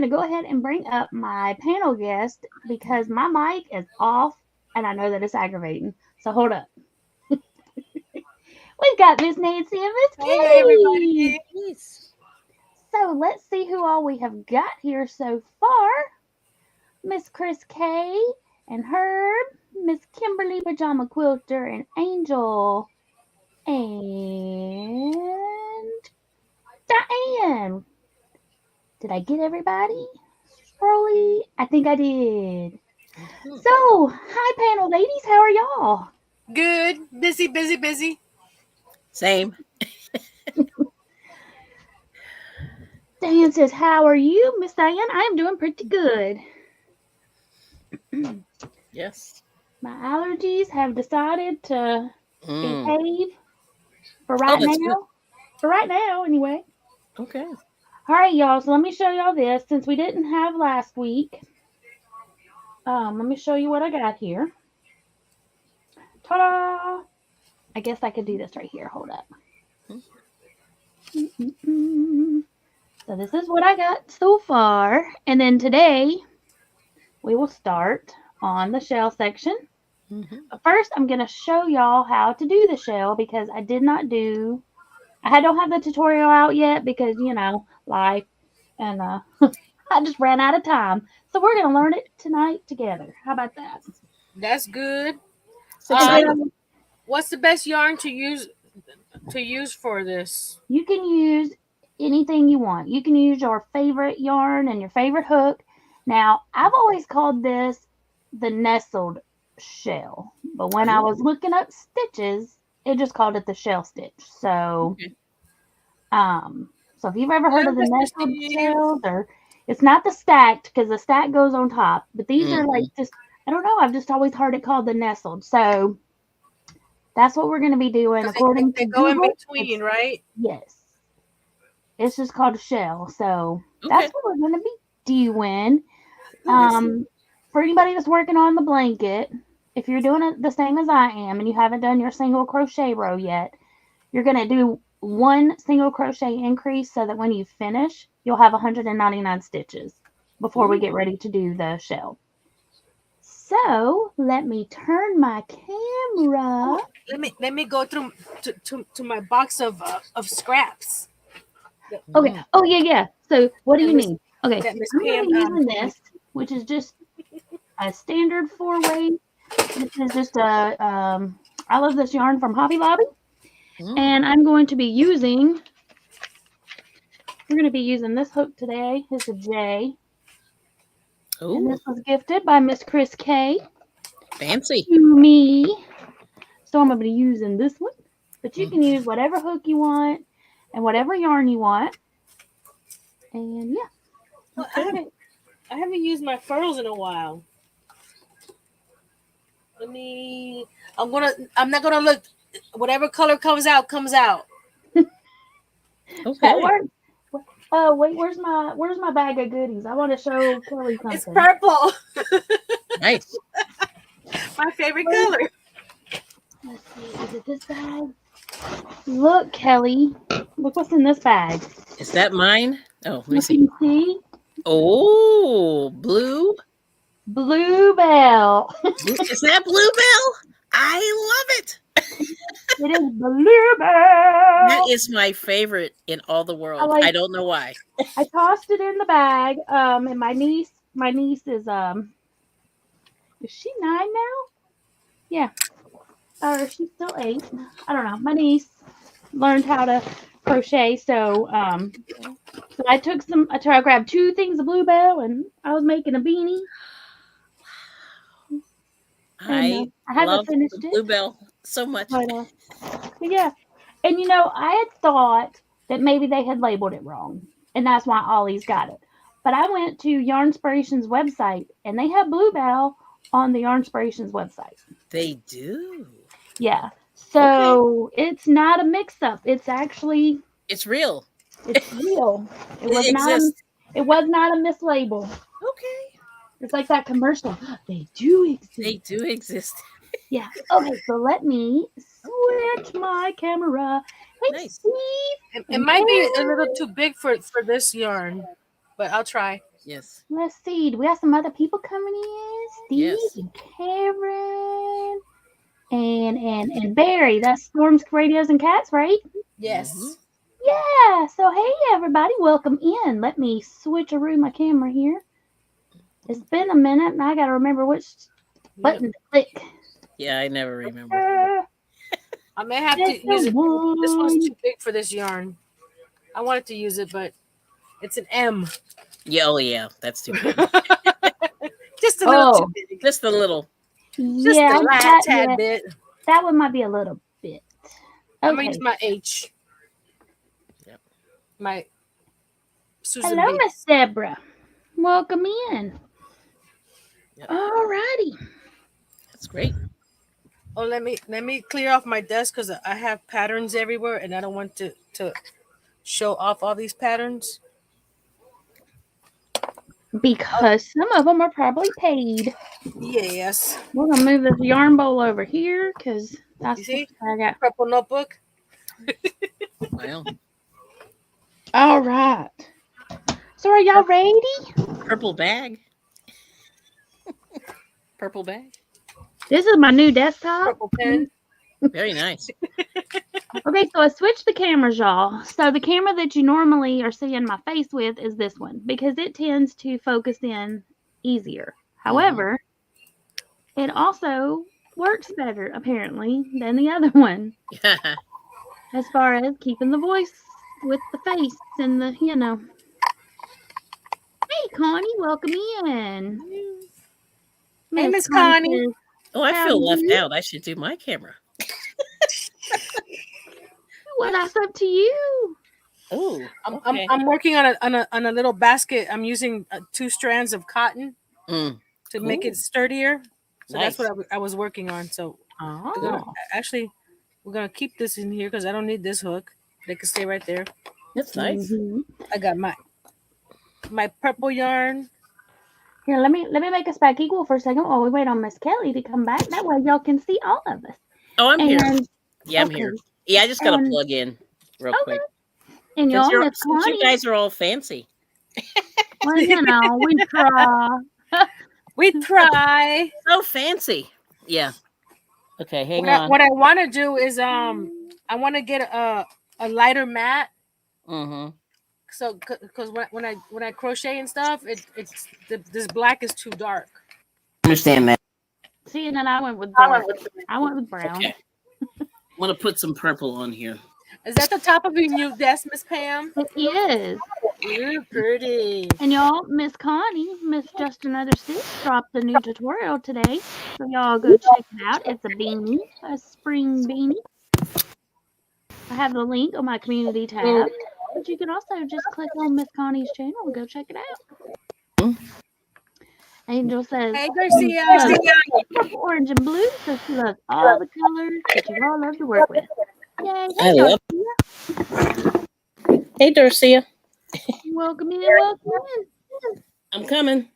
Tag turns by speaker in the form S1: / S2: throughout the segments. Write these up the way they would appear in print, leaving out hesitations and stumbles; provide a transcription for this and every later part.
S1: going to go ahead and bring up my panel guest because my mic is off and I know that it's aggravating. So hold up. We've got Miss Nancy and Miss
S2: Hey
S1: Kelly.
S2: everybody.
S3: Yes.
S1: So let's see who all we have got here so far. Miss Chris K and Herb, Miss Kimberly Pajama Quilter and Angel, and Diane. Did I get everybody? Scrolly, I think I did. So, hi panel ladies, how are y'all?
S2: Good. Busy, busy, busy.
S3: Same.
S1: Diane says, how are you? Miss Diane, I am doing pretty good.
S3: Yes.
S1: My allergies have decided to
S3: Mm.
S1: behave for
S3: Oh,
S1: right
S3: that's good.
S1: now. For right now, anyway.
S3: Okay.
S1: All right, y'all. So let me show y'all this. Since we didn't have last week, let me show you what I got here. Ta-da! I guess I could do this right here. Hold up. So this is what I got so far. And then today, we will start on the shell section.
S3: Mm-hmm.
S1: But first, I'm going to show y'all how to do the shell because I don't have the tutorial out yet because, life. And I just ran out of time. So we're going to learn it tonight together. How about that?
S2: That's good.
S3: It's
S1: And
S3: exciting.
S1: then
S2: What's the best yarn to use for this?
S1: you can use anything you want. You can use your favorite yarn and your favorite hook. Now, I've always called this the nestled shell, but when I was looking up stitches, it just called it the shell stitch. So,
S3: Okay.
S1: so if you've ever heard
S2: Hello,
S1: of the
S2: Mr.
S1: nestled
S2: Steve.
S1: shells, or it's not the stacked because the stack goes on top, but these are like
S3: Mm-hmm.
S1: just I don't know. I've just always heard it called the nestled. So that's what we're going to be doing
S2: Because
S1: according
S2: they
S1: to
S2: go in
S1: Google. It's
S2: between, right?
S1: yes. It's just called a shell. So that's
S3: Okay.
S1: what we're going to be doing.
S3: I see.
S1: Um, for anybody that's working on the blanket, if you're doing it the same as I am and you haven't done your single crochet row yet, you're going to do one single crochet increase so that when you finish, you'll have 199 stitches before we
S3: Ooh.
S1: get ready to do the shell. So let me turn my camera.
S2: Oh, let me go through to my box of scraps that,
S1: Okay.
S3: Mm.
S1: Oh, yeah, yeah. So what do
S2: that
S1: you
S2: Miss
S1: need? Okay.
S2: that Miss
S1: I'm going to
S2: Pam
S1: be using
S2: told me.
S1: this, which is just a standard 4-way. This is just I love this yarn from Hobby Lobby.
S3: Mm.
S1: And we're going to be using this hook today. It's a J. And
S3: Ooh.
S1: this was gifted by Miss Chris K
S3: Fancy.
S1: to me. So I'm going to be using this one. But you can
S3: Mm-hmm.
S1: use whatever hook you want and whatever yarn you want. And yeah,
S2: Well,
S1: let's go.
S2: I haven't used my furls in a while. Let me. I'm not gonna look. Whatever color comes out comes out.
S1: That
S3: Okay.
S1: works. Oh wait, where's my bag of goodies? I want to show Kelly
S2: It's
S1: something.
S2: purple.
S3: Nice.
S2: My favorite
S1: Where's,
S2: color.
S1: let's see, is it this bag? Look, Kelly. Look what's in this bag.
S3: Is that mine? Oh, let me
S1: Look
S3: see.
S1: and see.
S3: Oh, blue.
S1: Bluebell.
S3: Is that bluebell? I love it.
S1: It is
S3: That
S1: Bluebell.
S3: is my favorite in all the
S1: I
S3: world. I
S1: like.
S3: don't know why.
S1: I tossed it in the bag. And my niece is she 9 now? Yeah. Or she's still 8. I don't know. My niece learned how to crochet, so I grabbed 2 things of Bluebell and I was making a beanie and
S3: I
S1: I haven't
S3: love the
S1: finished it,
S3: bluebell so much.
S1: but yeah. And I had thought that maybe they had labeled it wrong, and that's why Ollie's got it. But I went to Yarnspiration's website, and they have Bluebell on the Yarnspiration's website.
S3: They do.
S1: Yeah.
S3: Okay.
S1: So it's not a mix-up.
S3: It's real.
S1: It's real. It was
S3: It
S1: not a
S3: exists.
S1: it was not a mislabel.
S3: Okay.
S1: It's like that commercial. They do
S3: They
S1: exist.
S3: do exist.
S1: Yeah. Okay, so let me
S3: Okay.
S1: switch my camera. Hey,
S3: Nice.
S1: Steve
S2: It
S1: and
S2: might be a little
S1: Karen.
S2: too big for this yarn, but I'll try.
S3: Yes.
S1: Let's see. Do we have some other people coming in? Steve
S3: Yes.
S1: and Karen and Barry. That's Storms, Radios, and Cats, right?
S2: Yes.
S1: Yeah. So hey everybody, welcome in. Let me switcheroo my camera here. It's been a minute, and I gotta remember which button to click.
S3: Yeah, I never remember.
S2: I may have to use it. This one's too big for this yarn. I wanted to use it, but it's an M.
S3: Yeah, oh yeah, that's too big.
S2: Just a little too big.
S3: Just a little.
S2: Just
S1: Yeah,
S2: a tad bit.
S1: that one might be a little bit.
S2: I'm gonna
S1: Okay.
S2: use my H.
S3: Yep.
S2: My Susan
S1: Hello,
S2: B.
S1: Miss Deborah. Welcome in.
S3: Yep.
S1: Alrighty.
S3: That's great.
S2: Oh, let me clear off my desk because I have patterns everywhere, and I don't want to show off all these patterns.
S1: Because some of them are probably paid.
S2: Yes.
S1: We're gonna move this yarn bowl over here because that's
S2: You see?
S1: what I got.
S2: Purple notebook.
S3: Wow.
S1: All right. So are y'all ready?
S3: Purple bag. Purple bag.
S1: This is my new desktop.
S2: Purple pen.
S3: Very nice.
S1: Okay, so I switched the cameras, y'all. So the camera that you normally are seeing my face with is this one because it tends to focus in easier. However, it also works better, apparently, than the other one as far as keeping the voice with the face and the, you know. Hey, Connie, welcome in.
S2: Hey, Miss Connie.
S1: says,
S3: Oh, I
S1: how
S3: feel
S1: are
S3: left
S1: you?
S3: out. I should do my camera.
S1: Well, that's up to you.
S3: Oh, okay.
S2: I'm working on a little basket. I'm using 2 strands of cotton to make it sturdier. So
S3: Nice.
S2: that's what I was working on. So we're gonna keep this in here because I don't need this hook. They can stay right there.
S3: That's nice.
S2: I got my purple yarn.
S1: Here, let me make us back equal for a second while we wait on Miss Kelly to come back. That way y'all can see all of us.
S3: Oh, I'm here. Yeah, I'm here. Yeah, I just gotta plug in real quick.
S1: And y'all, Miss
S3: Since you guys are all fancy.
S1: Well, you know, we try.
S2: We try.
S3: So fancy. Yeah. Okay, hang on.
S2: What I want to do is I want to get a lighter mat. So because when I crochet and stuff, this black is too dark.
S3: Understand that.
S1: See, and then I went with dark. I went with brown.
S3: Okay. I'm gonna put some purple on here.
S2: Is that the top of your new desk, Miss Pam?
S1: It is.
S2: You're pretty.
S1: And y'all, Miss Connie, Miss Just Another Stitch, dropped a new tutorial today. So y'all go check it out. It's a beanie, a spring beanie. I have the link on my community tab. But you can also just click on Miss Connie's channel and go check it out. Angel says,
S2: hey, Garcia.
S1: Orange and blue, so she loves all the colors that you all love to work with. Yay.
S3: I love it. Hey, Dorcia.
S1: Welcome in, welcome in.
S3: I'm coming.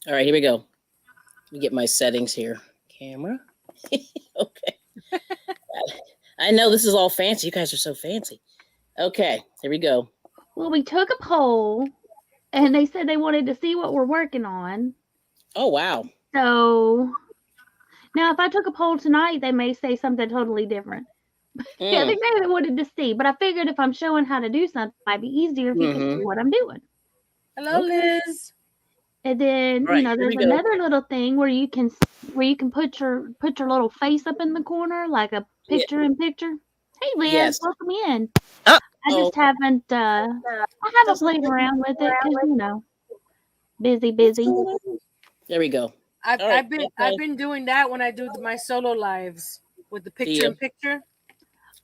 S3: All right, here we go. Let me get my settings here. Camera. Okay. I know this is all fancy. You guys are so fancy. Okay, here we go.
S1: Well, we took a poll, and they said they wanted to see what we're working on.
S3: Oh, wow.
S1: So, now if I took a poll tonight, they may say something totally different. Yeah, I think they wanted to see, but I figured if I'm showing how to do something, it might be easier if you can see what I'm doing.
S2: Hello, Liz.
S1: And then you know, there's another little thing where you can put your little face up in the corner like a picture in picture. Hey, Liz, welcome in. I just haven't played around with it because you know, busy.
S3: There we go.
S2: I've been doing that when I do my solo lives with the picture in picture.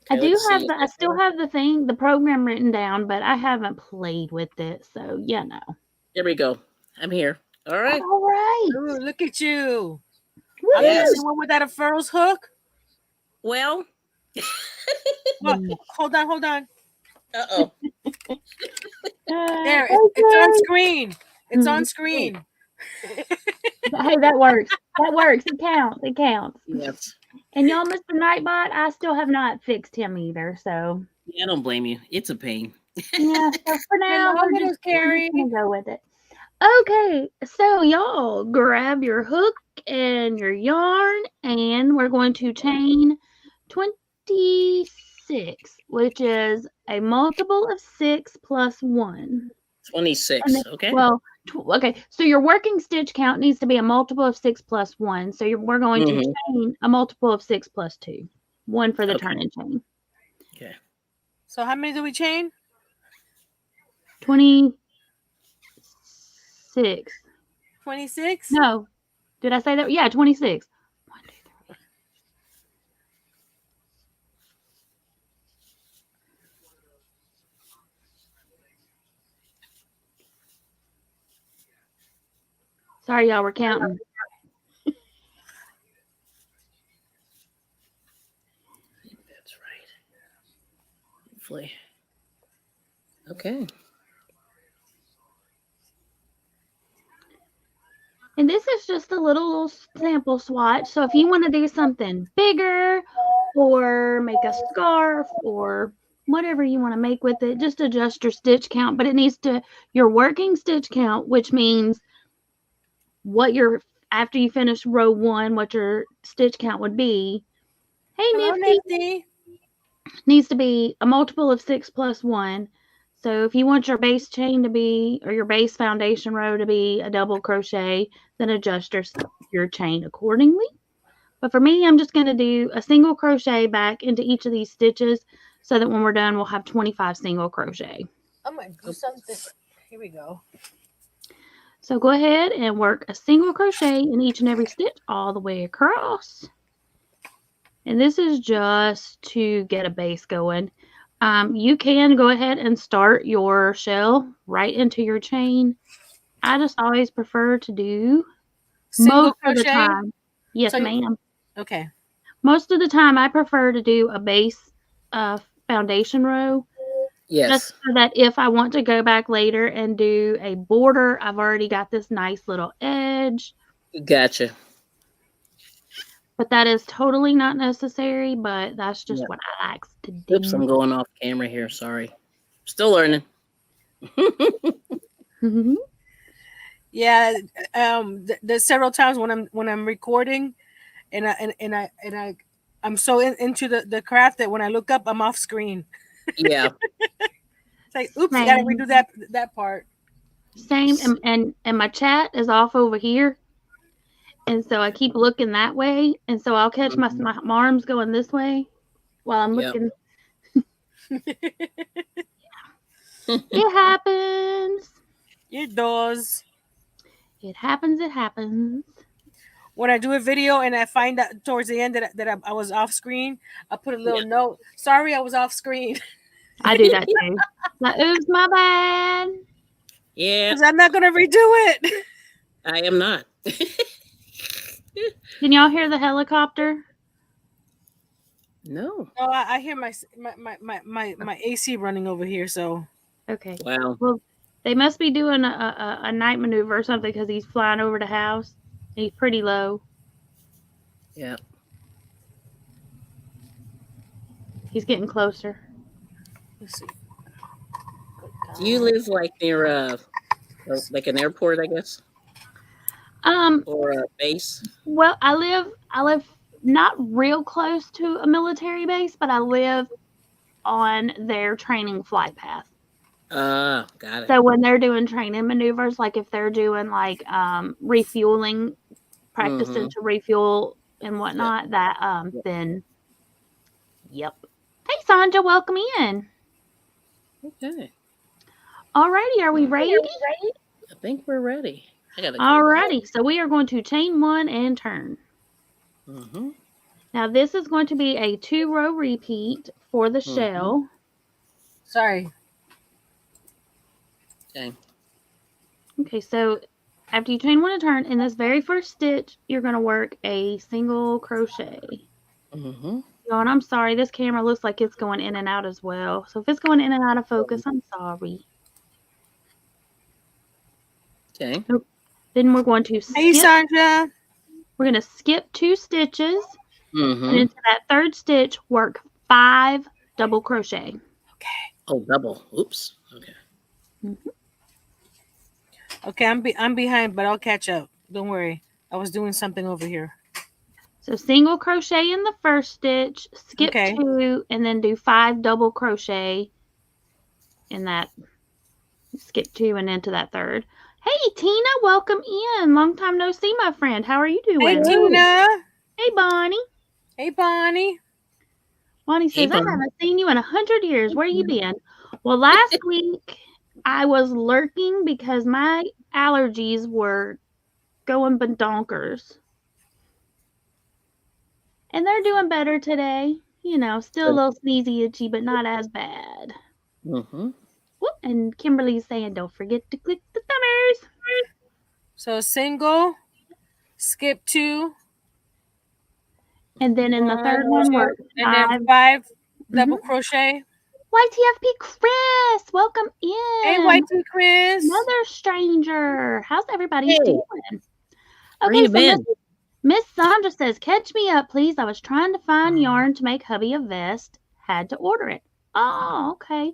S1: Okay, I still have the program written down, but I haven't played with it, so you know.
S3: There we go. I'm here. All right.
S1: All right.
S2: Ooh, look at you.
S3: Yes.
S2: One without a furls hook.
S3: Well.
S2: Hold on.
S3: Uh-oh.
S2: There, it's on screen. It's on screen.
S1: Hey, that works. It counts.
S3: Yes.
S1: And y'all, Mr. Nightbot, I still have not fixed him either, so.
S3: Yeah, I don't blame you. It's a pain.
S1: Yeah, so for now, we're just
S2: Carrie.
S1: gonna go with it. Okay, so y'all grab your hook and your yarn, and we're going to chain 26, which is a multiple of 6 plus 1.
S3: 26.
S1: Then,
S3: Okay.
S1: well, okay, so your working stitch count needs to be a multiple of 6 plus 1. So we're going to chain a multiple of 6 plus 2. 1 for the turn and chain.
S3: Okay.
S2: So how many do we chain?
S1: 26.
S2: 26?
S1: No. Did I say that? Yeah, 26. 1, 2, 3. Sorry, y'all, we're counting.
S3: That's right. Hopefully. Okay.
S1: And this is just a little sample swatch. So if you want to do something bigger or make a scarf or whatever you want to make with it, just adjust your stitch count. But it needs to, your working stitch count, which means what your, after you finish row 1, what your stitch count would be. Hey,
S2: Hello, Nifty.
S1: Needs to be a multiple of 6 plus 1. So if you want your base chain to be, or your base foundation row to be a double crochet, then adjust your chain accordingly. But for me, I'm just going to do a single crochet back into each of these stitches so that when we're done, we'll have 25 single crochet.
S2: I'm going to do something. Here we go.
S1: So go ahead and work a single crochet in each and every stitch all the way across. And this is just to get a base going. You can go ahead and start your shell right into your chain. I just always prefer to do
S2: Single
S1: most
S2: crochet?
S1: of the time. Yes, ma'am.
S2: Okay.
S1: Most of the time, I prefer to do a base foundation row.
S3: Yes.
S1: Just so that if I want to go back later and do a border, I've already got this nice little edge.
S3: Gotcha.
S1: But that is totally not necessary, but that's just what I like to do.
S3: Oops, I'm going off camera here. Sorry. Still learning.
S2: Yeah, there's several times when I'm recording and I'm so into the craft that when I look up, I'm off screen.
S3: Yeah.
S2: It's like, oops, I gotta redo that part.
S1: Same, and my chat is off over here. And so I keep looking that way. And so I'll catch my arms going this way while I'm looking. It happens.
S2: It does.
S1: It happens. It happens.
S2: When I do a video and I find out towards the end that I was off screen, I put a little note. Sorry, I was off screen.
S1: I do that too. Like, oops, my bad.
S3: Yeah.
S2: Because I'm not going to redo it.
S3: I am not.
S1: Can y'all hear the helicopter?
S3: No.
S2: Oh, I hear my AC running over here. So
S1: okay.
S3: Wow.
S1: Well, they must be doing a night maneuver or something because he's flying over the house. And he's pretty low.
S3: Yeah.
S1: He's getting closer.
S2: let's see.
S3: Do you live like near like an airport, I guess? Or a base?
S1: Well, I live not real close to a military base, but I live on their training flight path.
S3: Got it.
S1: So when they're doing training maneuvers, like if they're doing like refueling, practicing to refuel and whatnot, then yep. Hey Sandra, welcome in.
S3: Okay.
S1: Alrighty, are we ready?
S3: I think we're ready.
S1: Alrighty, so we are going to chain 1 and turn. Now this is going to be a 2-row repeat for the shell.
S2: Sorry.
S3: Okay.
S1: Okay, so after you chain 1 and turn, in this very first stitch, you're going to work a single crochet. And I'm sorry, this camera looks like it's going in and out as well. So if it's going in and out of focus, I'm sorry.
S3: Okay.
S1: So then we're going to skip.
S2: Hey, Sandra.
S1: We're going to skip 2 stitches. And into that third stitch, work 5 double crochet.
S2: Okay.
S3: Oh, double. Oops. Okay.
S2: Okay, I'm behind, but I'll catch up. Don't worry. I was doing something over here.
S1: So single crochet in the first stitch, skip
S2: Okay.
S1: 2, and then do 5 double crochet in that. Skip 2 and into that third. Hey Tina, welcome in. Long time no see, my friend. How are you doing?
S2: Hey Tina.
S1: Hey Bonnie.
S2: Hey Bonnie.
S1: Bonnie
S3: Hey,
S1: says, I
S3: Bonnie.
S1: haven't seen you in 100 years. Where you been? Well, last week I was lurking because my allergies were going badonkers. And they're doing better today. You know, still a little sneezy itchy, but not as bad.
S3: Mm-hmm.
S1: Whoop, and Kimberly's saying, don't forget to click the thumbers.
S2: So single, skip 2,
S1: And then in the third one, we're
S2: and then 5 double
S1: Mhm.
S2: crochet.
S1: YTFP Chris, welcome in.
S2: Hey YT Chris.
S1: Another stranger. How's everybody
S3: Hey.
S1: doing?
S3: Where
S1: Okay,
S3: you
S1: so
S3: been?
S1: Miss Sandra says, catch me up, please. I was trying to find yarn to make hubby a vest. Had to order it. Oh, okay.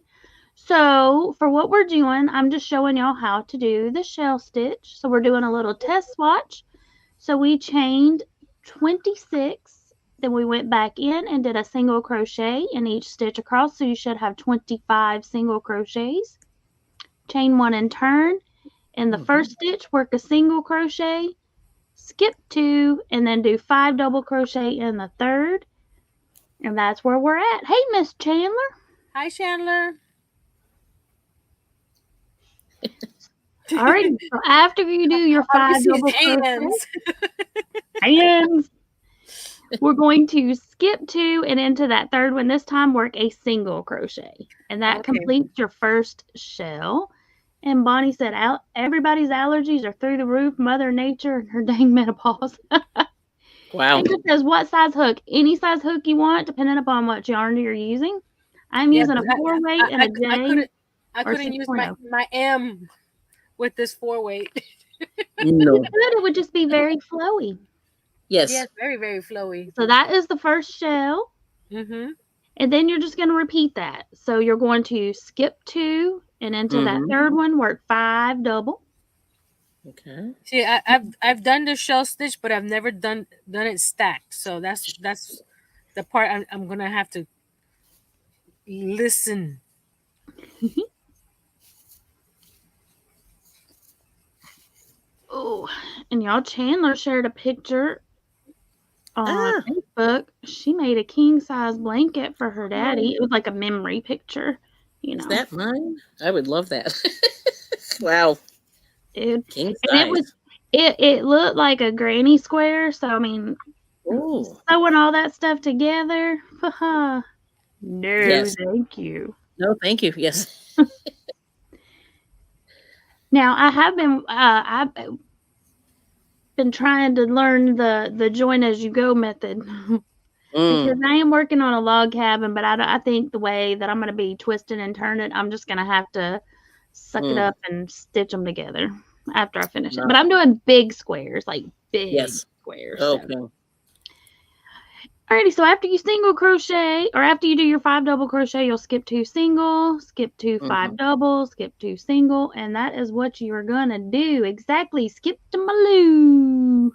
S1: So for what we're doing, I'm just showing y'all how to do the shell stitch. So we're doing a little test swatch. So we chained 26, then we went back in and did a single crochet in each stitch across. So you should have 25 single crochets. Chain 1 and turn. In the first stitch, work a single crochet, skip 2, and then do 5 double crochet in the third. And that's where we're at. Hey, Miss Chandler.
S2: Hi Chandler.
S1: All right. So after you do your 5 double
S2: hands.
S1: hands, we're going to skip 2 and into that third one. This time, work a single crochet, and that completes your first shell. And Bonnie said, everybody's allergies are through the roof. Mother Nature and her dang menopause.
S3: Wow.
S1: And it says, what size hook? Any size hook you want, depending upon what yarn you're using. I'm using a 4-weight and a J.
S2: I couldn't use my M with this 4-weight.
S3: No.
S1: It would just be very flowy.
S3: Yes.
S2: Yes, very, very flowy.
S1: So that is the first shell.
S2: Mm-hmm.
S1: And then you're just going to repeat that. So you're going to skip 2 and into that third one, work 5 double.
S3: Okay.
S2: See, I've done the shell stitch, but I've never done it stacked. So that's the part I'm gonna have to listen.
S1: Oh, and y'all, Chandler shared a picture on Facebook. She made a king size blanket for her daddy. It was like a memory picture, you know.
S3: Is that mine? I would love that. Wow.
S1: King
S3: size.
S1: It looked like a granny square. So I mean, sewing all that stuff together. No,
S3: Yes.
S1: thank you.
S3: No, thank you. Yes.
S1: Now I have been I've been trying to learn the join as you go method because I am working on a log cabin, but I think the way that I'm going to be twisting and turning, I'm just going to have to suck it up and stitch them together after I finish it. But I'm doing big squares, like big squares.
S3: Okay.
S1: So. Alrighty, so after you single crochet, or after you do your 5 double crochet, you'll skip 2 single, skip 2 5 double, skip 2 single, and that is what you are gonna do. Exactly. Skip to Maloo.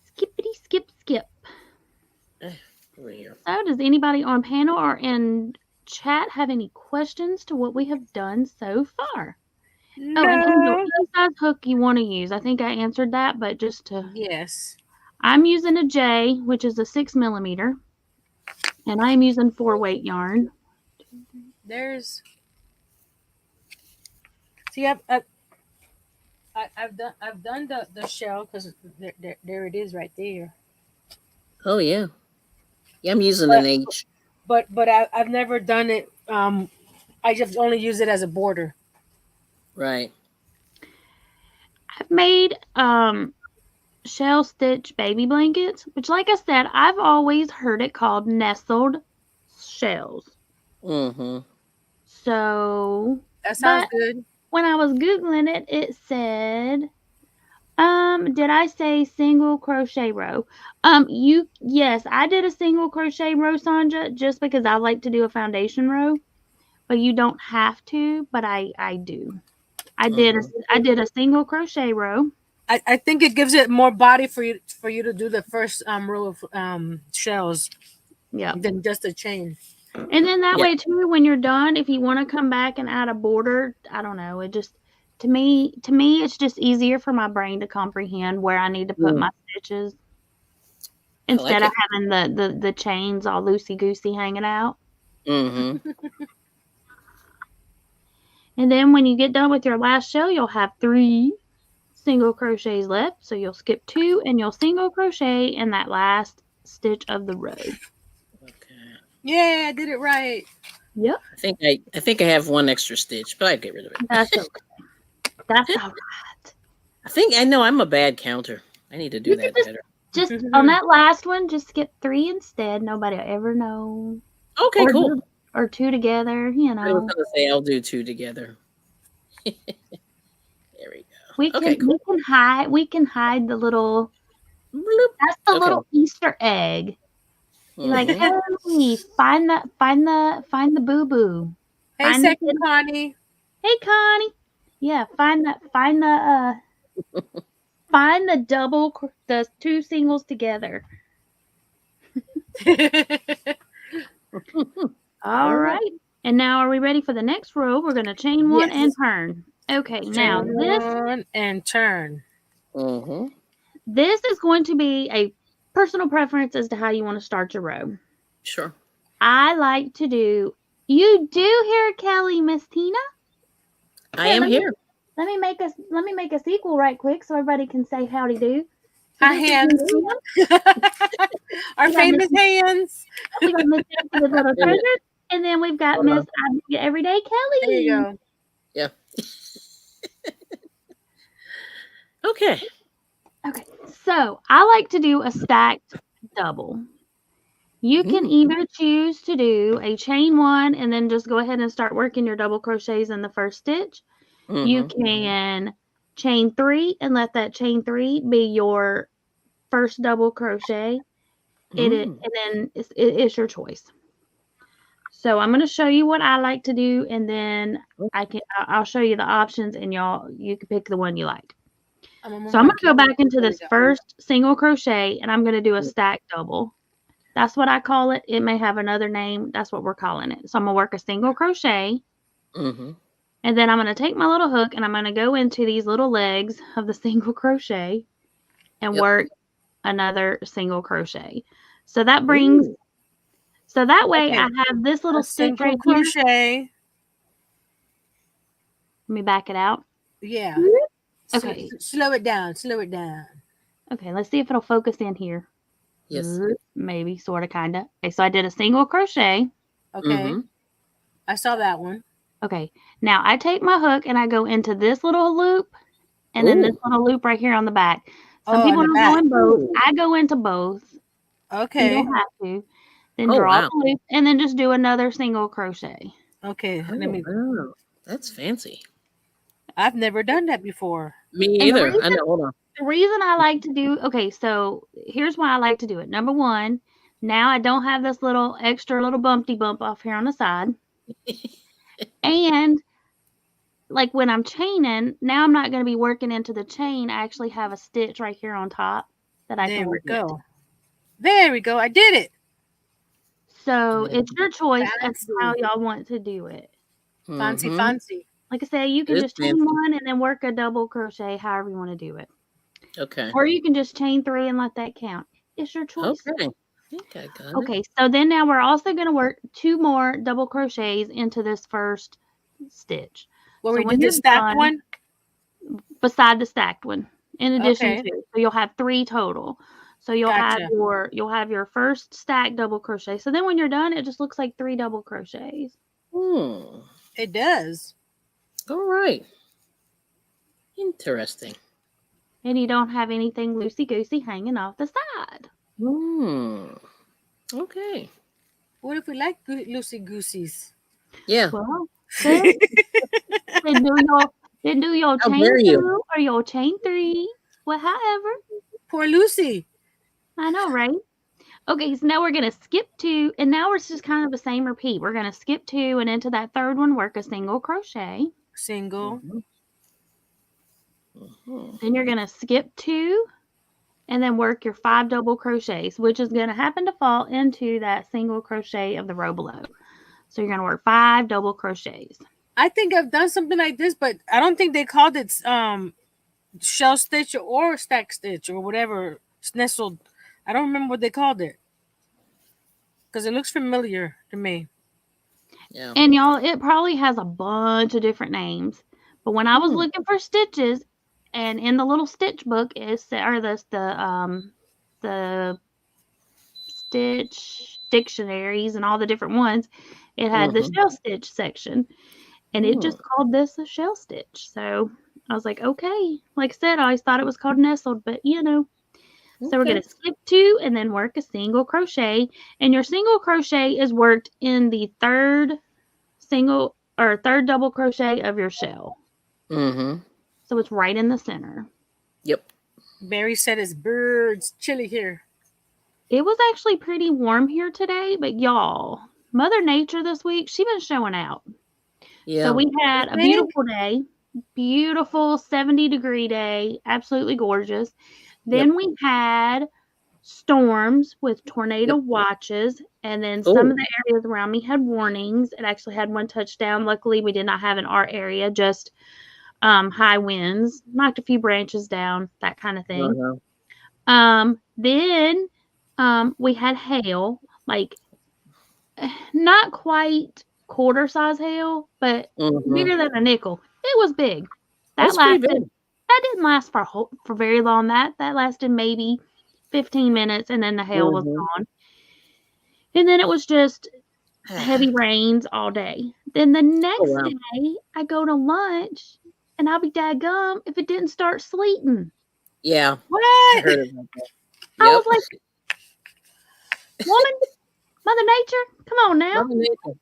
S1: Skippity skip skip. So does anybody on panel or in chat have any questions to what we have done so far?
S2: No.
S1: Oh, and any size hook you want to use. I think I answered that, but just to...
S2: Yes.
S1: I'm using a J, which is a 6mm, and I'm using 4-weight yarn.
S2: There's... See, I've done the shell because there it is right there.
S3: Oh yeah. Yeah, I'm using an H.
S2: But I've never done it. I just only use it as a border.
S3: Right.
S1: I've made shell stitch baby blankets, which, like I said, I've always heard it called nestled shells. So
S2: that sounds good.
S1: When I was Googling it, it said, did I say single crochet row? Yes, I did a single crochet row, Sandra, just because I like to do a foundation row. but you don't have to, but I do. I did a single crochet row.
S2: I think it gives it more body for you to do the first row of shells than just a chain.
S1: And then that way too, when you're done, if you want to come back and add a border, I don't know, it just to me it's just easier for my brain to comprehend where I need to put my stitches instead of having the chains all loosey goosey hanging out.
S3: Mm-hmm.
S1: And then when you get done with your last shell, you'll have 3 single crochets left. So you'll skip 2 and you'll single crochet in that last stitch of the row.
S3: Okay.
S2: Yeah, I did it right.
S1: Yep.
S3: I think I have 1 extra stitch, but I get rid of it.
S1: That's okay. That's all right.
S3: I think I know I'm a bad counter. I need to do that better.
S1: Just on that last one, just skip 3 instead. Nobody will ever know.
S3: Okay, cool.
S1: Or 2 together, you know.
S3: I was gonna say I'll do 2 together. There we go.
S1: We can hide the little.
S3: Bloop.
S1: That's the little Easter egg. You're like, hey, find the boo boo.
S2: Hey, second Connie.
S1: Hey, Connie. Yeah, find the double, the 2 singles together. All right. And now are we ready for the next row? We're going to chain 1 and turn. Okay, now this.
S2: Chain 1 and turn.
S3: Mm-hmm.
S1: This is going to be a personal preference as to how you want to start your row.
S3: Sure.
S1: I like to do. You do hear Kelli, Miss Tina?
S3: I am here.
S1: Let me make a sequel right quick so everybody can say howdy do.
S2: Our hands. Our famous hands.
S1: We got Miss with little treasures, and then we've got Miss Everyday Kelli.
S2: There you go.
S3: Yeah. Okay.
S1: Okay. So I like to do a stacked double. You can either choose to do a chain 1 and then just go ahead and start working your double crochets in the first stitch. You can chain 3 and let that chain 3 be your first double crochet. And then it's your choice. So I'm going to show you what I like to do, and then I'll show you the options, and you can pick the one you like. So I'm going to go back into this first single crochet, and I'm going to do a stack double. That's what I call it. It may have another name. That's what we're calling it. So I'm going to work a single crochet. And then I'm going to take my little hook and I'm going to go into these little legs of the single crochet and work another single crochet. So that brings, so that way I have this little stitch right
S2: crochet.
S1: Here. Let me back it out.
S2: Yeah.
S1: Okay.
S2: Slow it down. Slow it down.
S1: Okay. Let's see if it'll focus in here.
S3: Yes.
S1: Maybe, sort of, kind of. Okay. So I did a single crochet.
S2: Okay. I saw that one.
S1: Okay, now I take my hook and I go into this little loop and then this little loop right here on the back. Some people don't go in both. I go into both.
S2: Okay.
S1: You don't have to. Then draw the loop and then just do another single crochet.
S2: Okay.
S3: That's fancy.
S2: I've never done that before.
S3: Me either. I know. Hold on.
S1: The reason I like to do, so here's why I like to do it. Number 1, now I don't have this little extra little bumpty bump off here on the side. And like when I'm chaining, now I'm not going to be working into the chain. I actually have a stitch right here on top that I can work.
S2: There we go. I did it.
S1: So it's your choice as to how y'all want to do it.
S2: Fancy, fancy.
S1: Like I say, you can just chain 1 and then work a double crochet, however you want to do it.
S3: Okay.
S1: Or you can just chain 3 and let that count. It's your choice.
S3: Okay. I think I got it.
S1: Okay, so then now we're also going to work 2 more double crochets into this first stitch.
S2: Well, we did the stacked one?
S1: Beside the stacked one, in addition to. So you'll have 3 total. So you'll have your first stacked double crochet. So then when you're done, it just looks like 3 double crochets.
S2: It does.
S3: All right. Interesting.
S1: And you don't have anything loosey-goosey hanging off the side.
S3: Okay.
S2: What if we like loosey-gooseys?
S3: Yeah.
S1: Well, then do your chain 2 or your chain 3. Well, however.
S2: Poor Lucy.
S1: I know, right? Okay, so now we're going to skip 2, and now it's just kind of the same repeat. We're going to skip 2, and into that third one, work a single crochet.
S2: Single.
S1: Then you're going to skip 2, and then work your 5 double crochets, which is going to happen to fall into that single crochet of the row below. So you're going to work 5 double crochets.
S2: I think I've done something like this, but I don't think they called it shell stitch or stack stitch or whatever. Nestled. I don't remember what they called it because it looks familiar to me.
S3: Yeah.
S1: And y'all, it probably has a bunch of different names. But when I was looking for stitches, and in the little stitch book is or the stitch dictionaries and all the different ones, it had the shell stitch section, and it just called this a shell stitch. So I was like, okay. Like I said, I always thought it was called nestled, but you know. So we're going to skip 2 and then work a single crochet, and your single crochet is worked in the third double crochet of your shell. So it's right in the center.
S3: Yep.
S2: Barry said it's birds chilly here.
S1: It was actually pretty warm here today, but y'all, Mother Nature this week, she been showing out.
S3: Yeah.
S1: So we had a beautiful day, beautiful 70-degree day, absolutely gorgeous. Then we had storms with tornado watches, and then some of the areas around me had warnings. It actually had one touchdown. Luckily, we did not have in our area, just high winds, knocked a few branches down, that kind of thing. Then we had hail, like not quite quarter size hail, but bigger than a nickel. It was big. That didn't last for very long. That lasted maybe 15 minutes, and then the hail was gone. And then it was just heavy rains all day. Then the next day, I go to lunch, and I'll be daggum if it didn't start sleeting.
S3: Yeah.
S2: What?
S3: I heard about that.
S1: I was like, woman, Mother Nature, come on now.
S3: Mother Nature.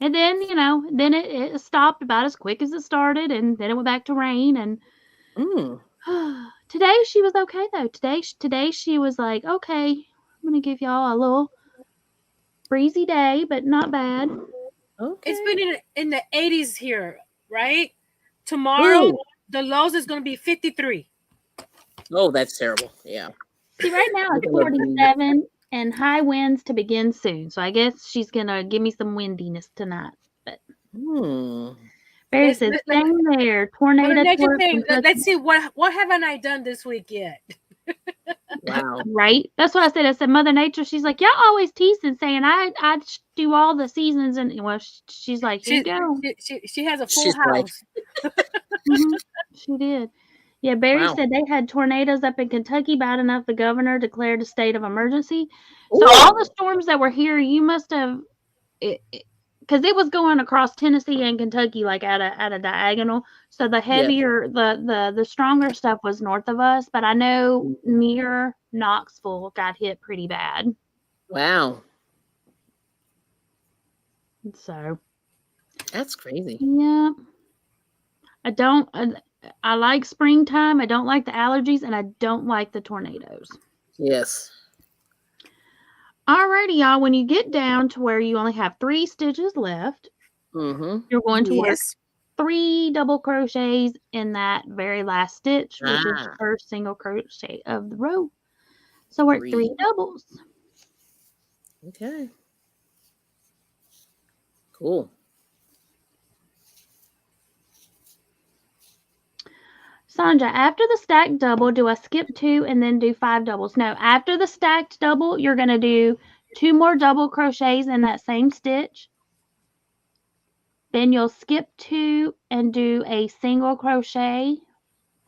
S1: And then, then it stopped about as quick as it started, and then it went back to rain. And today she was okay, though. Today she was like, okay, I'm going to give y'all a little breezy day, but not bad.
S2: Okay. It's been in the 80s here, right? Tomorrow, the lows is going to be 53.
S3: Oh, that's terrible. Yeah.
S1: See, right now it's 47 and high winds to begin soon. So I guess she's going to give me some windiness tonight. But Barry says, same there. Tornado.
S2: Let's see, what haven't I done this week yet?
S3: Wow.
S1: Right? That's what I said. I said, Mother Nature, she's like, y'all always teasing, saying I do all the seasons. And well, she's like, here you go.
S2: She has a full house.
S1: She did. Yeah, Barry said they had tornadoes up in Kentucky bad enough the governor declared a state of emergency. So all the storms that were here, you must have, because it was going across Tennessee and Kentucky like at a diagonal. So the heavier, the stronger stuff was north of us. But I know near Knoxville got hit pretty bad.
S3: Wow.
S1: So
S3: that's crazy.
S1: Yeah. I like springtime. I don't like the allergies, and I don't like the tornadoes.
S3: Yes.
S1: Alrighty, y'all. When you get down to where you only have 3 stitches left, you're going to work 3 double crochets in that very last stitch, which is the first single crochet of the row. So work 3 doubles.
S3: Okay. Cool.
S1: Sandra, after the stacked double, do I skip 2 and then do 5 doubles? No, after the stacked double, you're going to do 2 more double crochets in that same stitch. Then you'll skip 2 and do a single crochet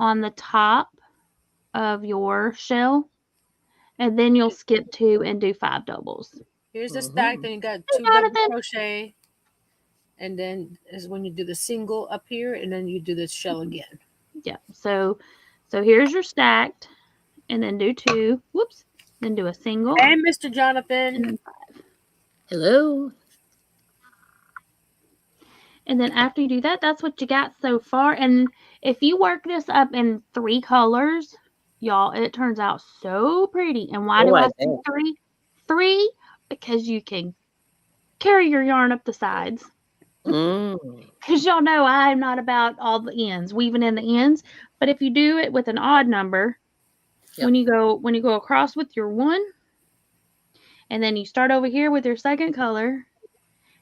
S1: on the top of your shell. And then you'll skip 2 and do 5 doubles.
S2: Here's the stack, then you got 2 double crochet. And then is when you do the single up here, and then you do the shell again.
S1: Yeah. So here's your stacked, and then do 2. Whoops. Then do a single.
S2: And Mr. Jonathan.
S1: And then 5.
S3: Hello.
S1: And then after you do that, that's what you got so far. And if you work this up in 3 colors, y'all, it turns out so pretty. And why do I say 3? 3 because you can carry your yarn up the sides. Because y'all know I'm not about all the ends, weaving in the ends. But if you do it with an odd number, when you go across with your 1, and then you start over here with your second color,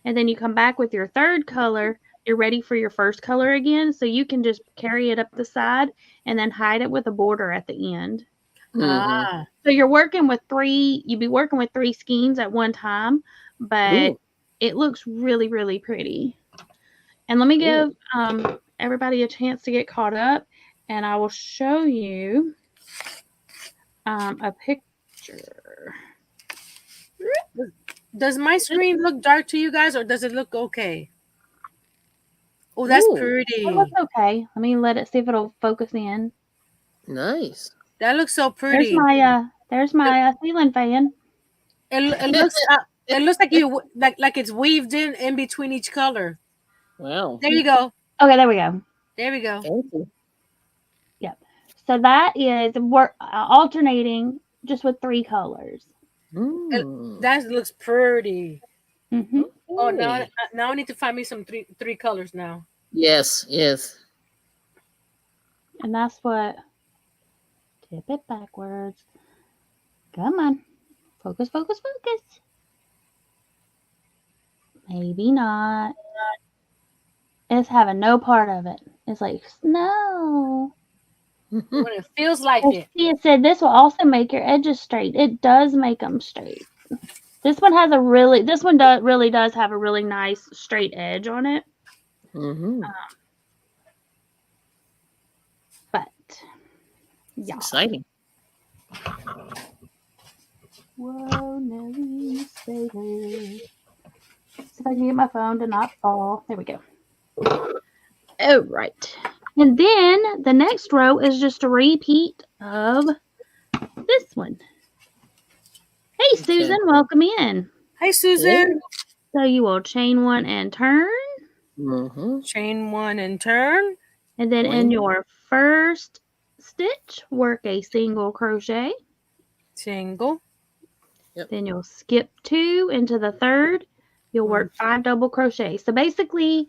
S1: and then you come back with your third color, you're ready for your first color again. So you can just carry it up the side and then hide it with a border at the end. So you're working with 3, you'd be working with 3 skeins at one time, but it looks really, really pretty. And let me give everybody a chance to get caught up, and I will show you a picture.
S2: Does my screen look dark to you guys, or does it look okay? Oh, that's pretty.
S1: It looks okay. Let me let it see if it'll focus in.
S3: Nice.
S2: That looks so pretty.
S1: There's my ceiling fan.
S2: It looks it looks like you like it's weaved in between each color.
S3: Wow.
S2: There you go.
S1: Okay, there we go.
S2: There we go.
S3: Thank you.
S1: Yep. So that is alternating just with 3 colors.
S2: That looks pretty. Oh, now I need to find me some three colors now.
S3: Yes.
S1: And that's what. Tip it backwards. Come on. Focus. Maybe not. It's having no part of it. It's like snow.
S2: When it feels like it.
S1: It said this will also make your edges straight. It does make them straight. This one really does have a really nice straight edge on it. But yeah,
S3: exciting.
S1: Whoa, Nelly, stay there. See if I can get my phone to not fall. There we go. All right. And then the next row is just a repeat of this one. Hey, Susan, welcome in.
S2: Hi, Susan.
S1: So you will chain 1 and turn.
S2: Chain 1 and turn.
S1: And then in your first stitch, work a single crochet.
S2: Single.
S1: Then you'll skip 2 into the third. You'll work 5 double crochet. So basically,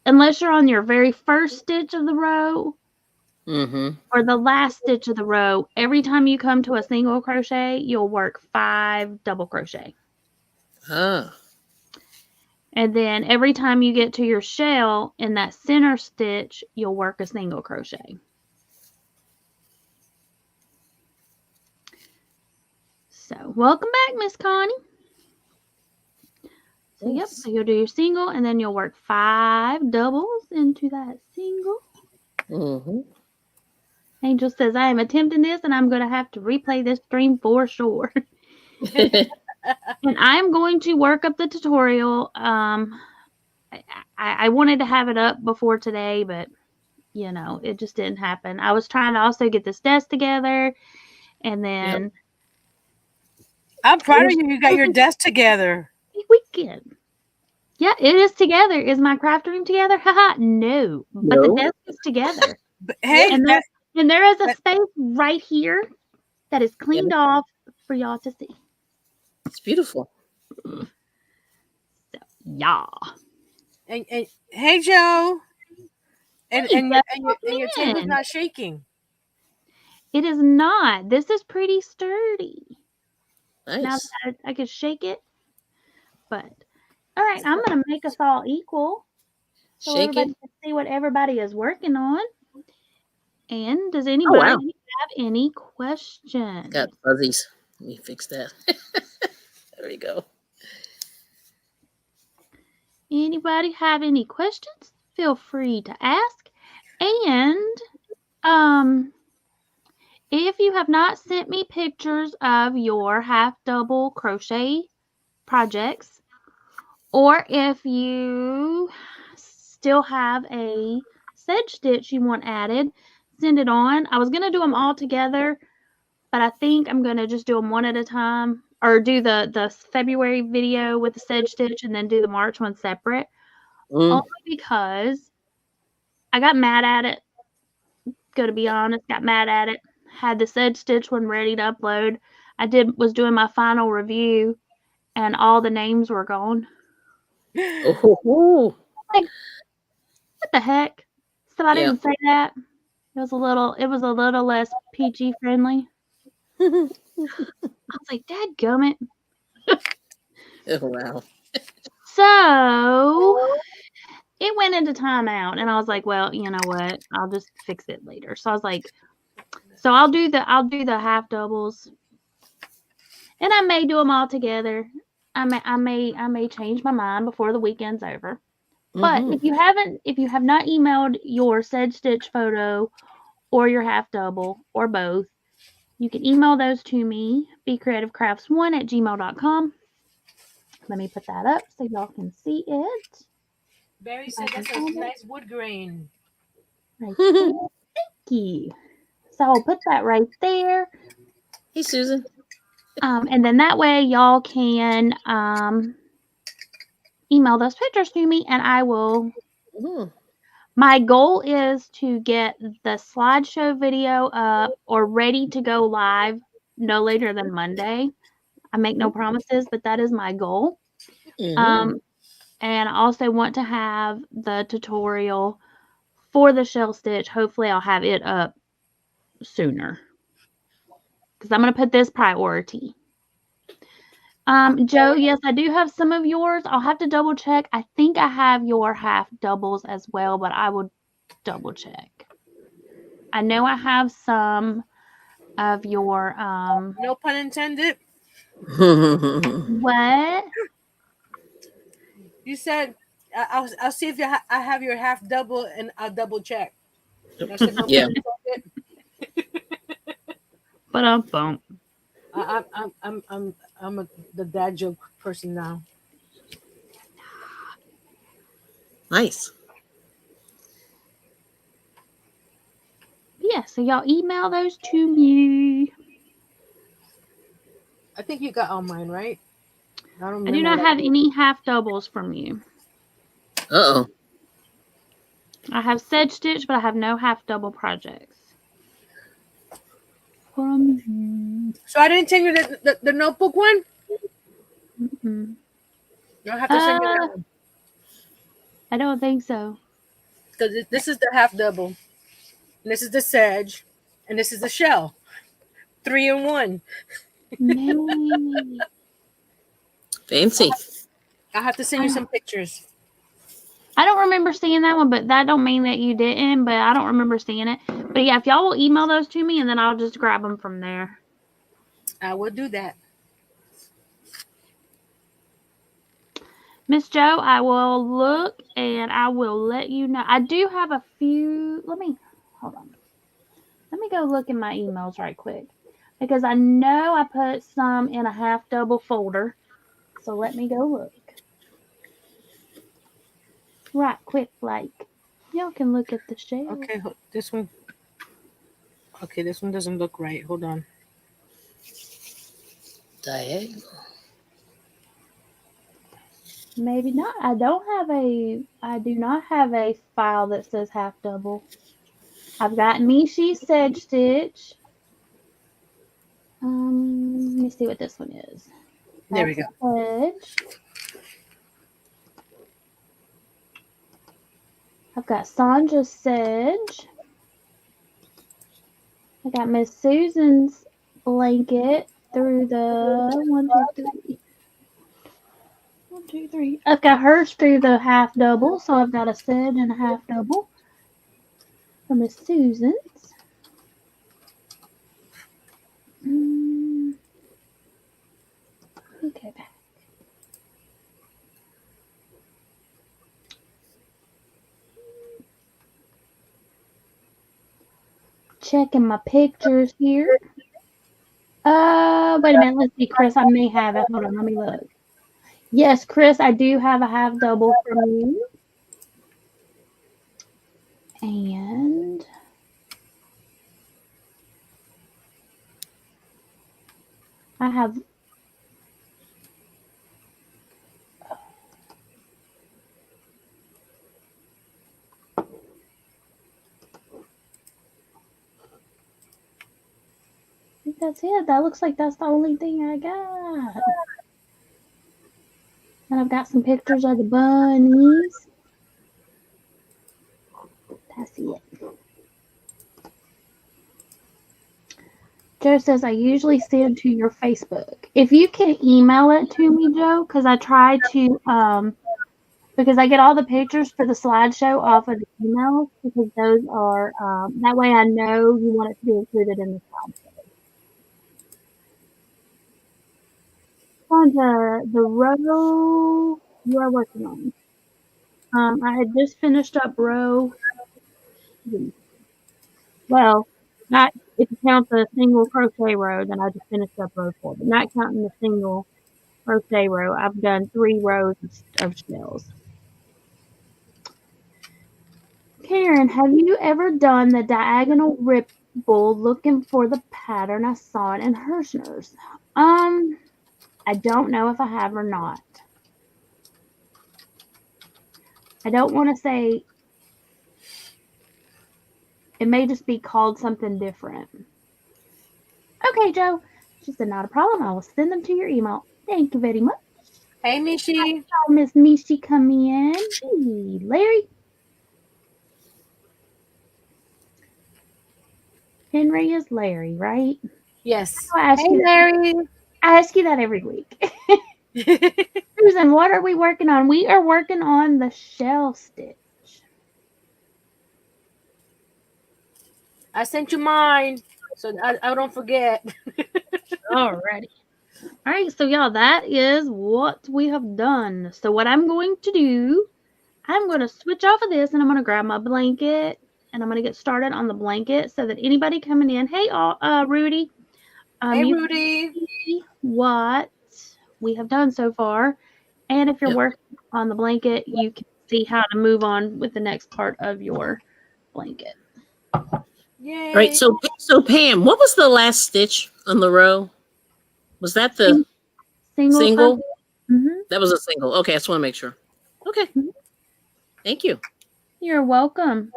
S1: unless you're on your very first stitch of the row or the last stitch of the row, every time you come to a single crochet, you'll work 5 double crochet. And then every time you get to your shell in that center stitch, you'll work a single crochet. So welcome back, Miss Connie. So yep, so you'll do your single and then you'll work 5 doubles into that single. Angel says, I am attempting this and I'm going to have to replay this stream for sure. And I'm going to work up the tutorial. I wanted to have it up before today, but you know, it just didn't happen. I was trying to also get this desk together, and then
S2: I'm proud of you. You got your desk together.
S1: Weekend. Yeah, it is together. Is my craft room together? Haha, no. But the desk is together.
S2: But, hey,
S1: and there is a space right here that is cleaned off for y'all to see.
S3: It's beautiful.
S1: So, yeah.
S2: And hey, Joe. And your table's not shaking.
S1: It is not. This is pretty sturdy.
S3: Nice.
S1: Now that I can shake it. But all right, I'm gonna make us all equal. So
S3: Shake
S1: everybody
S3: it.
S1: can see what everybody is working on. And does anybody have any questions?
S3: Got fuzzies. Let me fix that. There we go.
S1: Anybody have any questions? Feel free to ask. And if you have not sent me pictures of your half double crochet projects, or if you still have a sedge stitch you want added, send it on. I was going to do them all together, but I think I'm going to just do them one at a time, or do the February video with the sedge stitch and then do the March one separate. Only because I got mad at it. Going to be honest, got mad at it. Had the sedge stitch one ready to upload. was doing my final review, and all the names were gone.
S3: Oh,
S1: Like, what the heck? So I
S3: yeah.
S1: didn't say that. It was a little less PG friendly. I was like, dadgummit.
S3: Oh, wow.
S1: So it went into timeout, and I was like, well, you know what? I'll just fix it later. So I was like, so I'll do the half doubles, and I may do them all together. I may change my mind before the weekend's over. But
S3: Mhm.
S1: if you have not emailed your Sedge Stitch photo or your half double or both, you can email those to me, BeeCreativeCrafts1@gmail.com. Let me put that up so y'all can see it.
S2: Barry
S1: If I
S2: said
S1: can
S2: that's a
S1: find it
S2: nice wood grain.
S1: right there. Thank you. So I'll put that right there.
S3: Hey, Susan.
S1: And then that way y'all can email those pictures to me, and I will.
S3: Mhm.
S1: My goal is to get the slideshow video up or ready to go live no later than Monday. I make no promises, but that is my goal.
S3: Mhm.
S1: And I also want to have the tutorial for the shell stitch. Hopefully I'll have it up sooner, because I'm going to put this priority. Joe, yes, I do have some of yours. I'll have to double check. I think I have your half doubles as well, but I will double check. I know I have some of your
S2: No pun intended.
S1: what?
S2: You said I'll see if I have your half double and I'll double check. I said no
S3: Yeah.
S2: pun intended.
S1: But
S2: The dad joke person now.
S3: Nice.
S1: yeah, so y'all email those to me.
S2: I think you got all mine, right? I don't
S1: I do
S2: remember.
S1: not have any half doubles from you.
S3: Uh-oh.
S1: I have Sedge Stitch, but I have no half double projects from you.
S2: So I didn't send you the notebook one.
S1: Mm-mm.
S2: You'll have to send me that
S1: Uh,
S2: one
S1: I don't think so.
S2: because this is the half double, and this is the sedge, and this is the shell. 3 in 1.
S1: Maybe.
S3: Fancy.
S2: I'll have to send you some pictures.
S1: I don't remember seeing that one, but that don't mean that you didn't, but I don't remember seeing it. But yeah, if y'all will email those to me, and then I'll just grab them from there.
S2: I will do that.
S1: Miss Joe, I will look and I will let you know. I do have a few. Hold on. Let me go look in my emails right quick, because I know I put some in a half double folder. So let me go look. Right quick, like. Y'all can look at the shell.
S2: Okay, this one. Okay, this one doesn't look right. Hold on.
S3: Diagonal.
S1: Maybe not. I do not have a file that says half double. I've got Mishi Sedge Stitch. Let me see what this one is.
S2: There we
S1: That's
S2: go.
S1: a Sedge. I've got Sandra's Sedge. I got Miss Susan's blanket through the 1, 2, 3. 1, 2, 3. I've got hers through the half double, so I've got a sedge and a half double for Miss Susan's. Okay, back. Checking my pictures here. Wait a minute. Let's see, Chris. I may have it. Hold on. Let me look. Yes, Chris, I do have a half double from you. And I have. I think that's it. That looks like that's the only thing I got. And I've got some pictures of the bunnies. That's it. Joe says I usually send to your Facebook. If you can email it to me, Joe, because I try to because I get all the pictures for the slideshow off of the email because those are that way I know you want it to be included in the slideshow. Sandra, the row you are working on. I had just finished up row. Well, not if you count the single crochet row, then I just finished up row 4. But not counting the single crochet row, I've done 3 rows of shells. Karen, have you ever done the diagonal ripple looking for the pattern? I saw it in Hirschner's. I don't know if I have or not. I don't want to say. It may just be called something different. Okay, Joe. She said, not a problem. I will send them to your email. Thank you very much.
S2: Hey, Mishi.
S1: Miss Mishi come in. Hey, Larry. Henry is Larry, right?
S2: Yes.
S1: I ask
S2: Hey,
S1: you that.
S2: Larry.
S1: I ask you that every week. Susan, what are we working on? We are working on the shell stitch.
S2: I sent you mine, so I don't forget.
S1: Alrighty. All right, so y'all, that is what we have done. So what I'm going to do, I'm going to switch off of this and I'm going to grab my blanket and I'm going to get started on the blanket so that anybody coming in, hey, Rudy,
S2: Hey,
S1: you
S2: Rudy.
S1: can see what we have done so far. And if you're
S3: Yep.
S1: working on the blanket, you can see how to move on with the next part of your blanket.
S2: Yay.
S3: All right. So Pam, what was the last stitch on the row? Was that the single?
S1: Mm-hmm.
S3: That was a single. Okay, I just want to make sure. Okay.
S1: Mm-hmm.
S3: Thank you.
S1: You're welcome.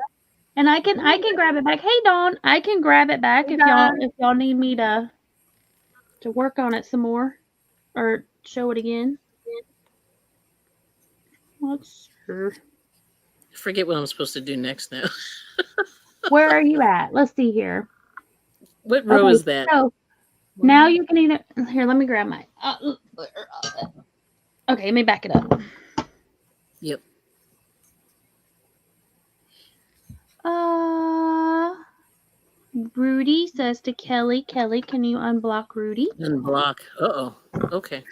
S1: And I can grab it back. Hey Dawn, I can grab it back if y'all need me to work on it some more or show it again. Let's see.
S3: I forget what I'm supposed to do next now.
S1: Where are you at? Let's see here.
S3: What row is that?
S1: So now you can either here. Let me grab my. Okay, let me back it up.
S3: Yep.
S1: Rudy says to Kelly, can you unblock Rudy?
S3: Unblock. Uh-oh. Okay.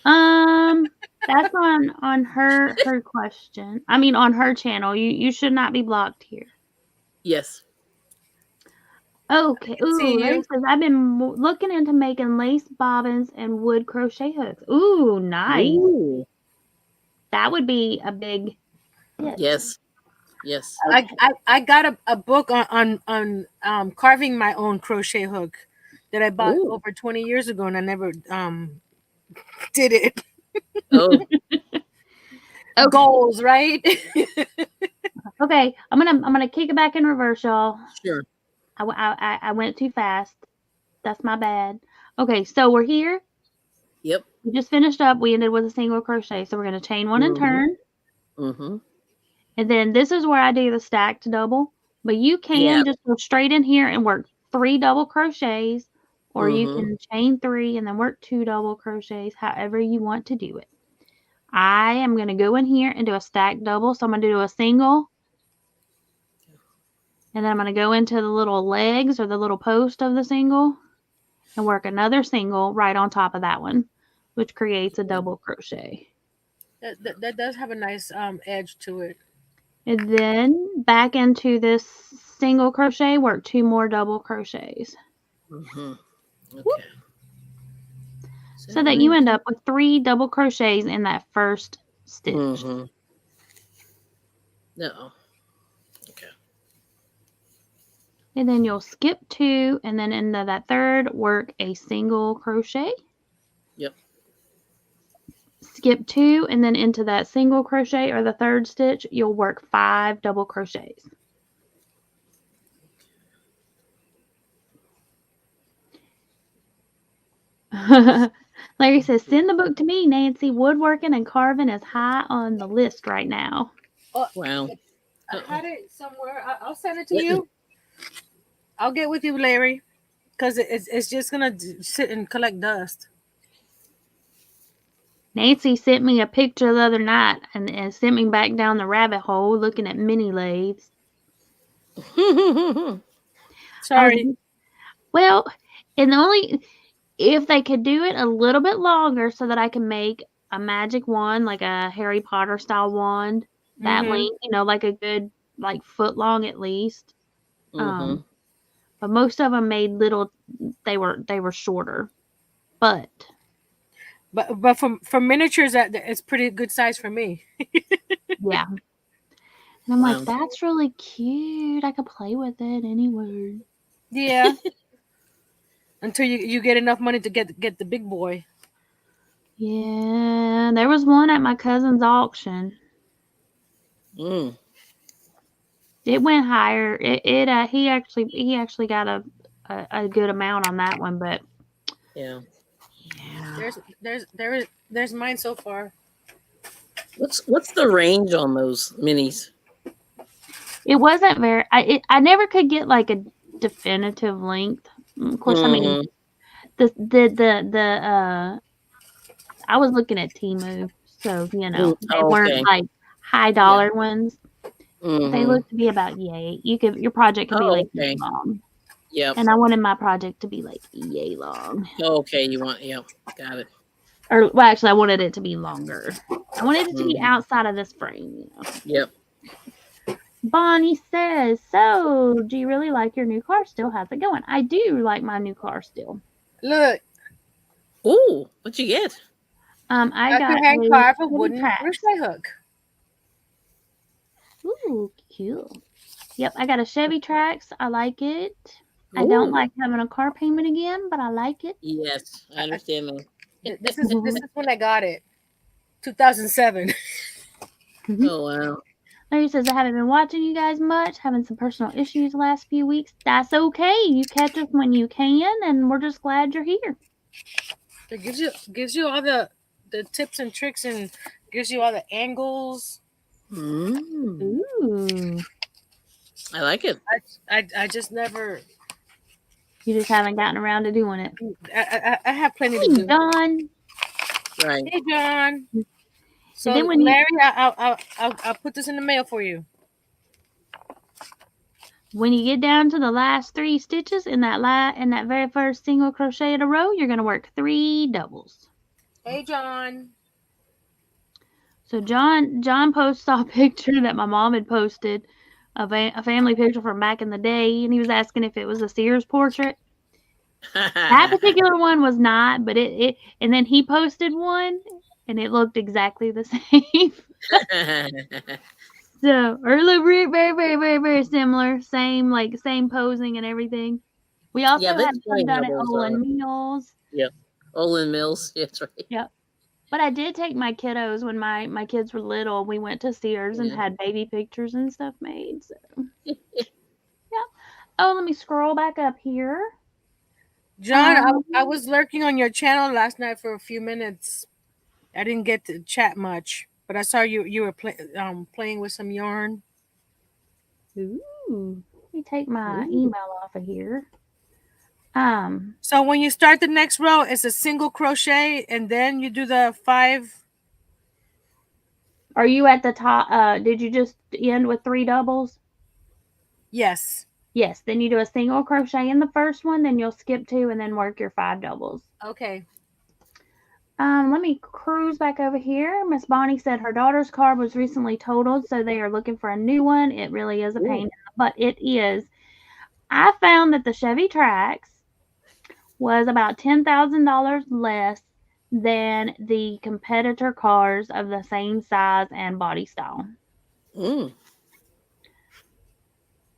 S1: That's on her question. I mean on her channel. You should not be blocked here.
S3: Yes.
S1: Okay. Ooh,
S2: you.
S1: Larry says I've been looking into making lace bobbins and wood crochet hooks. Ooh, nice.
S3: Ooh.
S1: That would be a big hit.
S3: Yes. Yes.
S2: I got a book on carving my own crochet hook that I bought over 20 years ago, and I never did it.
S3: Oh.
S1: Okay.
S2: Goals, right?
S1: Okay, I'm gonna kick it back in reverse, y'all.
S3: Sure.
S1: I went too fast. That's my bad. Okay, so we're here.
S3: Yep.
S1: We just finished up. We ended with a single crochet, so we're gonna chain one and turn.
S3: Mm-hmm.
S1: And then this is where I do the stacked double. But you can just go straight in here and work 3 double crochets, or you can chain 3 and then work 2 double crochets, however you want to do it. I am going to go in here and do a stacked double. So I'm going to do a single. And then I'm going to go into the little legs or the little post of the single and work another single right on top of that one, which creates a double crochet.
S2: That does have a nice edge to it.
S1: And then back into this single crochet, work 2 more double crochets.
S3: Mm-hmm. Okay.
S1: So that you end up with 3 double crochets in that first stitch.
S3: Mm-hmm. No. Okay.
S1: And then you'll skip 2, and then into that third, work a single crochet.
S3: Yep.
S1: Skip 2, and then into that single crochet or the third stitch, you'll work 5 double crochets. Larry says, send the book to me, Nancy. Woodworking and carving is high on the list right now.
S2: Oh,
S3: Wow.
S2: I had it somewhere. I'll send it to
S3: What-
S2: you. I'll get with you, Larry, because it's just gonna sit and collect dust.
S1: Nancy sent me a picture the other night and sent me back down the rabbit hole looking at mini lathes.
S2: Sorry.
S1: Well, and the only if they could do it a little bit longer so that I can make a magic wand, like a Harry Potter style wand, that
S2: Mhm.
S1: length, like a good foot long at least.
S3: Mhm.
S1: But most of them made little. They were shorter, but
S2: But for miniatures, it's pretty good size for me.
S1: yeah. And I'm like,
S3: Wow.
S1: that's really cute. I could play with it anywhere.
S2: Yeah. Until you get enough money to get the big boy.
S1: Yeah, there was one at my cousin's auction.
S3: Mm.
S1: It went higher. He actually got a good amount on that one, but
S3: Yeah.
S1: yeah.
S2: There's mine so far.
S3: What's the range on those minis?
S1: It wasn't very. I never could get like a definitive length. Of course, I mean
S3: Mhm.
S1: the I was looking at Temu, so they
S3: Oh,
S1: weren't
S3: okay.
S1: like high
S3: Yeah.
S1: dollar ones. But they
S3: Mhm.
S1: looked to be about yay. Your project could be
S3: Oh,
S1: like
S3: okay.
S1: yay long,
S3: Yep.
S1: and I wanted my project to be like yay long.
S3: Okay, you want? Yep. Got it.
S1: Or well, actually, I wanted it to be longer. I wanted it to be
S3: Mhm.
S1: outside of this frame.
S3: Yep.
S1: Bonnie says, "So, do you really like your new car still? How's it going?" I do like my new car still.
S2: Look,
S3: Ooh, what'd you get?
S1: I
S2: got
S1: got
S2: to hand
S1: a
S2: carve a
S1: Chevy
S2: wooden
S1: Trax.
S2: crochet hook.
S1: Ooh, cute. Yep, I got a Chevy Trax. I like it. I don't
S3: Ooh.
S1: like having a car payment again, but I like it.
S3: Yes, I understand that.
S2: This is when I got it. 2007.
S3: Oh wow.
S1: Larry says, I haven't been watching you guys much, having some personal issues the last few weeks. That's okay. You catch us when you can, and we're just glad you're here.
S2: It gives you all the tips and tricks and gives you all the angles.
S3: Mm.
S1: Ooh.
S3: I like it.
S2: I just never.
S1: You just haven't gotten around to doing it.
S2: I have plenty to
S1: Hey,
S2: do.
S1: John.
S3: Right.
S2: Hey, John. So
S1: then when
S2: Larry, I'll put this in the mail for you.
S1: When you get down to the last 3 stitches in that very first single crochet in a row, you're going to work 3 doubles.
S2: Hey, John.
S1: So John posted a picture that my mom had posted of a family picture from back in the day, and he was asking if it was a Sears portrait. That particular one was not, but it and then he posted one, and it looked exactly the same. So, or it looked very, very, very, very similar. Same posing and everything. We also
S3: Yeah,
S1: had
S3: that's funny
S1: some
S3: how
S1: done at
S3: those
S1: Olin Mills.
S3: Yep. Olin Mills. That's right.
S1: Yep. But I did take my kiddos when my kids were little. We went to Sears and
S3: Yeah.
S1: had baby pictures and stuff made. So, yeah. Oh, let me scroll back up here.
S2: John, I was lurking on your channel last night for a few minutes. I didn't get to chat much, but I saw you were playing with some yarn.
S1: Ooh. Let me take my
S3: Ooh.
S1: email off of here.
S2: So when you start the next row, it's a single crochet, and then you do the 5.
S1: Are you at the top? Did you just end with 3 doubles?
S2: Yes.
S1: Yes. Then you do a single crochet in the first one, then you'll skip 2 and then work your 5 doubles.
S2: Okay.
S1: Let me cruise back over here. Miss Bonnie said her daughter's car was recently totaled, so they are looking for a new one. It really is a pain in the butt. It is. I found that the Chevy Trax was about $10,000 less than the competitor cars of the same size and body style.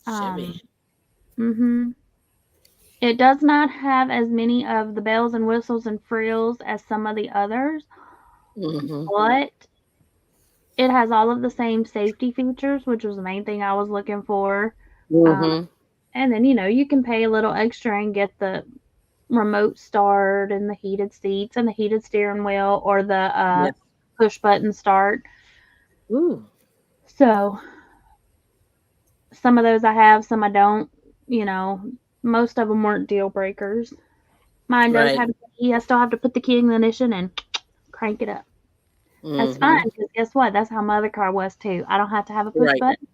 S3: Chevy.
S1: It does not have as many of the bells and whistles and frills as some of the others, but it has all of the same safety features, which was the main thing I was looking for. And then, you can pay a little extra and get the remote start and the heated seats and the heated steering wheel or the
S3: Yes.
S1: push button start.
S3: Ooh.
S1: So some of those I have, some I don't. Most of them weren't deal breakers. Mine does
S3: Right.
S1: have a key. I still have to put the key in the ignition and crank it up. That's
S3: Mm-hmm.
S1: fine because guess what? That's how my other car was too. I don't have to have a push
S3: Right.
S1: button.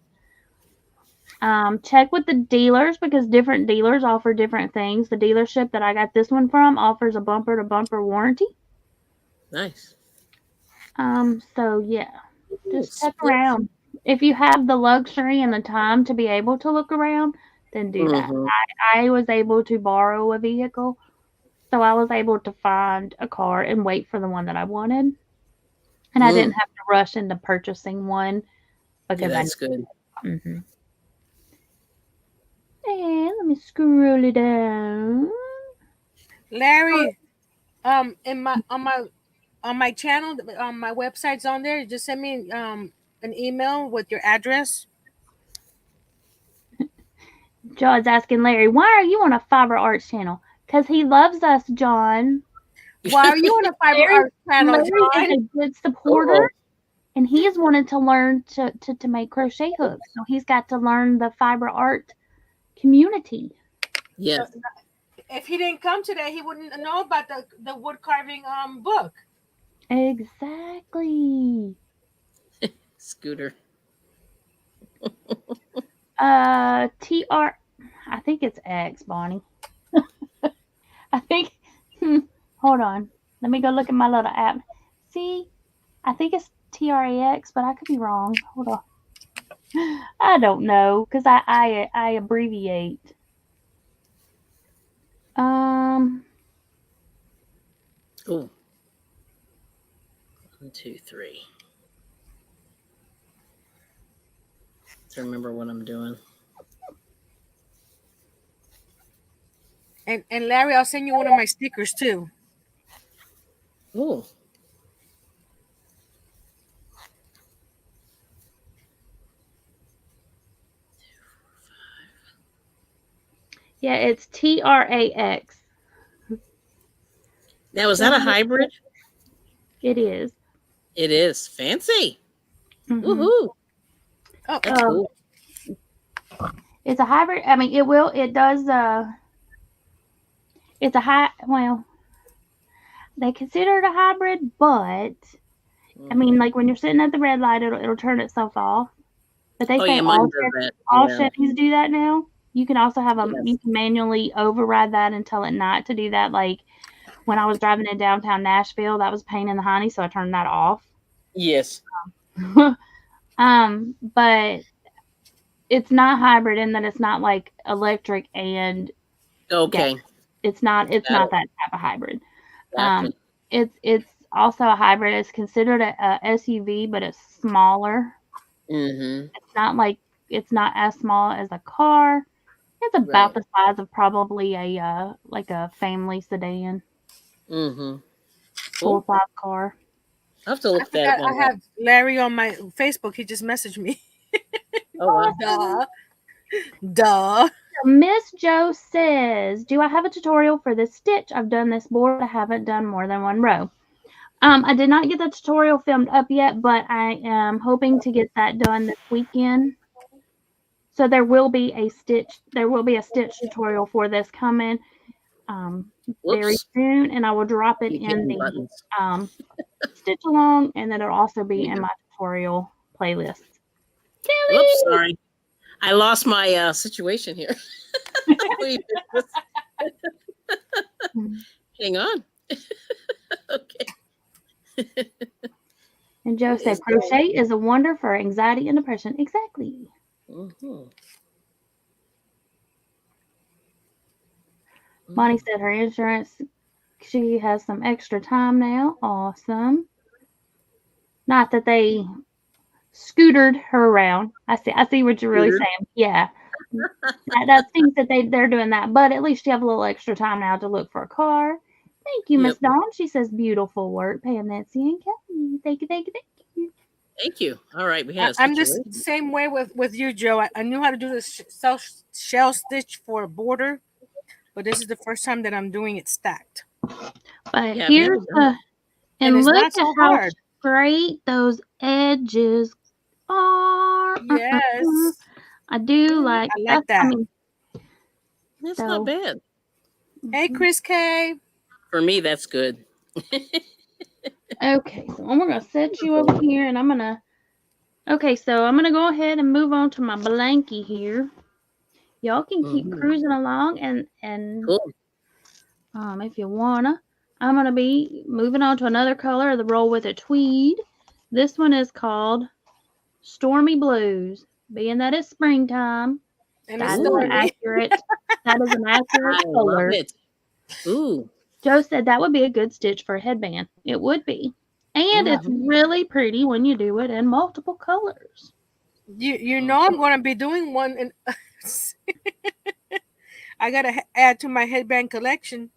S1: Check with the dealers because different dealers offer different things. The dealership that I got this one from offers a bumper to bumper warranty.
S3: Nice.
S1: So yeah,
S3: Ooh,
S1: just check
S3: split.
S1: around. If you have the luxury and the time to be able to look around, then do that.
S3: Mm-hmm.
S1: I was able to borrow a vehicle, so I was able to find a car and wait for the one that I wanted. And I didn't have to rush into purchasing one
S3: Yeah,
S1: because
S3: that's good.
S1: hmm And let me scroll it down.
S2: Larry, in my on my channel, on my website's on there. Just send me an email with your address.
S1: John's asking Larry, why are you on a Fiber Arts channel? Because he loves us, John.
S2: Why are you on a fiber
S1: Larry,
S2: art channel,
S1: Larry
S2: John?
S1: is a good supporter,
S3: Oh,
S1: and he has wanted to learn to make crochet hooks. So he's got to learn the Fiber Art community.
S3: yes.
S2: If he didn't come today, he wouldn't know about the wood carving book.
S1: Exactly.
S3: Scooter.
S1: TR, I think it's X, Bonnie. I think, hold on. Let me go look at my little app. See, I think it's TRAX, but I could be wrong. Hold on. I don't know because I abbreviate. Um,
S3: Oh. 1, 2, 3. To remember what I'm doing.
S2: And Larry, I'll send you one of my stickers too.
S3: Oh.
S1: yeah, it's TRAX.
S3: Now, is that a hybrid?
S1: It is.
S3: It is. Fancy.
S1: Mm-hmm.
S3: Woohoo.
S2: Oh,
S3: That's cool.
S1: It's a hybrid. I mean, it does. It's a well, they consider it a hybrid, but I mean, like when you're sitting at the red light, it'll turn itself off. But they
S3: Oh,
S1: say
S3: yeah, mine does that.
S1: all
S3: Yeah.
S1: Chevys do that now. You can also have
S3: Yes.
S1: you can manually override that and tell it not to do that. Like when I was driving in downtown Nashville, that was a pain in the honey, so I turned that off.
S3: Yes.
S1: But it's not hybrid in that it's not like electric and
S3: Okay.
S1: gas. It's not that type of hybrid.
S3: Gotcha.
S1: It's also a hybrid. It's considered a SUV, but it's smaller.
S3: Mm-hmm.
S1: It's not as small as a car. It's about
S3: Right.
S1: the size of probably a like a family sedan,
S3: Mm-hmm.
S1: full
S3: Cool.
S1: size car.
S3: I have to
S2: I
S3: look that
S2: forgot
S3: one
S2: I
S3: up.
S2: have Larry on my Facebook. He just messaged me.
S3: Oh, wow.
S2: Duh.
S1: Miss Jo says, "Do I have a tutorial for this stitch? I've done this board. I haven't done more than one row." I did not get the tutorial filmed up yet, but I am hoping to get that done this weekend. So there will be a stitch tutorial for this coming very
S3: Whoops.
S1: soon, and I will drop it
S3: Keep
S1: in
S3: hitting
S1: the
S3: buttons.
S1: stitch along, and then it'll also be
S3: Yeah.
S1: in my tutorial playlist.
S3: Whoops,
S1: Kelly!
S3: sorry. I lost my situation here. Hang on. Okay.
S1: And Joe said, crochet is a wonder for anxiety and depression. Exactly.
S3: Mm-hmm.
S1: Bonnie said her insurance, she has some extra time now. Awesome. Not that they scootered her around. I see what you're really saying. Yeah. that stinks that they're doing that, but at least you have a little extra time now to look for a car. Thank you, Miss Dawn. She says beautiful work, Pam, Nancy, and Kelly. Thank you, thank you, thank you.
S3: Thank you. All right, we had a
S2: I'm
S3: situation.
S2: the same way with you, Joe. I knew how to do the shell stitch for a border, but this is the first time that I'm doing it stacked.
S1: But
S3: Yeah, I've
S1: here's
S3: never done
S1: the,
S2: And
S1: and
S2: it's
S1: look
S2: not
S1: at
S2: so
S1: how
S2: hard.
S1: straight those edges are.
S2: Yes.
S1: I do like
S2: I
S1: that.
S2: like that.
S1: I mean,
S3: That's
S1: so,
S3: not bad.
S2: Hey, Chris K.
S3: For me, that's good.
S1: okay, so we're gonna set you over here, and I'm gonna. Okay, so I'm gonna go ahead and move on to my blankie here. Y'all can keep cruising along, and
S3: Cool.
S1: if you wanna, I'm gonna be moving on to another color of the roll with a tweed. This one is called Stormy Blues. Being that it's springtime,
S2: And
S1: that
S2: it's
S1: is an
S2: stormy.
S1: accurate. That is an accurate
S3: I love
S1: color.
S3: it. Ooh.
S1: Joe said that would be a good stitch for a headband. It would be, and it's really pretty when you do it in multiple colors.
S2: You know I'm gonna be doing one, and I gotta add to my headband collection.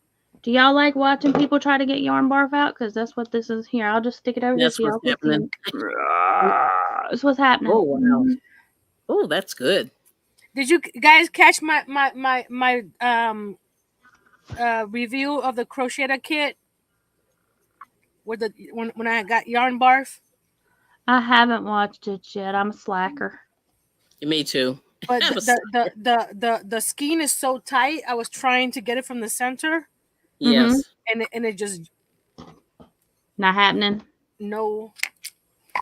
S1: Do y'all like watching people try to get yarn barf out? Because that's what this is here. I'll just stick it over here
S3: That's
S1: so y'all
S3: what's
S1: can
S3: happening.
S1: see. That's what's happening.
S3: Oh, wow. Oh, that's good.
S2: Did you guys catch my review of the Crochet kit with the when I got yarn barf?
S1: I haven't watched it yet. I'm a slacker.
S3: Me too.
S2: But the skein is so tight. I was trying to get it from the center,
S3: Yes.
S2: and it just
S1: Not happening.
S2: no.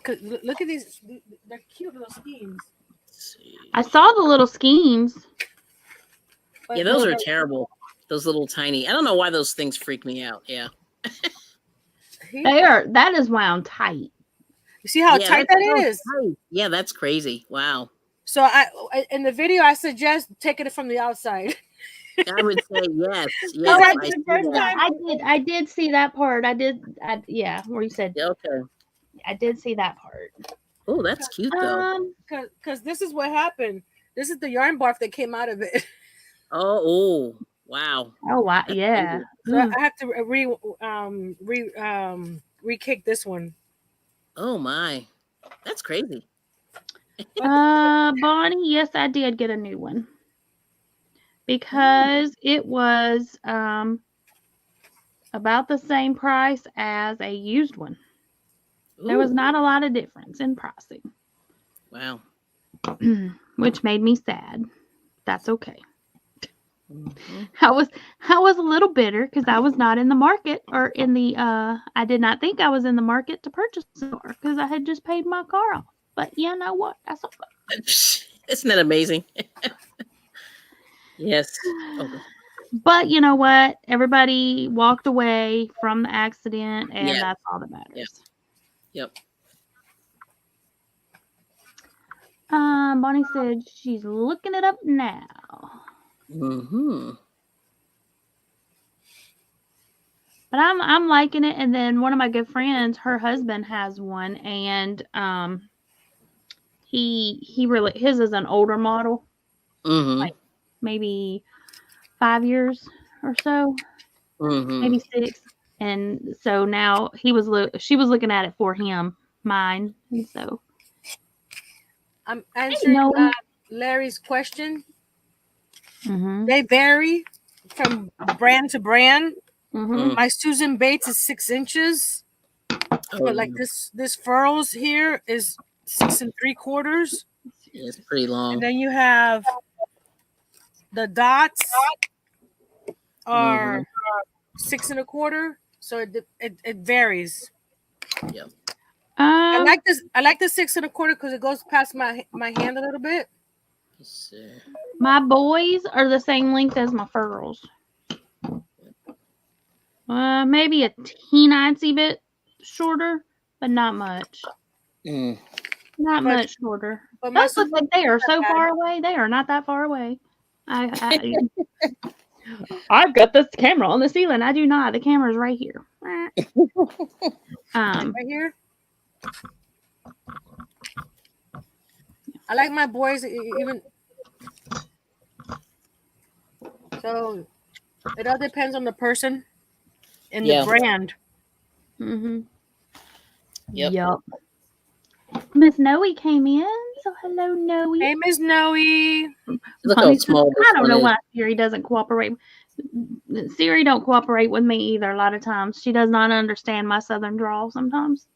S2: 'Cause look at these, they're cute little skeins.
S3: Let's see.
S1: I saw the little skeins.
S2: But
S3: Yeah, those are terrible. Those little tiny. I don't know why those things freak me out. Yeah.
S1: They are. That is wound tight.
S2: You see how tight that is?
S3: Tight. Yeah, that's crazy. Wow.
S2: So I in the video I suggest taking it from the outside.
S3: I would say yes.
S2: Yeah,
S3: Yes,
S2: the first time.
S1: I did see that part. Yeah, where you said.
S3: Okay.
S1: I did see that part.
S3: Oh, that's cute though.
S2: Because this is what happened. This is the yarn barf that came out of it.
S3: Oh, wow.
S1: Oh wow, yeah.
S2: So I have to re-kick this one.
S3: Oh my, that's crazy.
S1: Bonnie, yes, I did get a new one because it was about the same price as a used one. There was not a lot of difference in pricing.
S3: Wow.
S1: Which made me sad. That's okay. I was a little bitter because I was not in the market or in the I did not think I was in the market to purchase a car because I had just paid my car off. But you know what? That's okay.
S3: Isn't that amazing? Yes. Okay.
S1: But you know what? Everybody walked away from the accident, and that's all that matters.
S3: Yep.
S1: Bonnie said she's looking it up now. But I'm liking it. And then one of my good friends, her husband has one, and he really, his is an older model, like maybe 5 years or so, maybe 6. And so now she was looking at it for him, mine, and so
S2: I'm answering Larry's question. They vary from brand to brand. My Susan Bates is 6 inches, but like this furls here is 6 3/4.
S3: It's pretty long.
S2: And then you have the dots are 6 1/4. So it varies.
S3: Yep.
S2: I like the 6 1/4 because it goes past my hand a little bit.
S3: Let's see.
S1: My boys are the same length as my furls. Maybe a teensy bit shorter, but not much. Not much shorter.
S2: But
S1: those look like they are so far away. They are not that far away. I've got this camera on the ceiling. I do not. The camera's right here.
S2: Right here. I like my boys even. So it all depends on the person and the brand.
S1: Yep. Miss Noe came in. So hello, Noe.
S2: Hey, Miss Noe.
S3: Look how small.
S1: I don't know why Siri doesn't cooperate. Siri don't cooperate with me either. A lot of times, she does not understand my southern drawl. Sometimes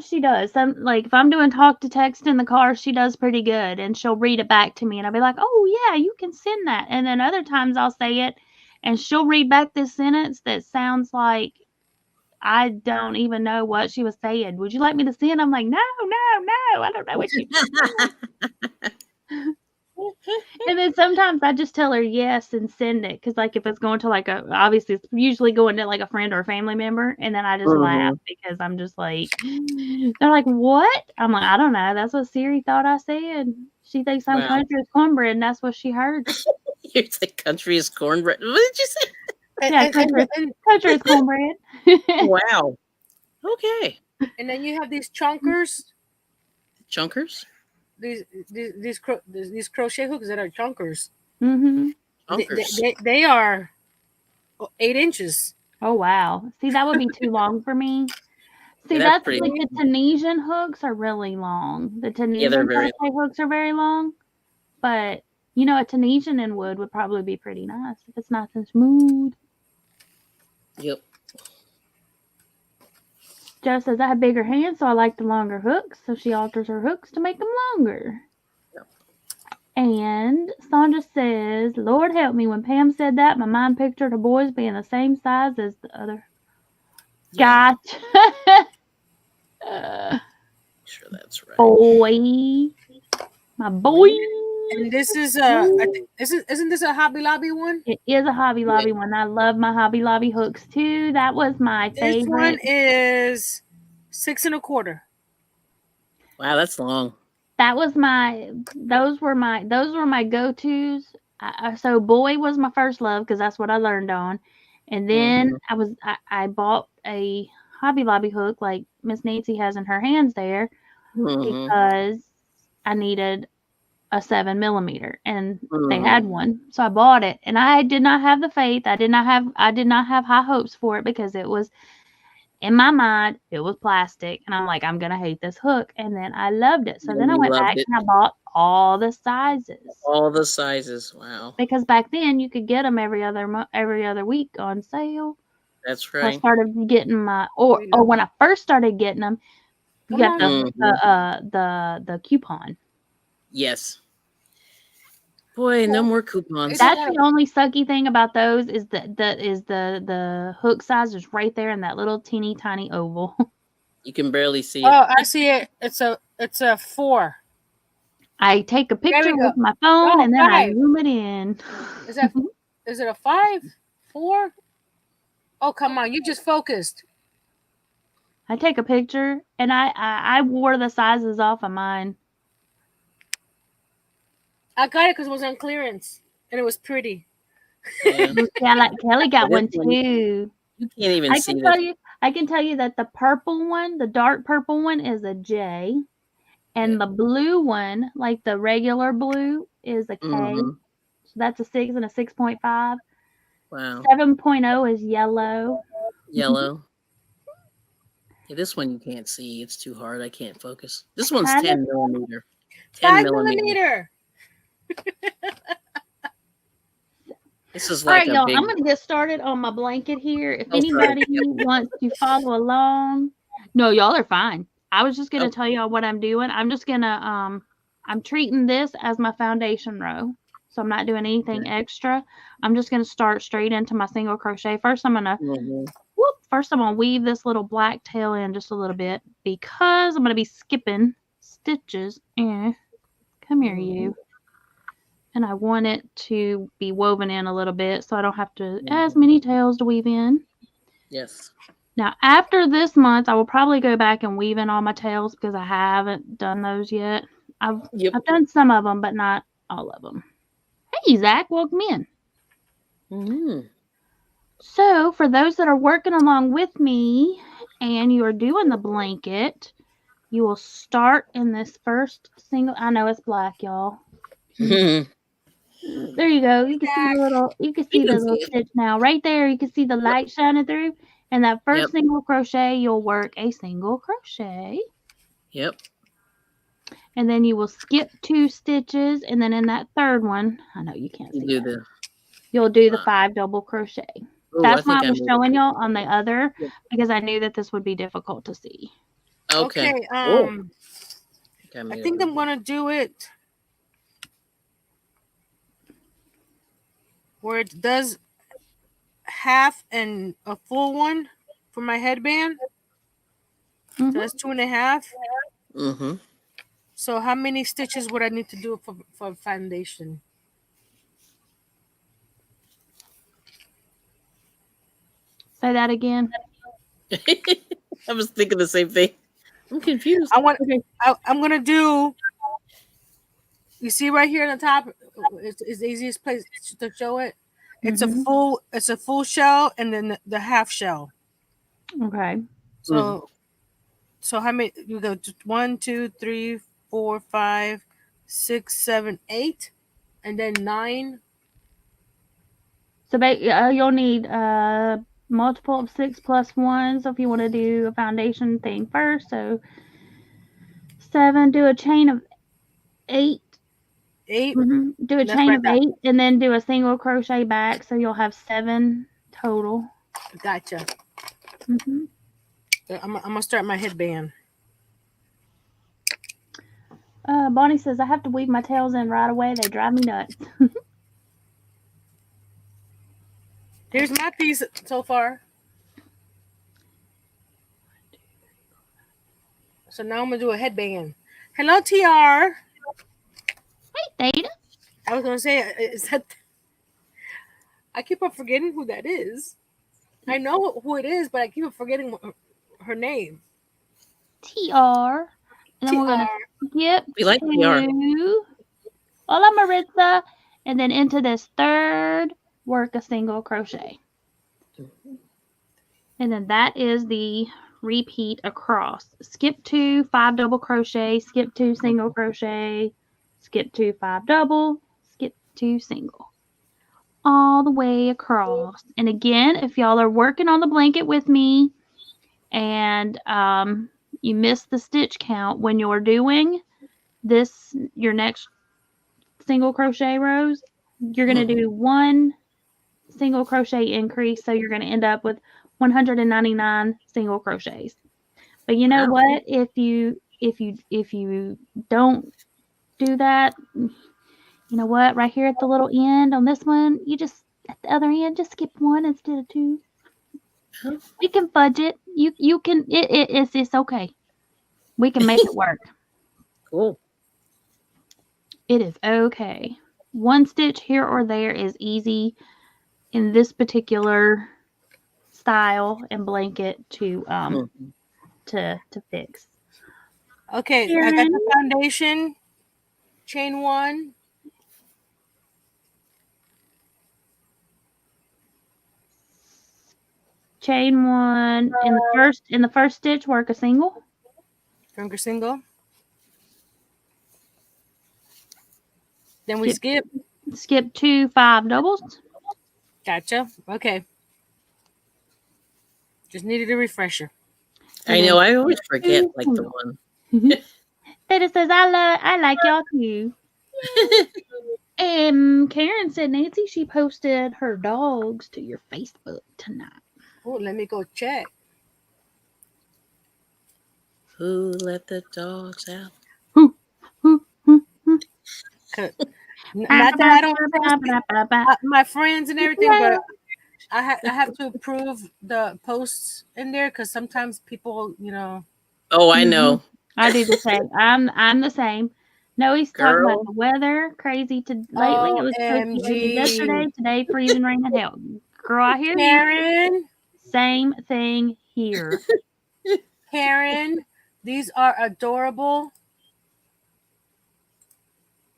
S1: she does. Like if I'm doing talk to text in the car, she does pretty good, and she'll read it back to me, and I'll be like, "Oh yeah, you can send that." And then other times I'll say it, and she'll read back this sentence that sounds like I don't even know what she was saying. Would you like me to send? I'm like, no, I don't know what you. And then sometimes I just tell her yes and send it because, like, if it's going to like obviously it's usually going to like a friend or a family member, and then I just laugh because I'm just like, they're like, what? I'm like, I don't know. That's what Siri thought I said. She thinks I'm country as cornbread, and that's what she heard.
S3: You say country is cornbread. What did you say?
S1: Yeah, country is cornbread.
S3: Wow. Okay.
S2: And then you have these chunkers.
S3: Chunkers?
S2: These crochet hooks that are chunkers.
S1: Mm-hmm.
S2: They are 8 inches.
S1: Oh wow! See, that would be too long for me. See,
S3: Yeah,
S1: that's like the Tunisian hooks are really long. The Tunisian crochet hooks are very long, but you know, a Tunisian in wood would probably be pretty nice if it's nice and smooth.
S3: Yep.
S1: Jo says I have bigger hands, so I like the longer hooks. So she alters her hooks to make them longer.
S3: Yep.
S1: And Sandra says, Lord help me, when Pam said that, my mind pictured her boys being the same size as the other. Yeah. Gotcha.
S3: Sure, that's right.
S1: Boy. My boy.
S2: And this is isn't this a Hobby Lobby one?
S1: It is a Hobby Lobby one. I love my Hobby Lobby hooks too. That was my favorite.
S2: This one is 6 1/4.
S3: Wow, that's long.
S1: That was those were my go-tos. So boy was my first love because that's what I learned on. And then I bought a Hobby Lobby hook like Miss Nancy has in her hands there because I needed a 7mm, and they had one, so I bought it. And I did not have the faith. I did not have high hopes for it because it was, in my mind, it was plastic, and I'm like, I'm gonna hate this hook. And then I loved it. So then I went back and I bought all the sizes.
S3: All the sizes. Wow.
S1: Because back then you could get them every other week on sale.
S3: That's
S1: right.
S3: right.
S1: So I started getting my or when I first started getting them, you got the coupon.
S3: Yes. Boy, no more coupons.
S1: That's the only sucky thing about those is the hook size is right there in that little teeny tiny oval.
S3: You can barely see it.
S2: Oh, I see it. It's a 4.
S1: I take a picture with my phone and then 5. I zoom it in.
S2: Is it a 5? 4? Oh, come on, you just focused.
S1: I take a picture and I wore the sizes off of mine.
S2: I got it because it was on clearance and it was pretty.
S3: Yeah,
S1: like Kelly got one too.
S3: You can't even see it.
S1: I can tell you that the purple one, the dark purple one, is a J, and the blue one, like the regular blue, is a K. So that's a 6 and a 6.5.
S3: Wow.
S1: 7.0 is yellow.
S3: Yellow. Yeah, this one you can't see. It's too hard. I can't focus. This one's 10mm.
S2: 5mm.
S3: This is like
S1: all right, y'all. I'm going to get started on my blanket here. If anybody wants to follow along. No, y'all are fine. I was just going to tell y'all what I'm doing. I'm just going to, I'm treating this as my foundation row. So I'm not doing anything extra. I'm just going to start straight into my single crochet. First, I'm going to weave this little black tail in just a little bit because I'm going to be skipping stitches. Come here, you. And I want it to be woven in a little bit so I don't have to as many tails to weave in.
S3: Yes.
S1: Now, after this month, I will probably go back and weave in all my tails because I haven't done those yet. I've done some of them, but not all of them. Hey, Zach, welcome in. So, for those that are working along with me and you are doing the blanket, you will start in this first single. I know it's black, y'all. There you go. You can see the little stitch now. Right there, you can see the light shining through. And that first single crochet, you'll work a single crochet.
S3: Yep.
S1: and then you will skip 2 stitches, and then in that third one, I know you can't
S3: You
S1: see
S3: do
S1: that.
S3: the.
S1: You'll do the 5 double crochet.
S3: Oh, I
S1: That's why
S3: think
S1: I
S3: I
S1: was
S3: made
S1: showing
S3: it.
S1: y'all on the other,
S3: Yeah.
S1: because I knew that this would be difficult to see.
S3: Okay.
S2: Okay.
S3: Oh,
S2: I think I'm gonna do it where it does half and a full one for my headband. So
S1: Mhm.
S2: that's 2.5.
S3: Mm-hmm.
S2: So how many stitches would I need to do for foundation?
S1: Say that again.
S3: I was thinking the same thing. I'm confused.
S2: I want.
S3: Okay.
S2: I'm gonna do. You see right here on the top. It's the easiest place to show it. It's a
S1: Mhm.
S2: full. It's a full shell and then the half shell.
S1: Okay.
S3: Mm-hmm.
S2: So how many? You go 1, 2, 3, 4, 5, 6, 7, 8, and then 9.
S1: So you'll need multiple of 6 plus 1. So if you want to do a foundation thing first, so 7, do a chain of 8.
S2: 8.
S1: Do a
S2: That's
S1: chain
S2: what
S1: of
S2: I
S1: 8, and then do a single crochet back, so you'll have 7 total.
S2: got. Gotcha.
S1: Mhm.
S2: I'm gonna start my headband.
S1: Bonnie says I have to weave my tails in right away. They drive me nuts.
S2: Here's my piece so far. So now I'm gonna do a headband. Hello, TR.
S1: Hey, Theta.
S2: I was gonna say, is that? I keep on forgetting who that is. I know who it is, but I keep on forgetting her name.
S1: TR. And then we're going to
S2: TR.
S1: skip
S3: We like PR.
S1: to Hola Maritza. And then into this third, work a single crochet. And then that is the repeat across. Skip 2, 5 double crochet, skip 2 single crochet, skip 2, 5 double, skip 2 single. All the way across. And again, if y'all are working on the blanket with me and you missed the stitch count when you're doing this, your next single crochet rows, you're going to do 1 single crochet increase, so you're going to end up with 199 single crochets. But you know
S3: Wow.
S1: what? If you don't do that, you know what? Right here at the little end on this one, you just at the other end just skip 1 instead of 2.
S3: Huh?
S1: We can fudge it. You can it's okay. We can make it work.
S3: Cool.
S1: It is okay. 1 stitch here or there is easy in this particular style and blanket to
S3: Mm-hmm.
S1: to fix.
S2: Okay, I got
S1: Karen,
S2: the foundation. Chain 1.
S1: chain 1 in the first stitch, work a single.
S2: Finger single. Then we skip.
S1: Skip 2 5 doubles.
S2: Gotcha. Okay. Just needed a refresher.
S3: I know. I always forget like the one.
S1: Theta says I like y'all too. Karen said Nancy she posted her dogs to your Facebook tonight.
S2: Oh, let me go check.
S3: Who let the dogs out?
S1: Hoo, hoo, hoo, hoo.
S2: Not that I don't trust my friends and everything, but I have to approve the posts in there because sometimes people,
S3: Oh, I know.
S1: I do the same. I'm the same. No, he's talking about
S3: Girl.
S1: the weather. Crazy lately. It was supposed to be 80 yesterday.
S2: OMG.
S1: Today, freezing rain and hell. Girl, I hear you.
S2: Karen,
S1: Same thing here.
S2: Karen, these are adorable.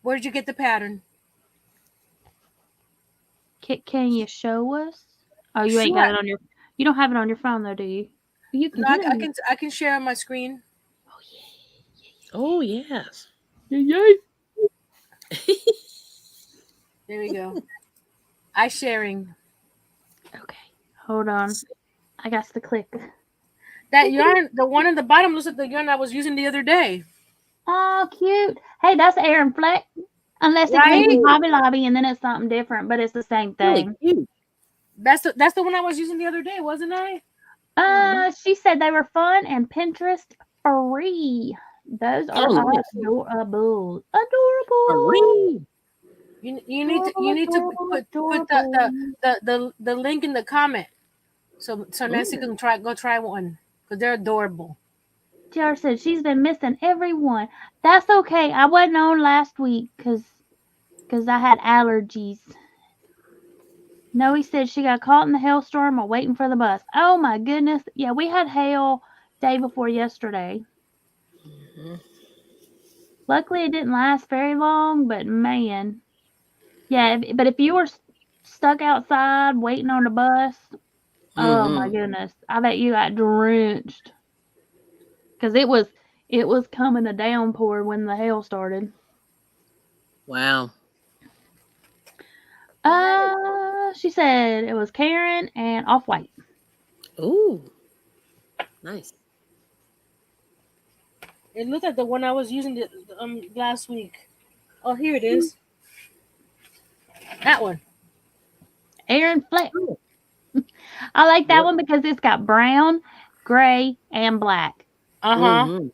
S2: Where did you get the pattern?
S1: Can you show us? Oh, you ain't
S2: Sure.
S1: got it on your. You don't have it on your phone though, do you? You can
S2: No,
S1: get it.
S2: I can share on my screen.
S1: Oh yeah.
S3: Oh, yes.
S1: Yay.
S2: There we go. I sharing.
S1: Okay, hold on. I got to click.
S2: That yarn, the one on the bottom looks like the yarn I was using the other day.
S1: Oh, cute. Hey, that's Aaron Fleck. Unless it came
S2: Right?
S1: from Hobby Lobby and then it's something different, but it's the same
S3: Really
S1: thing.
S3: cute.
S2: That's the one I was using the other day, wasn't I?
S1: She said they were fun and Pinterest free. Those are
S3: Oh, nice.
S1: adorable. Adorable.
S3: Marie.
S2: You need to put the link in the comment so Nancy can go try one because they're adorable.
S1: JR said she's been missing everyone. That's okay. I wasn't on last week because I had allergies. Noe said she got caught in the hailstorm while waiting for the bus. Oh my goodness. Yeah, we had hail day before yesterday. Luckily, it didn't last very long, but man. Yeah, but if you were stuck outside waiting on the bus, oh my goodness. I bet you got drenched. Because it was coming a downpour when the hail started.
S3: Wow.
S1: She said it was Karen and Off-White.
S3: Ooh. Nice.
S2: It looked like the one I was using last week. Oh, here it is. That one.
S1: Aaron Fleck.
S3: Oh.
S1: I like that one because it's got brown, gray, and black. And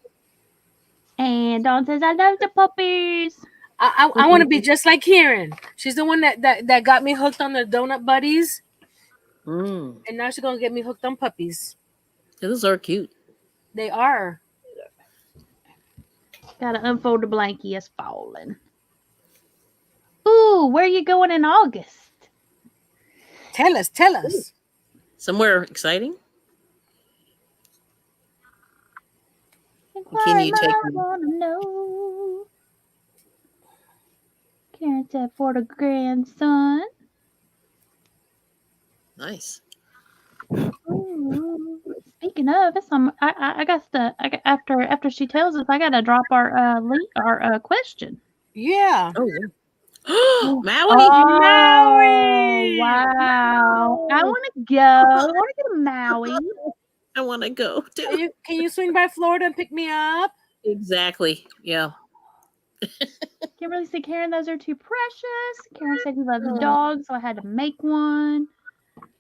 S1: Dawn says, I love the puppies.
S2: I want to be just like Karen. She's the one that got me hooked on the donut buddies. And now she's going to get me hooked on puppies.
S3: Those are cute.
S2: They are.
S1: Gotta unfold the blankie. It's falling. Ooh, where are you going in August?
S2: Tell us.
S3: Somewhere exciting? Can you take
S1: I wanna know. Karen said for the grandson.
S3: Nice.
S1: Ooh. Speaking of, it's after she tells us, I gotta drop our question.
S2: Yeah.
S3: Oh, yeah. Maui.
S1: Oh, wow. I want to go. I want to go to Maui.
S3: I want to go too.
S2: Can you swing by Florida and pick me up?
S3: Exactly. Yeah.
S1: Kimberly said, Karen, those are too precious. Karen said he loves dogs, so I had to make one.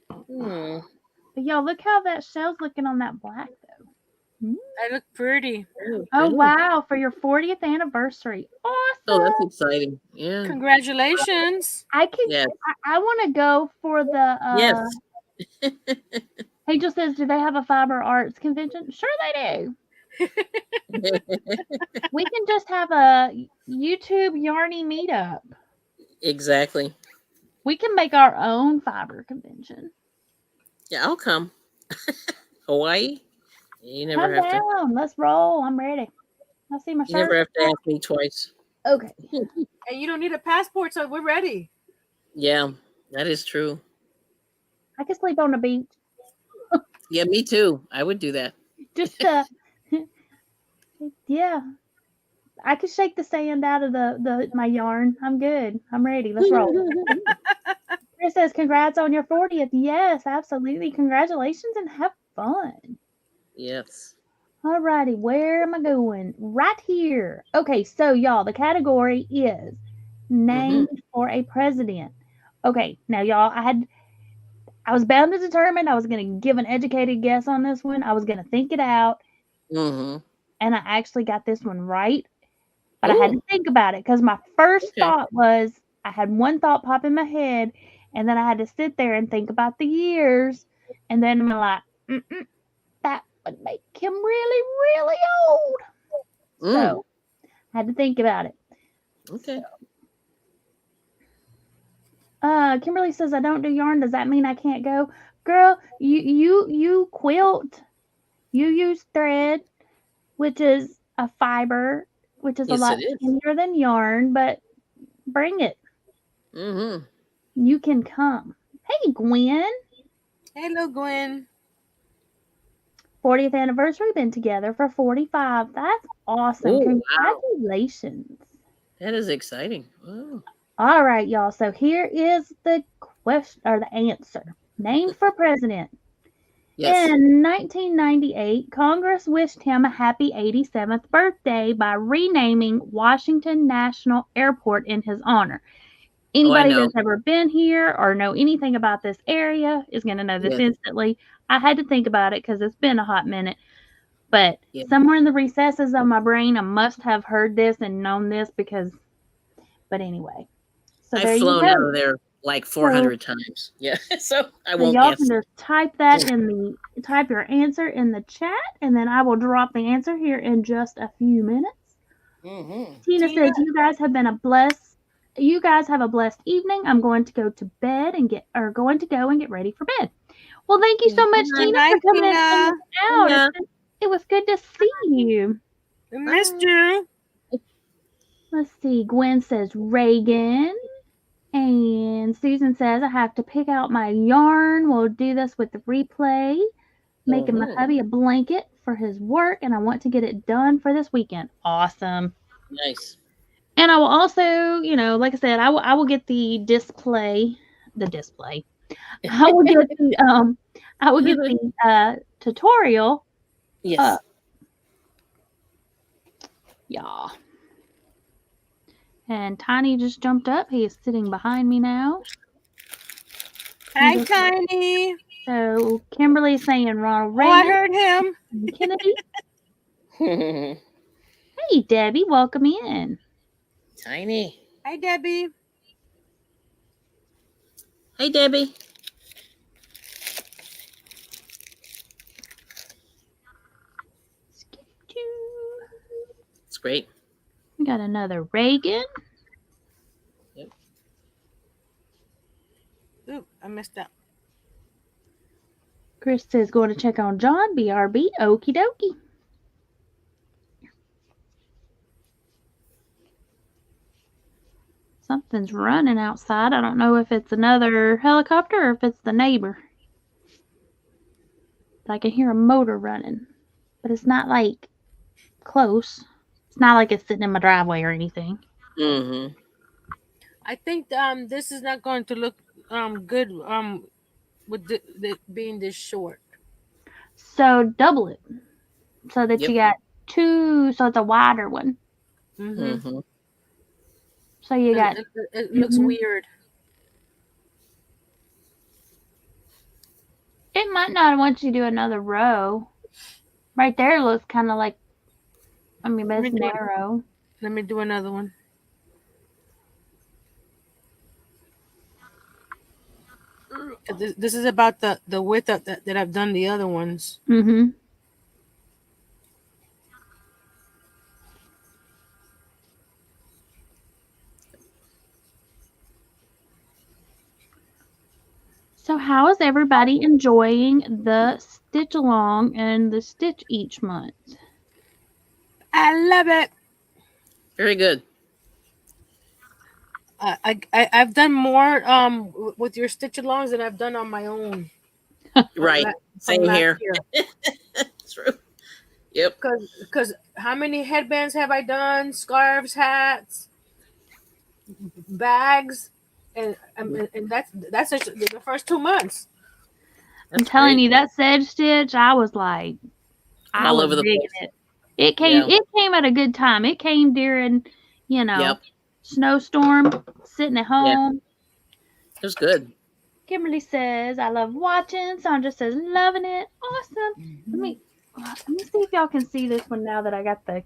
S1: But y'all, look how that shell's looking on that black, though.
S2: I look pretty.
S1: Oh, wow. For your 40th anniversary. Awesome.
S3: Oh, that's exciting. Yeah.
S2: Congratulations.
S1: I want to go for the...
S3: Yes.
S1: Angel says, do they have a fiber arts convention? Sure they do. We can just have a YouTube Yarny meetup.
S3: Exactly.
S1: We can make our own fiber convention.
S3: Yeah, I'll come. Hawaii? You never
S1: Come
S3: have
S1: down.
S3: to.
S1: Let's roll. I'm ready. I see my
S3: You
S1: shirt.
S3: never have to ask me twice.
S1: Okay.
S2: And you don't need a passport, so we're ready.
S3: Yeah, that is true.
S1: I can sleep on the beach.
S3: Yeah, me too. I would do that.
S1: Just yeah. I could shake the sand out of my yarn. I'm good. I'm ready. Let's roll. Chris says, congrats on your 40th. Yes, absolutely. Congratulations and have fun.
S3: Yes.
S1: Alrighty, where am I going? Right here. Okay, so y'all, the category is named for a president. Okay, now y'all, I was bound to determine I was going to give an educated guess on this one. I was going to think it out. And I actually got this one right. But I had to think about it because my first thought was I had one thought pop in my head, and then I had to sit there and think about the years. And then I'm like, that would make him really, really old. So I had to think about it.
S3: Okay.
S1: Kimberly says I don't do yarn. Does that mean I can't go? Girl, you quilt. You use thread, which is a fiber, which is a lot skinnier than yarn, but bring it. You can come. Hey, Gwen.
S2: Hello, Gwen.
S1: 40th anniversary, been together for 45. That's awesome. Congratulations.
S3: Wow. That is exciting. Wow.
S1: All right, y'all. So here is the question or the answer. Named for president.
S3: Yes.
S1: In 1998, Congress wished him a happy 87th birthday by renaming Washington National Airport in his honor.
S3: Oh, I
S1: Anybody
S3: know.
S1: that's ever been here or know anything about this area is going to know this
S3: Yes.
S1: instantly. I had to think about it because it's been a hot minute. But
S3: Yeah.
S1: somewhere in the recesses of my brain, I must have heard this and known this because, but anyway. So there
S3: I've
S1: you
S3: flown out
S1: go.
S3: of there like
S1: So,
S3: 400 times. Yeah. So I
S1: so
S3: won't
S1: y'all can
S3: guess.
S1: just type that type your answer in the chat, and then I will drop the answer here in just a few minutes.
S3: Mm-hmm.
S1: Tina
S2: Tina.
S1: says, "You guys have a blessed evening. I'm going to go to bed and get ready for bed." Well, thank you so much,
S3: Good
S1: Tina,
S2: night,
S1: for coming in and
S2: Tina.
S1: hanging out.
S3: night.
S1: It was good to see you.
S2: I missed you.
S1: Let's see. Gwen says Reagan. And Susan says, "I have to pick out my yarn. We'll do this with the replay. Making my hubby a blanket for his work, and I want to get it done for this weekend." Awesome.
S3: Nice.
S1: And I will also, like I said, I will get the display. I will get the tutorial.
S3: Yes.
S1: Yeah. And Tiny just jumped up. He is sitting behind me now.
S2: Hi, Tiny.
S1: So Kimberly's saying Ronald
S2: Oh, I
S1: Reagan
S2: heard him.
S1: and Kennedy. Hey, Debbie, welcome in.
S3: Tiny.
S2: Hi, Debbie.
S3: Hey, Debbie. It's great.
S1: We got another Reagan.
S3: Yep.
S2: Ooh, I missed that.
S1: Chris says going to check on John. BRB. Okie dokie. Something's running outside. I don't know if it's another helicopter or if it's the neighbor. I can hear a motor running, but it's not like close. It's not like it's sitting in my driveway or anything.
S3: Mm-hmm.
S2: I think this is not going to look good with the being this short.
S1: So double it so that
S3: Yep.
S1: you got two. So it's a wider one.
S3: Mm-hmm.
S1: So you got.
S2: It looks weird.
S1: It might not once you do another row. Right there looks kind of like. I mean, but it's narrow.
S2: Let me do another one. This is about the width that I've done the other ones.
S1: Mm-hmm. So how is everybody enjoying the stitch along and the stitch each month?
S2: I love it.
S3: Very good.
S2: I've done more with your stitch alongs than I've done on my own.
S3: Right. Same here. True. Yep.
S2: Because how many headbands have I done? Scarves, hats, bags, and that's just the first 2 months.
S1: I'm telling you, that sedge stitch, I was like, I
S3: All
S1: was
S3: over the
S1: digging
S3: place.
S1: it. It came at a good time. It came during,
S3: Yep.
S1: snowstorm, sitting at home.
S3: It was good.
S1: Kimberly says, "I love watching." Sandra says, "Loving it." Awesome. Let me see if y'all can see this one now that I got the.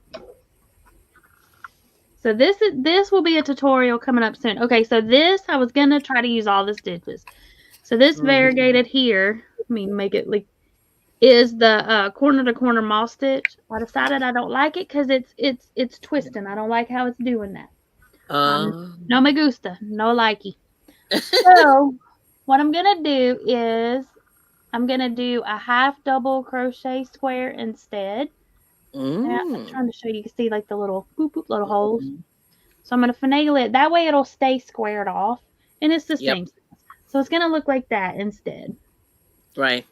S1: So this will be a tutorial coming up soon. Okay, so this I was gonna try to use all the stitches. So this variegated here, let me make it like, is the corner to corner moss stitch. I decided I don't like it because it's twisting. I don't like how it's doing that. No me gusta, no likey. So what I'm gonna do is I'm gonna do a half double crochet square instead. I'm trying to show you. You can see like the little boop boop little holes. So I'm gonna finagle it. That way it'll stay squared off, and it's the same size. So it's gonna look like that instead.
S3: Right.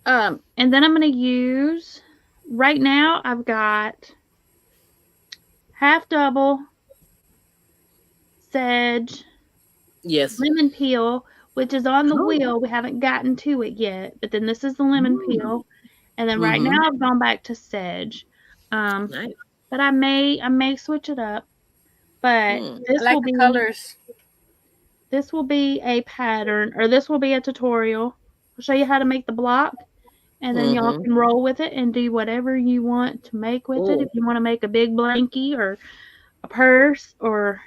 S1: And then I'm gonna use. Right now I've got half double sedge.
S3: Yes.
S1: Lemon peel which is on the
S3: Oh.
S1: wheel. We haven't gotten to it yet, but then this is the lemon peel, and then right
S3: Mhm.
S1: now I've gone back to sedge.
S3: Nice.
S1: But I may switch it up. But
S3: Mm.
S2: I like the colors.
S1: this will be a pattern, or this will be a tutorial. I'll show you how to make the block, and then y'all
S3: Mhm.
S1: can roll with it and do whatever you want to make with it.
S3: Cool.
S1: If you want to make a big blankie or a purse or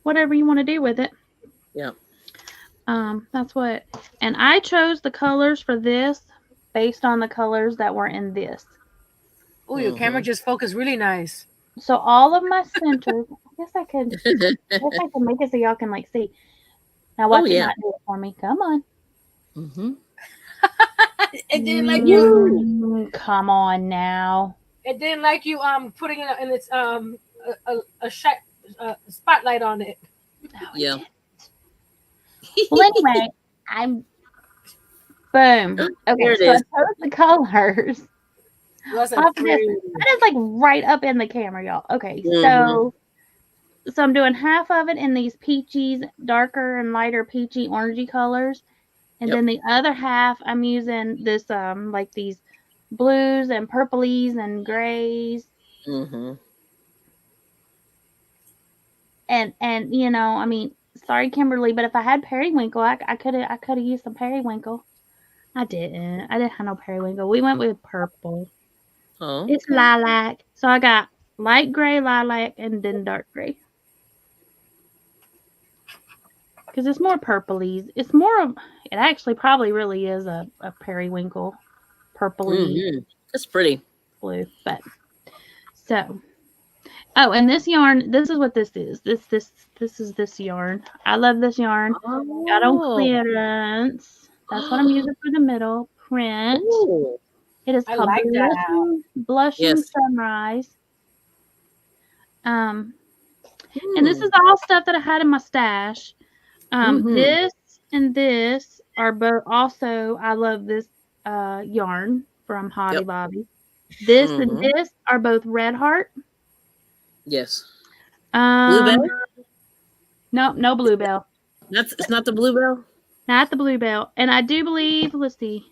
S1: whatever you want to do with it.
S3: Yeah.
S1: That's what. And I chose the colors for this based on the colors that were in this.
S2: Oh, your camera
S3: Mhm.
S2: just focused really nice.
S1: So all of my centers, I guess I can make it so y'all can like see. Now
S3: Oh,
S1: watch it
S3: yeah.
S1: not do it for me. Come on.
S3: Mhm.
S2: It didn't like you.
S1: Come on now.
S2: It didn't like you putting it in its spotlight on it.
S1: No, it
S3: Yeah.
S1: didn't. Well, anyway, I'm boom.
S3: There
S1: Okay,
S3: it
S1: so I
S3: is.
S1: chose the colors
S2: Wasn't
S1: off of this.
S2: pretty.
S1: That is like right up in the camera, y'all. Okay,
S3: Mhm.
S1: so I'm doing half of it in these peachies, darker and lighter peachy orangey colors. And
S3: Yep.
S1: then the other half I'm using this like these blues and purplies and grays.
S3: Mhm.
S1: And you know, I mean, sorry Kimberly, but if I had periwinkle, I could have used some periwinkle. I didn't. I didn't have no periwinkle. We went with purple.
S3: Oh.
S1: It's lilac. So I got light gray, lilac, and then dark gray. Because it's more purplies. It's more of, it actually probably really is a periwinkle, purpley
S3: Mhm. That's pretty.
S1: blue. But, so, oh, and this yarn, this is what this is. This is this yarn. I love this yarn. Got on
S3: Oh.
S1: clearance. That's what I'm using for the middle print.
S3: Ooh.
S1: It is
S2: I
S1: called
S2: like that.
S1: Blushing
S3: Yes.
S1: Sunrise. And this is all stuff that I had in my stash.
S3: Mhm.
S1: This and this are both also, I love this yarn from Hobby
S3: Yep.
S1: Bobby. This and
S3: Mhm.
S1: this are both Red Heart.
S3: Yes.
S1: Um,
S3: Bluebell?
S1: no Bluebell.
S3: It's not the bluebell?
S1: Not the Bluebell. And I do believe, let's see.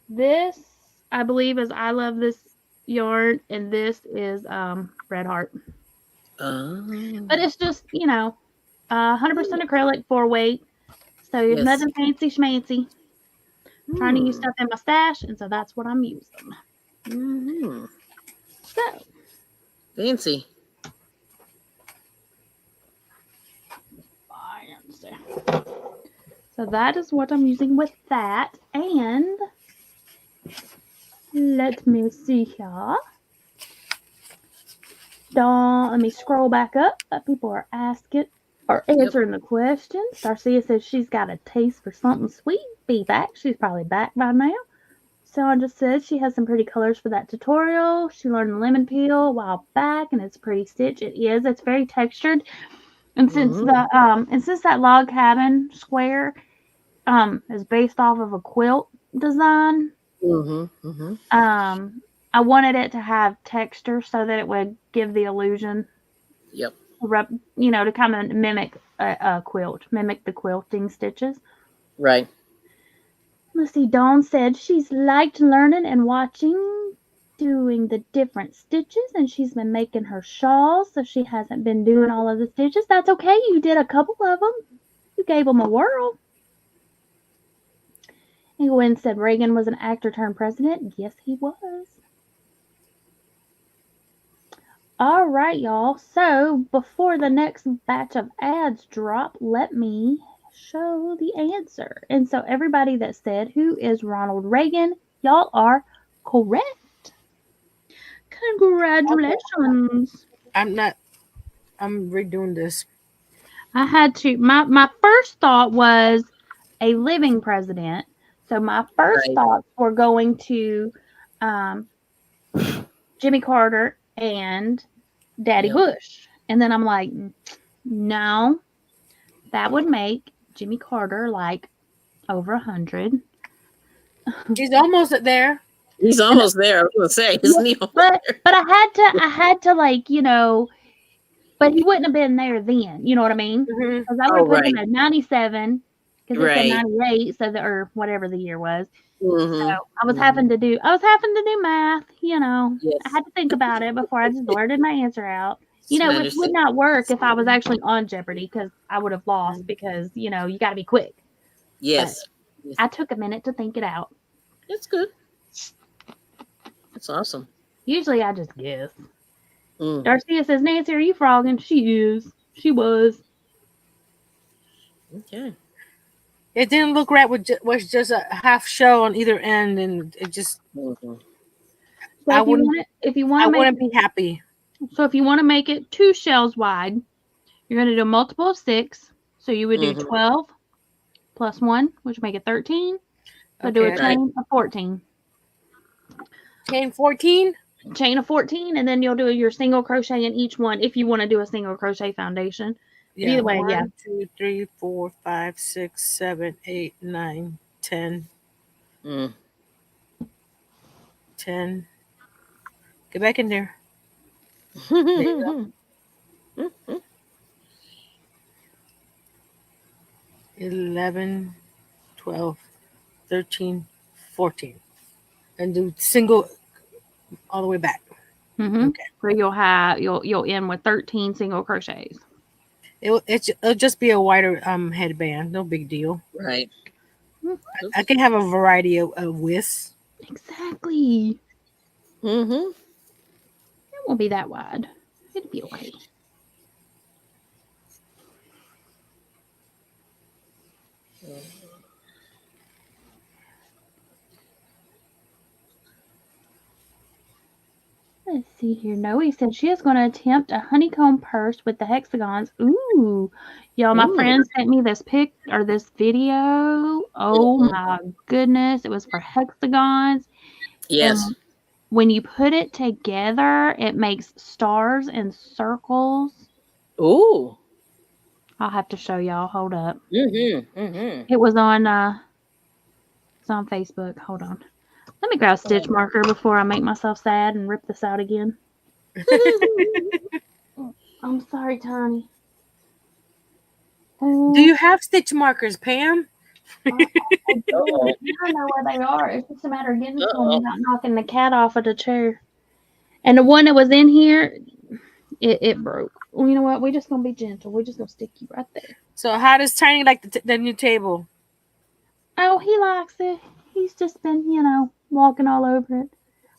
S1: This, I believe, is I love this yarn, and this is Red Heart.
S3: Oh.
S1: But it's just, you know, 100% acrylic 4-weight. So there's
S3: Yes.
S1: nothing fancy schmancy. Trying to use stuff in my stash, and so that's what I'm using.
S3: Mhm.
S1: So,
S3: Fancy.
S1: so that is what I'm using with that. And let me see here. Let me scroll back up. People are asking or answering the questions. Darcia says she's got a taste for something sweet. Be back. She's probably back by now. Someone just said she has some pretty colors for that tutorial. She learned the lemon peel a while back, and it's pretty stitch. It is. It's very textured. And since that log cabin square is based off of a quilt design, I wanted it to have texture so that it would give the illusion.
S3: Yep.
S1: To kind of mimic a quilt, mimic the quilting stitches.
S3: Right.
S1: Let's see, Dawn said she's liked learning and watching, doing the different stitches, and she's been making her shawls, so she hasn't been doing all of the stitches. That's okay. You did a couple of them. You gave them a whirl. And Gwen said Reagan was an actor turned president. Yes, he was. All right, y'all. So before the next batch of ads drop, let me show the answer. And so everybody that said, who is Ronald Reagan? Y'all are correct. Congratulations.
S2: I'm redoing this.
S1: I had to, my first thought was a living president. So my first thoughts were going to Jimmy Carter and Daddy Bush. And then I'm like, no, that would make Jimmy Carter like over 100.
S2: He's almost there.
S3: He's almost there. I was gonna say, isn't he?
S1: But I had to like, But he wouldn't have been there then. You know what I mean?
S2: Mhm.
S1: Because I would
S3: Oh,
S1: have put him
S3: right.
S1: at 97 because it said
S3: Right.
S1: 98, so or whatever the year was.
S3: Mm-hmm.
S1: So I was having to do math. You know, I
S3: Yes.
S1: had to think about it before I just blurted my answer out. You know,
S3: I
S1: which would
S3: understand.
S1: not work if I was actually on Jeopardy because I would have lost because you know you got to be quick. But
S3: Yes. Yes.
S1: I took a minute to think it out.
S3: That's good. That's awesome.
S1: Usually I just guess.
S3: Mm.
S1: Darcia says, Nancy, are you frogging? She is. She was.
S3: Okay.
S2: It didn't look right with was just a half shell on either end, and it just
S3: Mm-hmm.
S1: So
S2: I
S1: if you
S2: wouldn't
S1: want it, if you want
S2: I
S1: to make
S2: wouldn't be happy.
S1: so if you want to make it 2 shells wide, you're going to do a multiple of 6. So you would do
S3: Mm-hmm.
S1: 12 plus 1, which would make it 13. So do a
S2: Okay,
S1: chain of 14.
S2: chain 14.
S1: Chain of 14, and then you'll do your single crochet in each one if you want to do a single crochet foundation. But
S2: Yeah,
S1: either way, yeah.
S2: 1, 2, 3, 4, 5, 6, 7, 8, 9, 10,
S3: Mm.
S2: 10. Get back in there. There you go. 11, 12, 13, 14, and do single all the way back. Okay.
S1: So you'll end with 13 single crochets.
S2: It'll just be a wider headband. No big deal.
S3: Right.
S2: I can have a variety of widths.
S1: Exactly.
S3: Mm-hmm.
S1: It won't be that wide. It'll be okay. Let's see here. Noe said she is going to attempt a honeycomb purse with the hexagons. Ooh. Y'all, my
S3: Ooh.
S1: friend sent me this this video. Oh my goodness. It was for hexagons.
S3: Yes.
S1: And when you put it together, it makes stars and circles.
S3: Ooh.
S1: I'll have to show y'all. Hold up.
S3: Mm-hmm. Mm-hmm.
S1: It was on Facebook. Hold on. Let me grab a stitch marker before I make myself sad and rip this out again. I'm sorry, Tony.
S2: Do you have stitch markers, Pam?
S1: I do. I know where they are. It's just a matter of getting to them without knocking the cat off of the chair. And the one that was in here, it broke. Well, you know what? We're just gonna be gentle. We're just gonna stick you right there.
S2: So how does Tiny like the new table?
S1: Oh, he likes it. He's just been, walking all over it.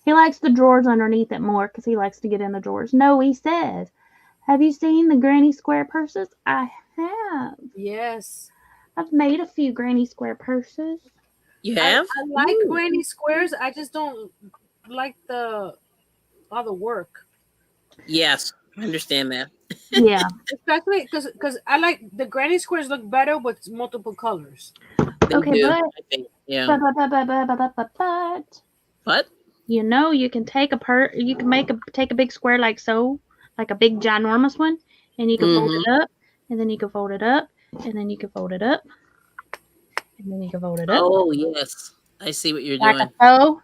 S1: He likes the drawers underneath it more because he likes to get in the drawers. No, he says, have you seen the granny square purses? I have.
S2: Yes.
S1: I've made a few granny square purses.
S3: You have?
S2: I like granny squares. I just don't like all the work.
S3: Yes. I understand that.
S1: Yeah.
S2: Especially because I like the granny squares look better with multiple colors.
S3: They
S1: Okay,
S3: do,
S1: but
S3: I think. Yeah. But
S1: you can take you can take a big square like so, like a big ginormous one, and you can fold it up, and then you can fold it up, and then you can fold it up, and then you can fold it up.
S3: Oh yes, I see what you're
S1: like
S3: doing.
S1: a so.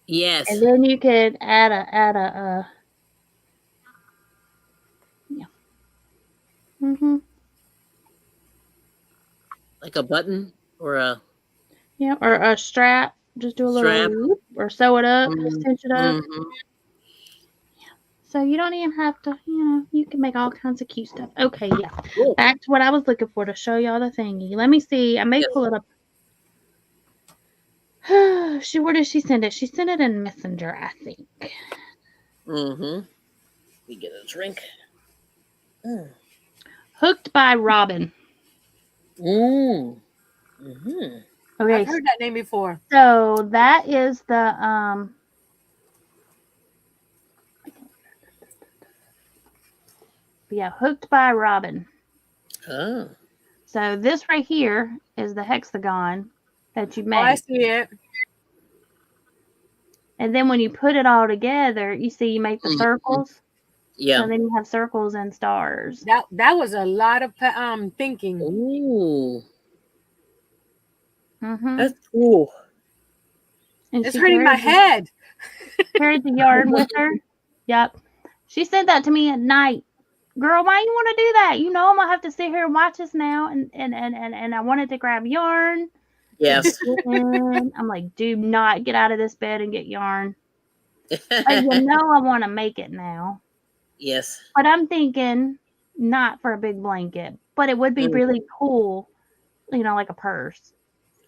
S3: Yes.
S1: And then you could add a yeah.
S3: Like a button or a
S1: or a strap. Just do a
S3: strap.
S1: little loop or sew it up, cinch it up.
S3: Mm-hmm.
S1: So you don't even have to, you can make all kinds of cute stuff. Okay, yeah.
S3: Cool.
S1: Back to what I was looking for to show y'all the thingy. Let me see. I may pull it up. Where did she send it? She sent it in Messenger, I think.
S3: Mm-hmm. We get a drink.
S1: Hooked by Robin.
S3: Mm. Mm-hmm.
S1: Okay.
S2: I've heard that name before.
S1: So that is the yeah, Hooked by Robin.
S3: Oh.
S1: So this right here is the hexagon that you made.
S2: Oh, I see it.
S1: And then when you put it all together, you see you make the circles.
S3: Yeah.
S1: So then you have circles and stars.
S2: That was a lot of thinking.
S3: Ooh.
S1: Mm-hmm.
S3: That's cool.
S1: And
S2: it's hurting my head.
S1: Carried the yard with her. Yep. She said that to me at night girl, why you want to do that? You know I'm gonna have to sit here and watch this now, and I wanted to grab yarn.
S3: Yes.
S1: And I'm like, do not get out of this bed and get yarn. But you know I want to make it now.
S3: Yes.
S1: But I'm thinking not for a big blanket, but it would be really cool, you know, like a purse.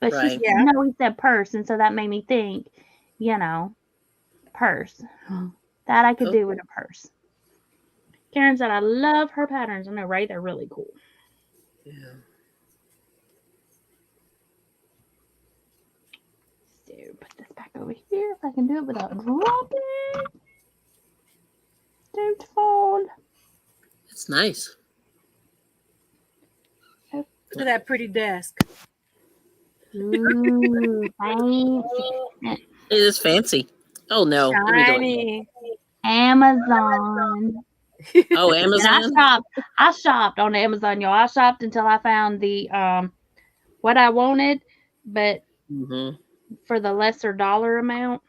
S1: But
S3: Right.
S1: she no, we said purse, and so that made me think, you know, purse. That I could do with a purse. Karen said I love her patterns. I know, right? They're really cool.
S3: Yeah.
S1: So put this back over here if I can do it without dropping. Don't fall.
S3: It's nice.
S2: Look at that pretty desk.
S1: Ooh, fancy.
S3: It is fancy. Oh no. Let me go.
S2: Shiny.
S1: Amazon.
S3: Oh,
S1: And
S3: Amazon.
S1: I shopped on Amazon, y'all. I shopped until I found the what I wanted, but for the lesser dollar amount.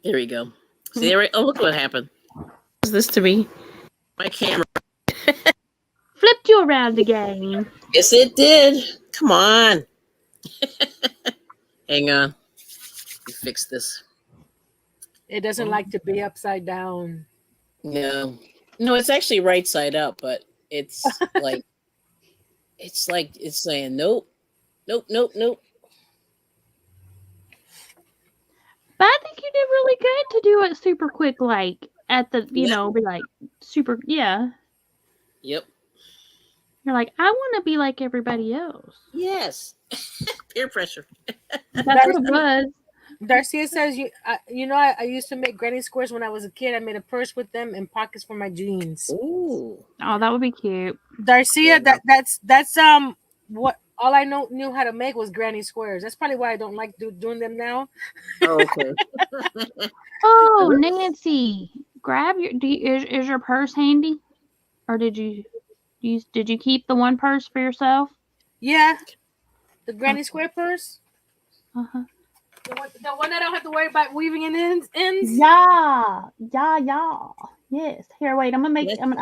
S3: Here we go. See there. Oh, look what happened. Is this to me? My camera.
S1: Flipped you around again.
S3: Yes, it did. Come on. Hang on. Let me fix this.
S2: It doesn't like to be upside down.
S3: No. No, it's actually right side up, but it's like it's saying nope. Nope, nope, nope.
S1: But I think you did really good to do it super quick, like at the, you know, be like super, yeah.
S3: Yep.
S1: You're like, I want to be like everybody else.
S3: Yes. Peer pressure.
S1: That's what it was.
S2: Darcia says, you know, I used to make granny squares when I was a kid. I made a purse with them and pockets for my jeans.
S3: Ooh.
S1: Oh, that would be cute.
S2: Darcia, that's what all I knew how to make was granny squares. That's probably why I don't like doing them now.
S3: Oh, okay.
S1: Oh, Nancy, grab your. Is your purse handy, or did you keep the one purse for yourself?
S2: Yeah, the granny square purse.
S1: Uh-huh.
S2: The one I don't have to worry about weaving in ends.
S1: Yeah. Yes. Here, wait. I'm gonna make. I'm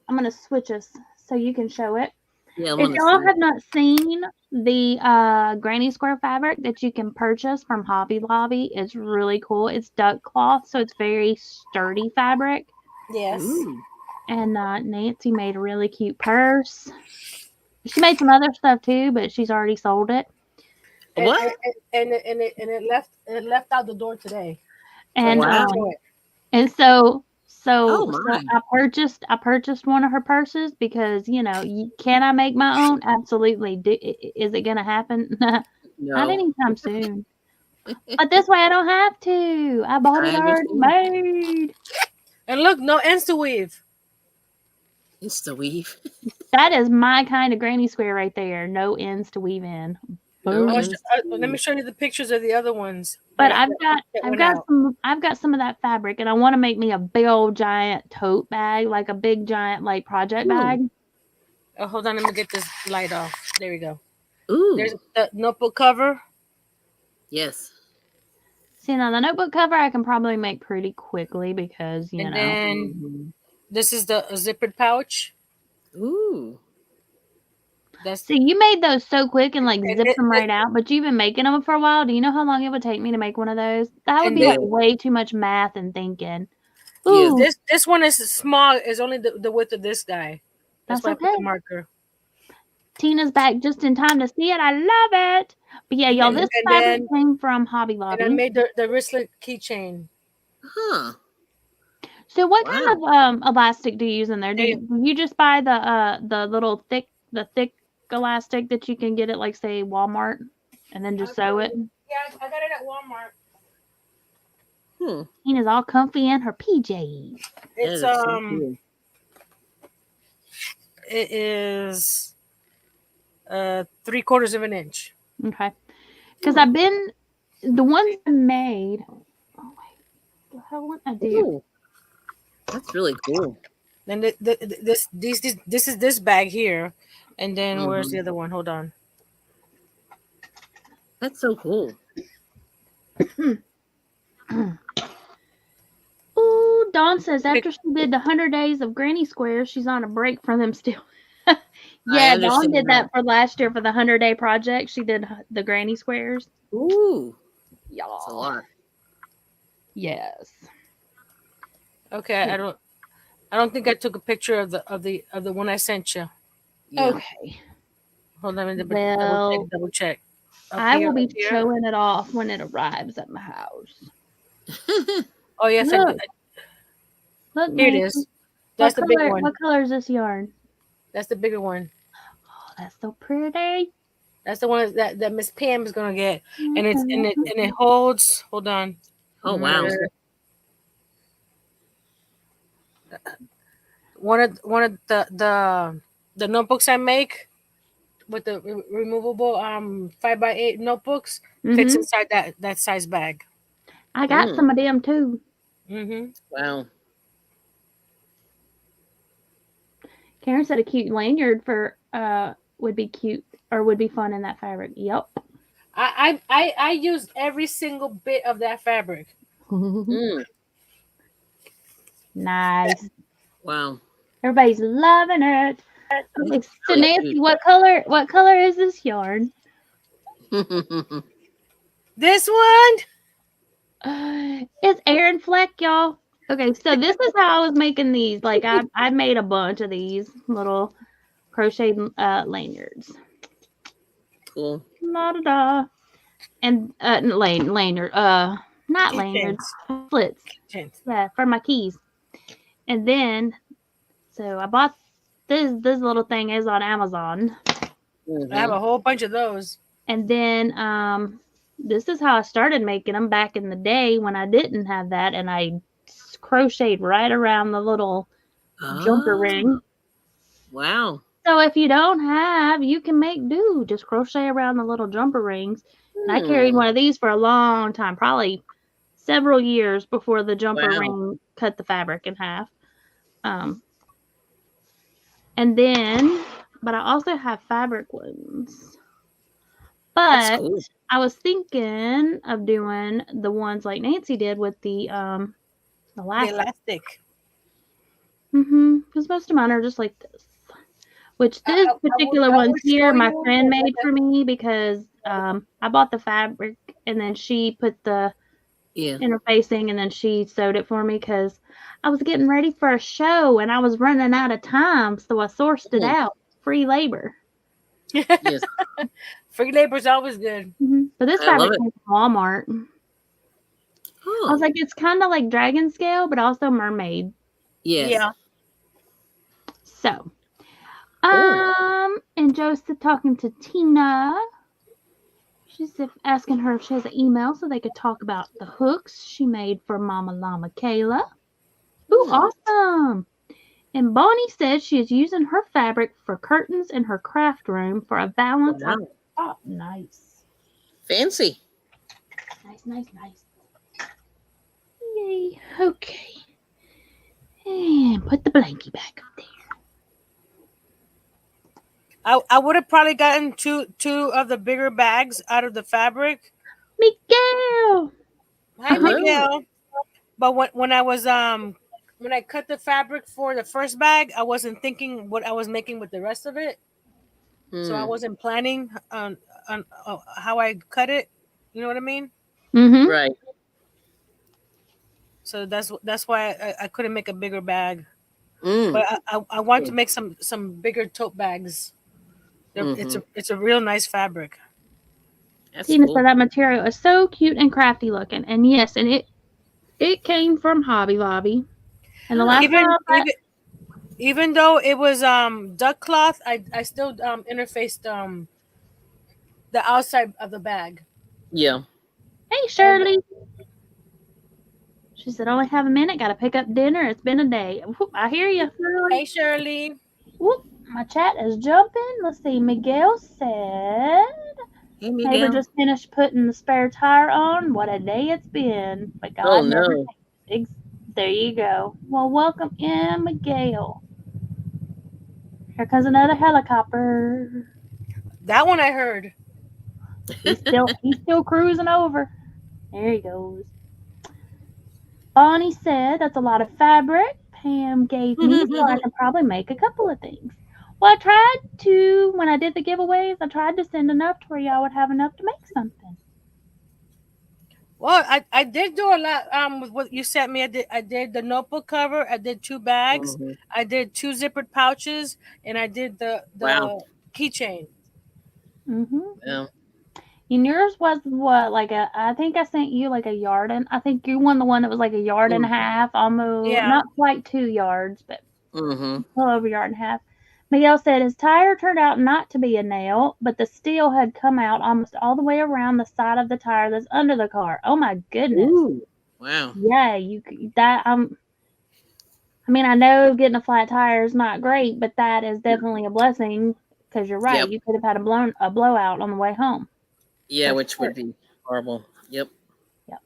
S1: gonna switch us so you can show it.
S3: Yeah,
S1: if y'all have not seen the granny square fabric that you can purchase from Hobby Lobby, it's really cool. It's duck cloth, so it's very sturdy fabric.
S2: Yes.
S3: Ooh.
S1: And Nancy made a really cute purse. She made some other stuff too, but she's already sold it.
S3: What?
S2: And it left out the door today.
S1: And
S3: wow.
S1: So
S3: Oh, my.
S1: I purchased one of her purses because, you know, can I make my own? Absolutely. Is it gonna happen? Not
S3: No.
S1: anytime soon. But this way I don't have to. I bought it already made.
S2: And look, no ends to weave.
S3: It's the weave.
S1: That is my kind of granny square right there. No ends to weave in.
S3: No
S1: Boom.
S3: ends.
S2: Let me show you the pictures of the other ones.
S1: But I've got some of that fabric, and I want to make me a big old giant tote bag, like a big giant like project bag.
S2: Oh, hold on, let me get this light off. There we go.
S3: Ooh.
S2: There's the notebook cover.
S3: Yes.
S1: See, now the notebook cover I can probably make pretty quickly because you know.
S2: Then this is the zippered pouch.
S3: Ooh.
S1: See, you made those so quick and like zipped them right out, but you've been making them for a while. Do you know how long it would take me to make one of those? That would be like way too much math and thinking. Ooh,
S2: this one is small. Is only the width of this guy. That's why
S1: okay.
S2: I put the marker.
S1: Tina's back just in time to see it. I love it. But yeah, y'all, this fabric came from Hobby Lobby.
S2: And I made the wristlet keychain.
S3: Huh.
S1: So what kind of elastic do you use in there? Do you just buy the little thick elastic that you can get at like say Walmart and then just sew it?
S2: Yeah, I got it at Walmart.
S1: Tina's all comfy in her PJs.
S2: It's
S3: so cool.
S2: It is 3/4 of an inch.
S1: Okay. Because I've been the ones I made. Oh wait, the hell what I do?
S3: Ooh. That's really cool.
S2: Then this is this bag here, and then where's the other one? Hold on.
S3: That's so cool.
S1: Ooh, Dawn says after she did the 100 days of Granny Squares, she's on a break from them still.
S3: I
S1: Yeah, Dawn
S3: understand
S1: did
S3: that.
S1: that for last year for the 100-day project. She did the Granny Squares.
S3: Ooh, that's a
S1: Y'all.
S3: lot.
S1: Yes.
S2: Okay, I don't think I took a picture of the one I sent you.
S3: Yeah.
S1: Okay.
S2: Hold on, let me
S1: Well,
S2: double check.
S1: I will be
S2: Up here.
S1: showing it off when it arrives at my house.
S2: Oh yes, I
S1: Look.
S2: did.
S1: Look,
S2: Here it
S1: Mason.
S2: is. That's the big one.
S1: What color is this yarn?
S2: That's the bigger one.
S1: Oh, that's so pretty.
S2: That's the one that Miss Pam is gonna get, and it holds. Hold on.
S3: Oh wow.
S2: One of the notebooks I make with the removable 5x8 notebooks fits inside that size bag.
S1: I got some of them too.
S3: Wow.
S1: Karen said a cute lanyard for would be cute or would be fun in that fabric. Yep.
S2: I used every single bit of that fabric.
S1: Nice.
S3: Wow.
S1: Everybody's loving it. Okay, so
S3: really
S1: Nancy,
S3: cute.
S1: what color is this yarn?
S2: This one?
S1: It's Aran Fleck, y'all. Okay, so this is how I was making these. Like I made a bunch of these little crochet lanyards.
S3: Cool.
S1: La da da. And lanyard. Not lanyards. Slits. Yeah, for my keys. And then so I bought this little thing is on Amazon.
S2: I have a whole bunch of those.
S1: And then this is how I started making them back in the day when I didn't have that, and I crocheted right around the little jumper ring.
S3: Wow.
S1: So if you don't have, you can make do. Just crochet around the little jumper rings. And I carried one of these for a long time, probably several years before the jumper ring cut the fabric in half. And then, but I also have fabric ones. But cool. I was thinking of doing the ones like Nancy did with the elastic. Because most of mine are just like this. Which this particular one here, my friend made for me because I bought the fabric and then she put the interfacing and then she sewed it for me because I was getting ready for a show and I was running out of time, so I sourced it out. Free labor.
S2: Yes. Free labor is always good.
S1: But this fabric came from Walmart. I was like, it's kind of like dragon scale, but also mermaid.
S3: Yes. Yeah.
S1: So, and Joseph talking to Tina. She's asking her if she has an email so they could talk about the hooks she made for Mama Llama Kayla. Ooh, awesome. And Bonnie says she is using her fabric for curtains in her craft room for a balance. Oh, nice.
S3: Fancy.
S1: Nice. Yay. Okay. And put the blankie back up there.
S2: I would have probably gotten two of the bigger bags out of the fabric.
S1: Miguel.
S2: Hi, Miguel. But when I was when I cut the fabric for the first bag, I wasn't thinking what I was making with the rest of it. So I wasn't planning on how I cut it. You know what I mean?
S3: Right.
S2: So that's why I couldn't make a bigger bag. But I want to make some bigger tote bags. It's a real nice fabric.
S1: Tina said that material is so cute and crafty looking, and yes, and it came from Hobby Lobby. And the last
S2: even though it was duck cloth, I still interfaced the outside of the bag.
S3: Yeah.
S1: Hey Shirley. She said, "Only have a minute. Got to pick up dinner. It's been a day." Whoop, I hear you.
S2: Hey Shirley.
S1: Whoop, my chat is jumping. Let's see. Miguel said,
S3: "Hey Miguel,
S1: neighbor just finished putting the spare tire on. What a day it's been. But God never takes. There you go. Well, welcome in, Miguel. Here comes another helicopter.
S2: That one I heard.
S1: He's still cruising over. There he goes. Bonnie said that's a lot of fabric Pam gave me, so I can probably make a couple of things. Well, I tried to, when I did the giveaways, I tried to send enough to where y'all would have enough to make something.
S2: Well, I did do a lot with what you sent me. I did the notebook cover. I did 2 bags.
S3: Mhm.
S2: I did 2 zippered pouches, and I did the
S3: Wow.
S2: keychain.
S1: Mm-hmm.
S3: Yeah.
S1: And yours was what, like I think I sent you like a yard, and I think you won the one that was like a yard and a half, almost,
S2: Yeah.
S1: not quite 2 yards, but
S3: Mm-hmm.
S1: a little over a yard and a half. Miguel said his tire turned out not to be a nail, but the steel had come out almost all the way around the side of the tire that's under the car. Oh my goodness.
S3: Ooh. Wow.
S1: Yeah, I mean, I know getting a flat tire is not great, but that is definitely a blessing because you're right.
S3: Yep.
S1: You could have had a blowout on the way home.
S3: Yeah,
S1: For
S3: which
S1: sure.
S3: would be horrible. Yep.
S1: Yep.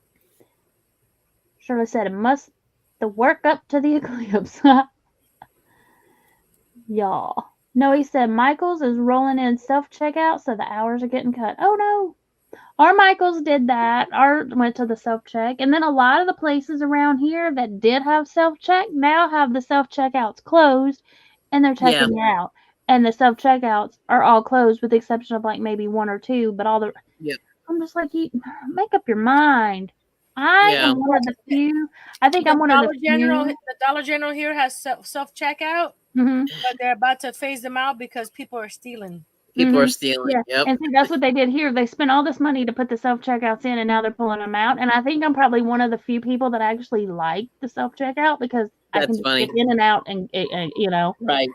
S1: Shirley said it must the work up to the eclipse. Y'all. No, he said Michael's is rolling in self checkout, so the hours are getting cut. Oh no. Our Michaels did that. Our went to the self check, and then a lot of the places around here that did have self check now have the self checkouts closed, and they're
S3: Yeah.
S1: checking you out. And the self checkouts are all closed, with the exception of like maybe 1 or 2. But all the
S3: Yep.
S1: I'm just like, you make up your mind. I
S3: Yeah.
S1: am one of the few. I think I'm one of the few.
S2: The Dollar General here has self checkout,
S1: Hmm.
S2: but they're about to phase them out because people are stealing.
S3: People are
S1: Mhm.
S3: stealing.
S1: Yeah,
S3: Yep.
S1: and see, that's what they did here. They spent all this money to put the self-checkouts in, and now they're pulling them out, and I think I'm probably one of the few people that actually like the self-checkout because I can
S3: That's
S1: just get
S3: funny.
S1: in and out and
S3: Right.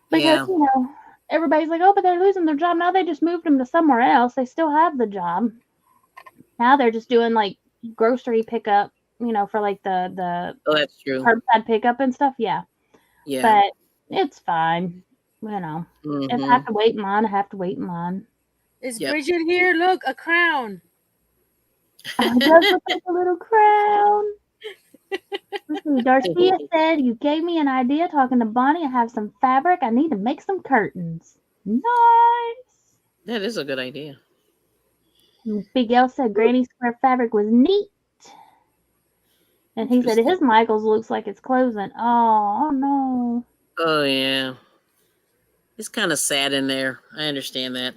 S1: because,
S3: Yeah.
S1: everybody's like, "Oh, but they're losing their job." Now they just moved them to somewhere else. They still have the job. Now they're just doing, like, grocery pickup, for, like, the
S3: Oh, that's true.
S1: curbside pickup and stuff, yeah.
S3: Yeah.
S1: But it's fine, If I
S3: Mm-hmm.
S1: have to wait in line, I have to wait in line.
S2: Is
S3: Yep.
S2: Bridget here? Look, a crown.
S1: It does look like a little crown. Let's see. Darcia said, "You gave me an idea talking to Bonnie. I have some fabric. I need to make some curtains." Nice.
S3: That is a good idea.
S1: Big L said, "Granny Square fabric was neat." And he said, his Michaels looks like it's closing. Oh no.
S3: Oh yeah. It's kind of sad in there. I understand that.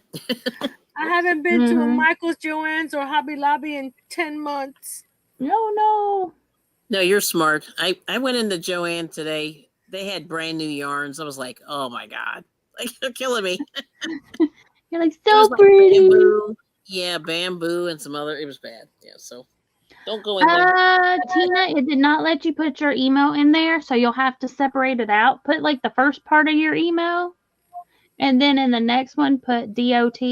S2: I haven't been to a
S1: Mhm.
S2: Michael's, Joann's, or Hobby Lobby in 10 months.
S1: No.
S3: No, you're smart. I went into Joanne today. They had brand new yarns. I was like, oh my God. Like they're killing me.
S1: You're like,
S3: It was
S1: so
S3: like
S1: pretty.
S3: bamboo. Yeah, bamboo and some other. It was bad. Yeah, so don't go in there.
S1: Tina, it did not let you put your email in there, so you'll have to separate it out. Put like the first part of your email, and then in the next one put DOT,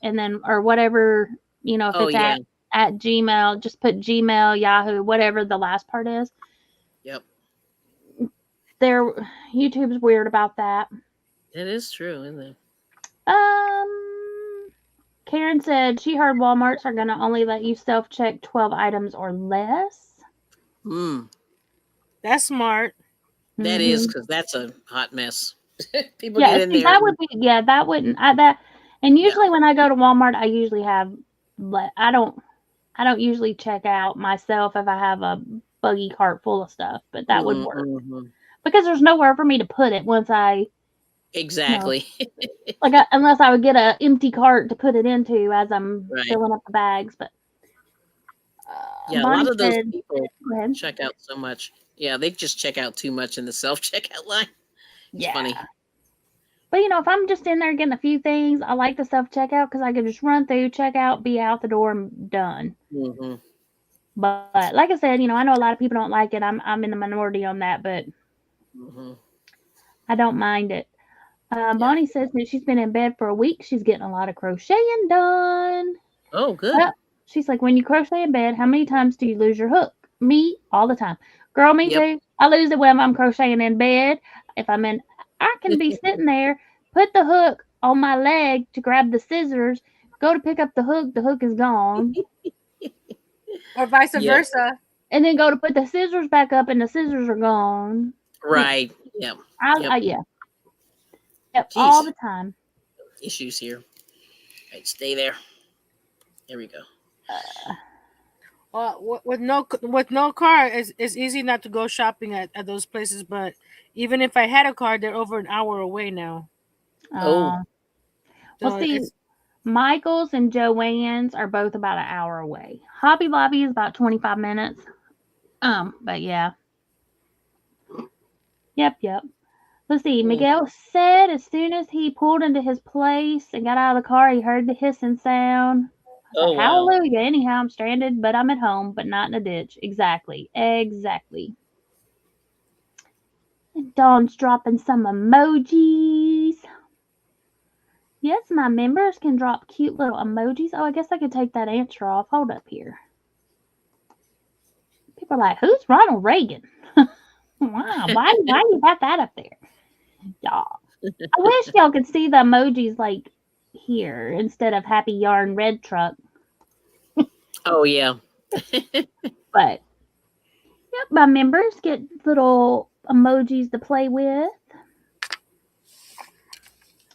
S1: and then or whatever, if
S3: Oh
S1: it's
S3: yeah.
S1: at Gmail, just put Gmail, Yahoo, whatever the last part is.
S3: Yep.
S1: YouTube's weird about that.
S3: It is true, isn't it?
S1: Karen said she heard Walmarts are gonna only let you self-check 12 items or less.
S2: That's smart.
S3: That is because that's a hot mess. People
S1: Yeah,
S3: get in
S1: see,
S3: there.
S1: that wouldn't and usually when I go to Walmart, I usually have I don't usually check out myself if I have a buggy cart full of stuff, but that would work because there's nowhere for me to put it once I
S3: Exactly.
S1: unless I would get an empty cart to put it into as I'm filling up the bags. But
S3: yeah, a
S1: Bonnie
S3: lot of those
S1: said,
S3: people
S1: go ahead.
S3: check out so much. Yeah, they just check out too much in the self checkout line. It's funny.
S1: But if I'm just in there getting a few things, I like the self checkout because I can just run through, check out, be out the door, and done.
S3: Mm-hmm.
S1: But like I said, I know a lot of people don't like it. I'm in the minority on that, but I don't mind it. Bonnie says that she's been in bed for a week. She's getting a lot of crocheting done.
S3: Oh, good.
S1: Well, she's like, when you crochet in bed, how many times do you lose your hook? Me, all the time. Girl, me too. I lose it when I'm crocheting in bed. If I'm in, I can be sitting there, put the hook on my leg to grab the scissors, go to pick up the hook is gone.
S2: Or vice versa.
S1: And then go to put the scissors back up and the scissors are gone.
S3: Right. Yeah.
S1: Yep, all the time.
S3: Issues here. Right, stay there. There we go.
S2: With no car, it's easy not to go shopping at those places. But even if I had a car, they're over an hour away now.
S3: Oh,
S1: Well,
S2: So
S1: see,
S2: it's
S1: Michael's and Joanne's are both about an hour away. Hobby Lobby is about 25 minutes. But yeah. Yep. Let's see. Miguel said as soon as he pulled into his place and got out of the car, he heard the hissing sound. I said,
S3: oh wow.
S1: hallelujah. Anyhow, I'm stranded, but I'm at home, but not in a ditch. Exactly. And Dawn's dropping some emojis. Yes, my members can drop cute little emojis. Oh, I guess I could take that answer off. Hold up here. People are like, who's Ronald Reagan? Wow, why you got that up there? Y'all. I wish y'all could see the emojis like here instead of Happy Yarn Red Truck.
S3: Oh yeah.
S1: But yep, my members get little emojis to play with.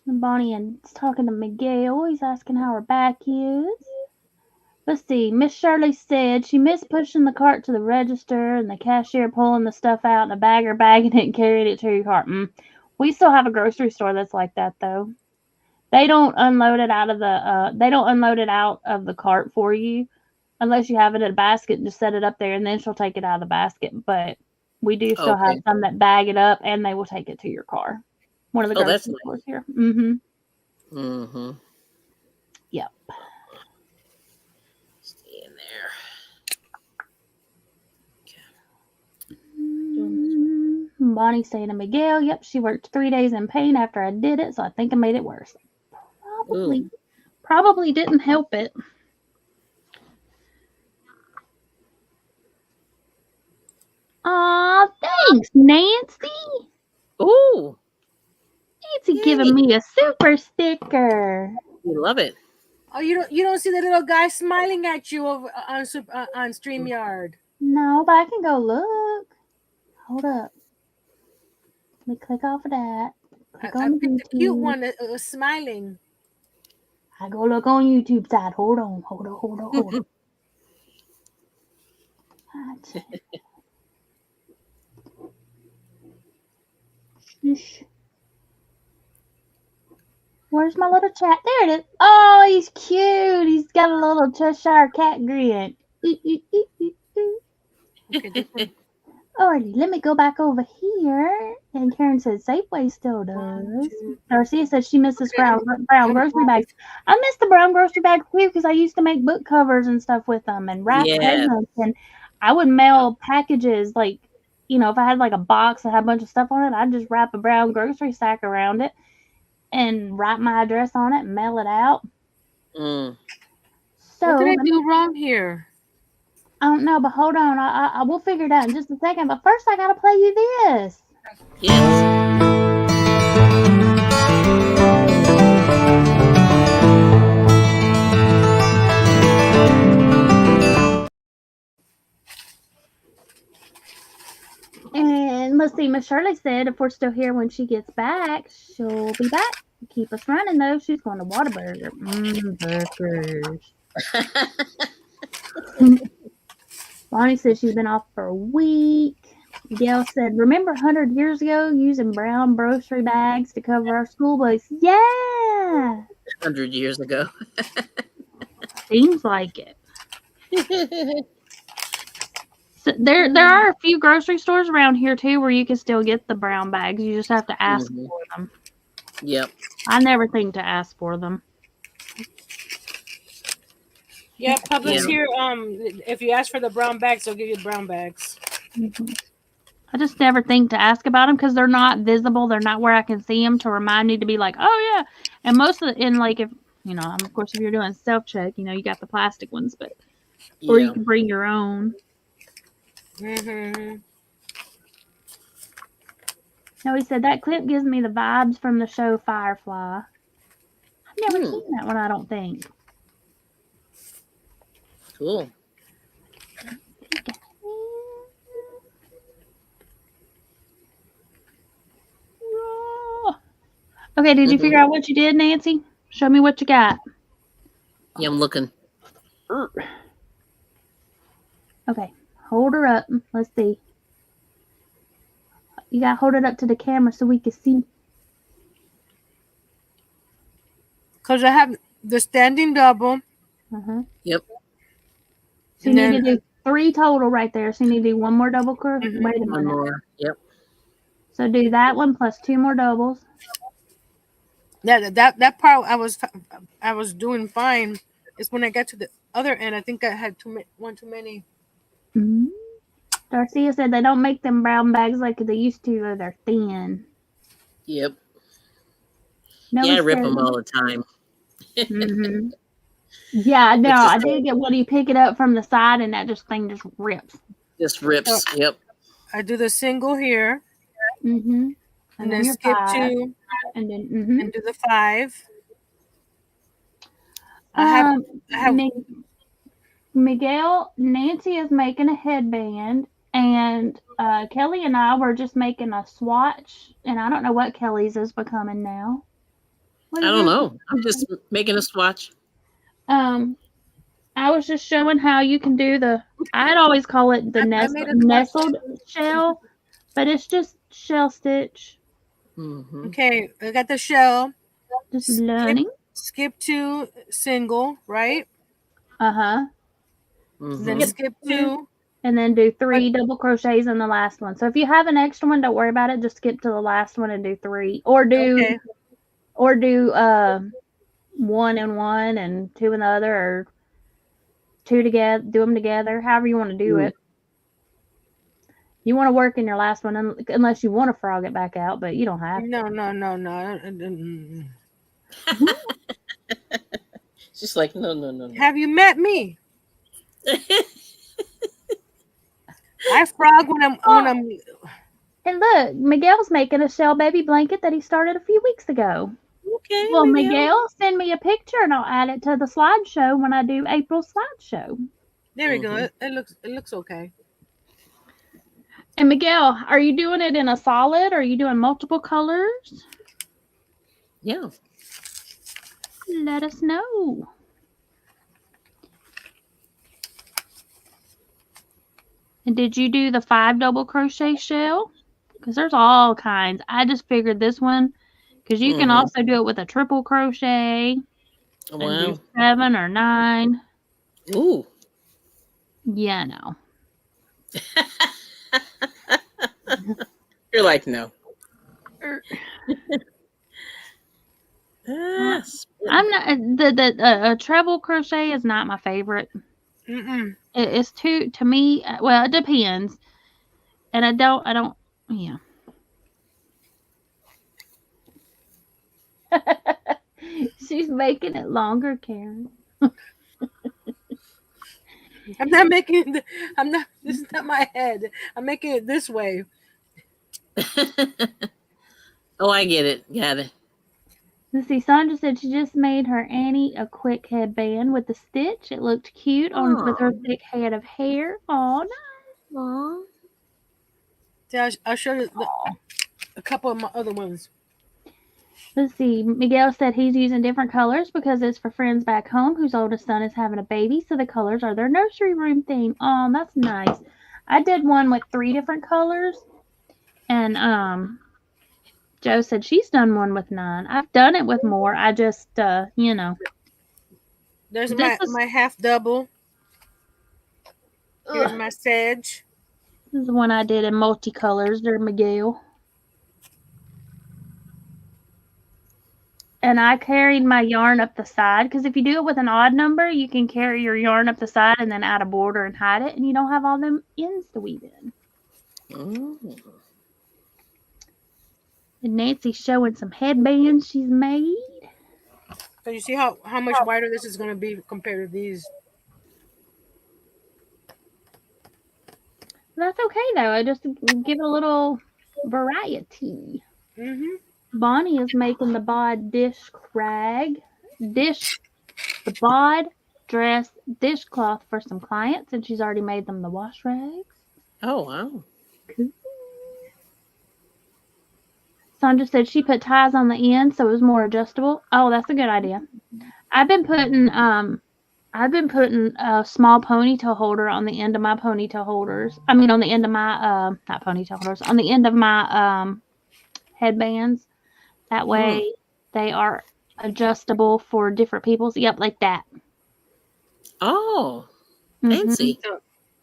S1: And Bonnie and talking to Miguel. He's asking how her back is. Let's see. Miss Shirley said she missed pushing the cart to the register and the cashier pulling the stuff out in a bag or bagging it and carrying it to your cart. We still have a grocery store that's like that though. They don't unload it out of the cart for you unless you have it in a basket and just set it up there and then she'll take it out of the basket. But we do still have some that bag it up and they will take it to your car. One of the grocery stores here. Yep.
S3: Stay in there.
S1: Bonnie saying to Miguel, yep, she worked 3 days in pain after I did it, so I think I made it worse. Probably didn't help it. Aw, thanks, Nancy.
S3: Ooh.
S1: Nancy giving me a super sticker.
S3: We love it.
S2: Oh, you don't see the little guy smiling at you over on StreamYard.
S1: No, but I can go look. Hold up. Let me click off of that. Click
S2: I
S1: on
S2: picked
S1: YouTube.
S2: the cute one that was smiling.
S1: I go look on YouTube side. Hold on. Shush. Where's my little chat? There it is. Oh, he's cute. He's got a little Cheshire cat grin. Alrighty, let me go back over here. And Karen says Safeway still does. Darcia says she misses brown grocery bags. I miss the brown grocery bags too because I used to make book covers and stuff with them and wrap presents. And I would mail packages like, if I had like a box that had a bunch of stuff on it, I'd just wrap a brown grocery sack around it and write my address on it and mail it out.
S3: So
S2: what did I do wrong here?
S1: I don't know, but hold on. I will figure it out in just a second. But first, I gotta play you this.
S3: Yes.
S1: And let's see, Miss Shirley said if we're still here when she gets back, she'll be back. Keep us running though. She's going to Whataburger. Burgers. Bonnie says she's been off for a week. Gail said, remember 100 years ago using brown grocery bags to cover our school books? Yeah.
S3: 100 years ago.
S1: Seems like it. So there are a few grocery stores around here too where you can still get the brown bags. You just have to ask for them.
S3: Yep.
S1: I never think to ask for them.
S2: Yeah, Publix here. If you ask for the brown bags, they'll give you the brown bags.
S1: I just never think to ask about them because they're not visible. They're not where I can see them to remind me to be like, oh yeah. And most of like if of course if you're doing self check, you got the plastic ones, but or you can bring your own. No, he said that clip gives me the vibes from the show Firefly. I've never seen that one. I don't think.
S3: Cool.
S1: Okay, did you figure out what you did, Nancy? Show me what you got.
S3: Yeah, I'm looking.
S1: Okay, hold her up. Let's see. You gotta hold it up to the camera so we can see.
S2: Because I have the standing double.
S1: Uh-huh.
S3: Yep.
S1: So you
S2: And
S1: need
S2: then
S1: to do 3 total right there. So you need to do 1 more double crochet.
S2: Mhm.
S1: Wait a
S3: One
S1: minute.
S3: more. Yep.
S1: So do that one plus 2 more doubles.
S2: yeah, that part I was doing fine. It's when I got to the other end, I think I had one too many.
S1: Mm-hmm. Darcia said they don't make them brown bags like they used to, or they're thin.
S3: Yep.
S1: No,
S3: Yeah, I
S1: he
S3: rip
S1: said.
S3: them all the time.
S1: Mm-hmm. Yeah, no,
S3: It's
S1: I
S3: just
S1: did get one. You pick it up from the side, and that thing just rips.
S3: just
S2: So
S3: rips. Yep.
S2: I do the single here,
S1: Mm-hmm.
S2: and
S1: And
S2: then
S1: then your
S2: skip
S1: 5,
S2: 2
S1: and then mm-hmm.
S2: and do the 5. I have
S1: Miguel, Nancy is making a headband, and Kelly and I were just making a swatch, and I don't know what Kelly's is becoming now. What
S3: I
S1: is
S3: don't
S1: yours?
S3: know. I'm just making a swatch.
S1: I was just showing how you can do I'd always call it the
S2: I made a swatch.
S1: nestled shell, but it's just shell stitch.
S3: Mm-hmm.
S2: Okay, I got the shell.
S1: Just
S2: Skip
S1: learning.
S2: skip 2 single, right?
S1: Uh-huh.
S2: Then
S3: Mm-hmm.
S2: skip 2.
S1: And then do
S2: But
S1: 3 double crochets in the last one. So if you have an extra one, don't worry about it. Just skip to the last one and do 3. Or do
S2: okay,
S1: 1 and 1 and 2 in the other, or 2 together, do them together, however you want to do it. You want to work in your last one unless you want to frog it back out, but you don't have to.
S2: no.
S3: She's like, no.
S2: Have you met me? I frog when I'm
S1: And look, Miguel's making a shell baby blanket that he started a few weeks ago.
S3: Okay,
S1: Well,
S3: Miguel.
S1: Miguel, send me a picture and I'll add it to the slideshow when I do April's slideshow.
S2: there we go. It looks okay.
S1: And Miguel, are you doing it in a solid? Or are you doing multiple colors?
S3: Yeah.
S1: Let us know. And did you do the 5 double crochet shell? Because there's all kinds. I just figured this one, because you can also do it with a triple crochet and do
S3: Wow.
S1: 7 or 9.
S3: Ooh.
S1: Yeah, no.
S3: You're like, no.
S1: I'm not the treble crochet is not my favorite. It's too, to me. Well, it depends, and I don't. Yeah. She's making it longer, Karen.
S2: I'm not making it. I'm not. This is not my head. I'm making it this way.
S3: Oh, I get it. Got it.
S1: Let's see. Sandra said she just made her Annie a quick headband with the stitch. It looked cute on with her thick head of hair. Oh, nice.
S3: Aww.
S2: See, I'll show you a couple of my other ones.
S1: Let's see. Miguel said he's using different colors because it's for friends back home whose oldest son is having a baby. So the colors are their nursery room theme. Oh, that's nice. I did one with 3 different colors. And Joe said she's done one with 9. I've done it with more. I just, you know.
S2: There's my half double. Here's my sedge.
S1: This is the one I did in multicolors. They're Miguel. And I carried my yarn up the side, because if you do it with an odd number, you can carry your yarn up the side and then add a border and hide it, and you don't have all them ends to weave in. And Nancy's showing some headbands she's made.
S2: So you see how much wider this is going to be compared to these.
S1: That's okay though. I just give it a little variety. Bonnie is making the bod the bod dress dishcloth for some clients, and she's already made them the wash rags.
S3: Oh, wow.
S1: Cool. Sandra said she put ties on the end so it was more adjustable. Oh, that's a good idea. I've been putting I've been putting a small ponytail holder on the end of my ponytail holders. I mean, on the end of my not ponytail holders, on the end of my headbands. That way, they are adjustable for different people's. Yep, like that.
S3: Oh,
S1: Mhm.
S3: fancy.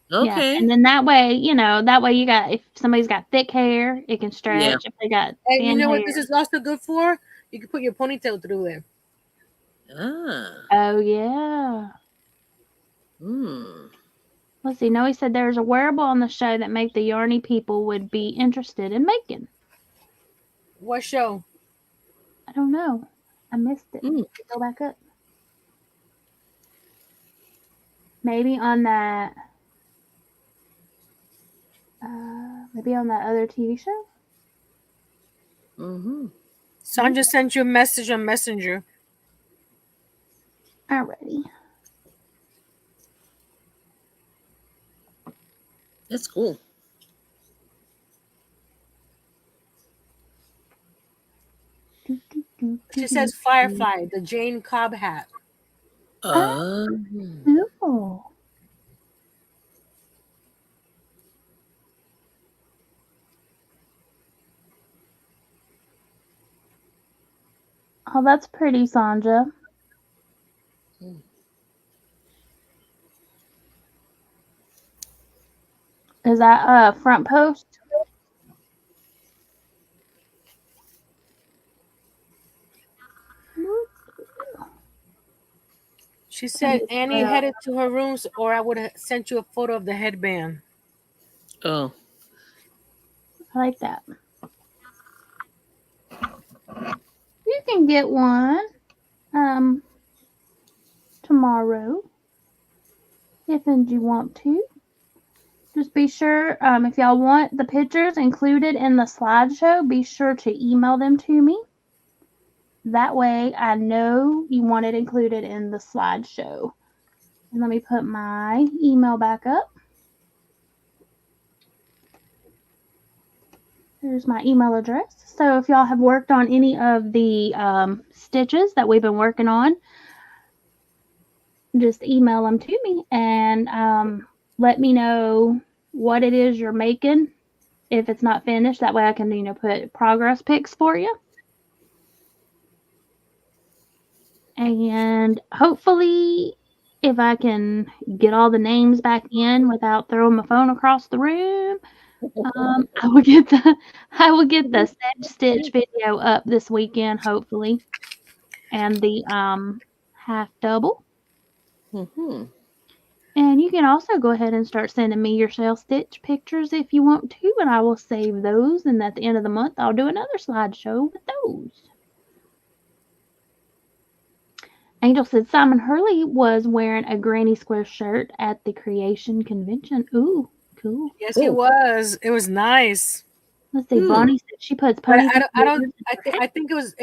S1: Yeah,
S3: Okay.
S1: and then that way, you got if somebody's got thick hair, it can stretch.
S3: Yeah.
S1: If they got
S2: And you
S1: thin
S2: know
S1: hair,
S2: what this is also good for? You can put your ponytail through there.
S3: Ah.
S1: oh yeah.
S3: Hmm.
S1: Let's see. Noe said there's a wearable on the show that make the yarny people would be interested in making.
S2: What show?
S1: I don't know. I missed it.
S3: Mm.
S1: Go back up. Maybe on that. Maybe on that other TV show.
S3: Mm-hmm.
S2: Sandra sent you a message on Messenger.
S1: Alrighty.
S3: That's cool.
S2: She says Firefly, the Jane Cobb hat.
S1: Cool. Oh, that's pretty, Sandra. Is that front post?
S2: She said Annie headed to her rooms, or I would have sent you a photo of the headband.
S3: Oh.
S1: I like that. You can get one tomorrow if you want to. Just be sure, if y'all want the pictures included in the slideshow, be sure to email them to me. That way I know you want it included in the slideshow. And let me put my email back up. There's my email address. So if y'all have worked on any of the stitches that we've been working on, just email them to me and let me know what it is you're making if it's not finished. That way I can, put progress pics for you. And hopefully, if I can get all the names back in without throwing my phone across the room, I will get the stitch video up this weekend, hopefully, and the half double.
S3: Mm-hmm.
S1: And you can also go ahead and start sending me your self stitch pictures if you want to, and I will save those. And at the end of the month, I'll do another slideshow with those. Angel said Simon Hurley was wearing a Granny Square shirt at the Creation Convention. Ooh, cool.
S2: Yes, he was. It was nice.
S1: Let's see. Bonnie said she puts
S2: But
S1: ponytails.
S2: I think it was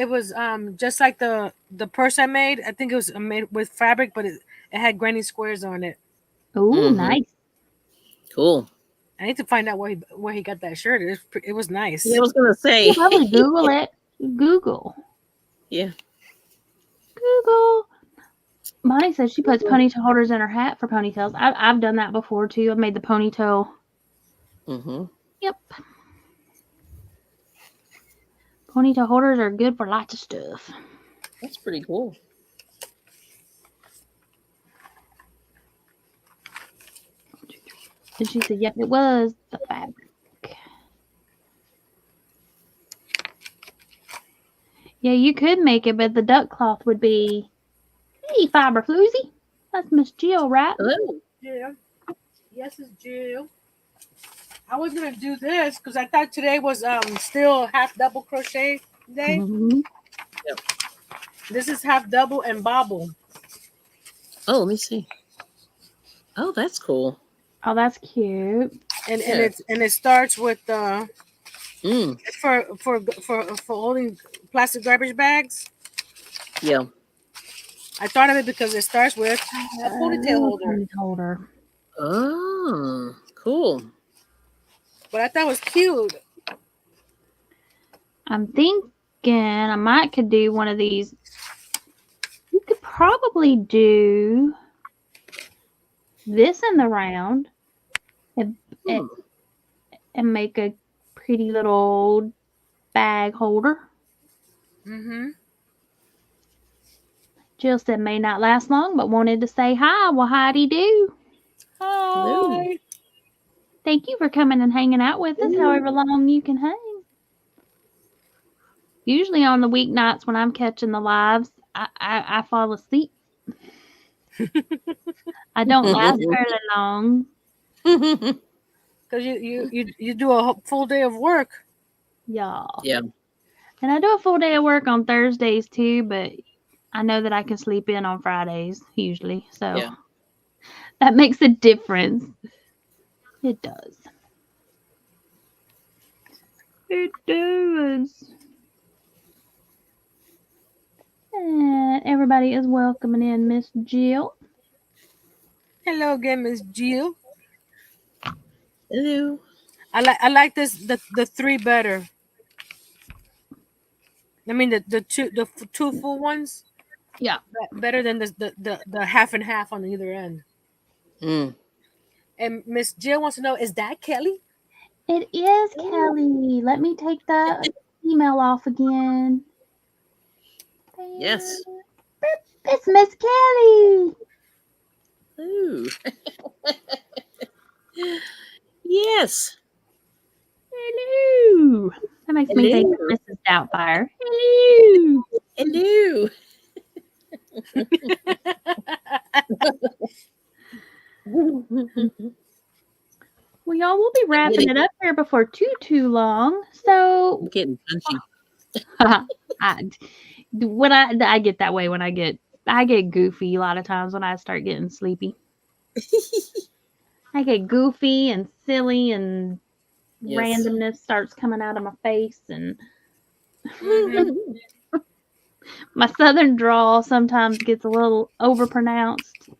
S2: just like the purse I made. I think it was made with fabric, but it had granny squares on it.
S1: Ooh, nice.
S3: Cool.
S2: I need to find out where he got that shirt. It was nice.
S3: Yeah, I was gonna say.
S1: You probably Google it. Google.
S3: Yeah.
S1: Google. Bonnie says she puts ponytail holders in her hat for ponytails. I've done that before too. I've made the ponytail.
S3: Mm-hmm.
S1: Yep. Ponytail holders are good for lots of stuff.
S3: That's pretty cool.
S1: And she said, yep, it was the fabric. Yeah, you could make it, but the duck cloth would be... Hey, Fiber Floozy. That's Miss Jill, right?
S3: Hello.
S2: Yeah. Yes, it's Jill. I was gonna do this because I thought today was still half double crochet day.
S1: Mm-hmm.
S3: Yep.
S2: This is half double and bobble.
S3: Oh, let me see. Oh, that's cool.
S1: Oh, that's cute.
S2: And it starts with
S3: It's
S2: for holding plastic garbage bags.
S3: Yeah.
S2: I thought of it because it starts with a ponytail
S1: holder.
S3: Oh, cool.
S2: But I thought it was cute.
S1: I'm thinking I could do one of these. You could probably do this in the round and,
S3: Hmm.
S1: and make a pretty little bag holder.
S2: Mm-hmm.
S1: Jill said may not last long, but wanted to say hi. Well, howdy do.
S3: Hello.
S2: Hi.
S1: Thank you for coming and hanging out with us, however long you can hang. Usually on the weeknights when I'm catching the lives, I fall asleep. I don't last very long.
S2: Because you do a full day of work.
S1: Y'all.
S3: Yeah.
S1: And I do a full day of work on Thursdays too, but I know that I can sleep in on Fridays usually. So
S3: Yeah.
S1: that makes a difference. It does. It does. And everybody is welcoming in Miss Jill.
S2: Hello again, Miss Jill.
S3: Hello.
S2: I like the three better. I mean the two full ones
S1: Yeah.
S2: better than the half and half on either end.
S3: Mm.
S2: And Miss Jill wants to know, is that Kelly?
S1: It is Kelly. Let me take the email off again.
S3: Yes.
S1: It's Miss Kelly.
S3: Ooh. Yes.
S1: Hello. That makes me think of
S3: Hello.
S1: Mrs. Doubtfire. Hello.
S3: Hello.
S1: Well, y'all, we'll be wrapping it up here before too long. So
S3: I'm getting punchy.
S1: I get that way when I get goofy a lot of times when I start getting sleepy. I get goofy and silly and
S3: Yes.
S1: randomness starts coming out of my face and
S2: Mhm.
S1: my southern drawl sometimes gets a little overpronounced.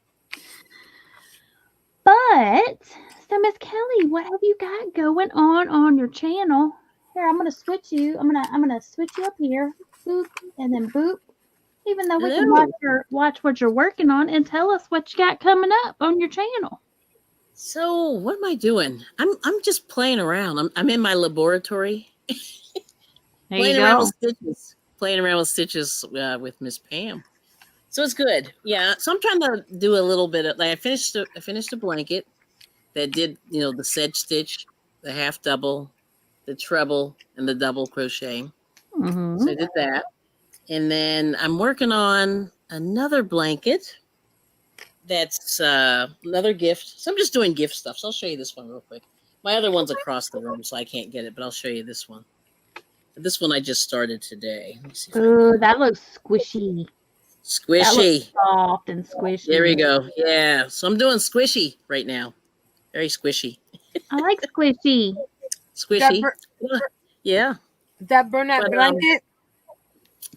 S1: But so Miss Kelly, what have you got going on your channel? Here, I'm gonna switch you. I'm gonna switch you up here. Boop and then boop. Even though we can watch what you're working on and tell us what you got coming up on your channel.
S3: So what am I doing? I'm just playing around. I'm in my laboratory.
S1: There
S3: Playing
S1: you
S3: around
S1: go.
S3: with stitches. Playing around with stitches with Miss Pam. So it's good. Yeah. So I'm trying to do a little bit of like I finished a blanket that did, the sedge stitch, the half double, the treble, and the double crochet.
S1: Mm-hmm.
S3: So I did that. And then I'm working on another blanket that's another gift. So I'm just doing gift stuff. So I'll show you this one real quick. My other one's across the room, so I can't get it, but I'll show you this one. This one I just started today. Let me see if I can
S1: Ooh, that looks squishy. That looks
S3: squishy.
S1: soft and squishy.
S3: There we go. Yeah. So I'm doing squishy right now. Very squishy.
S1: I like squishy.
S3: Squishy. Yeah.
S2: That burnout
S3: But,
S2: blanket.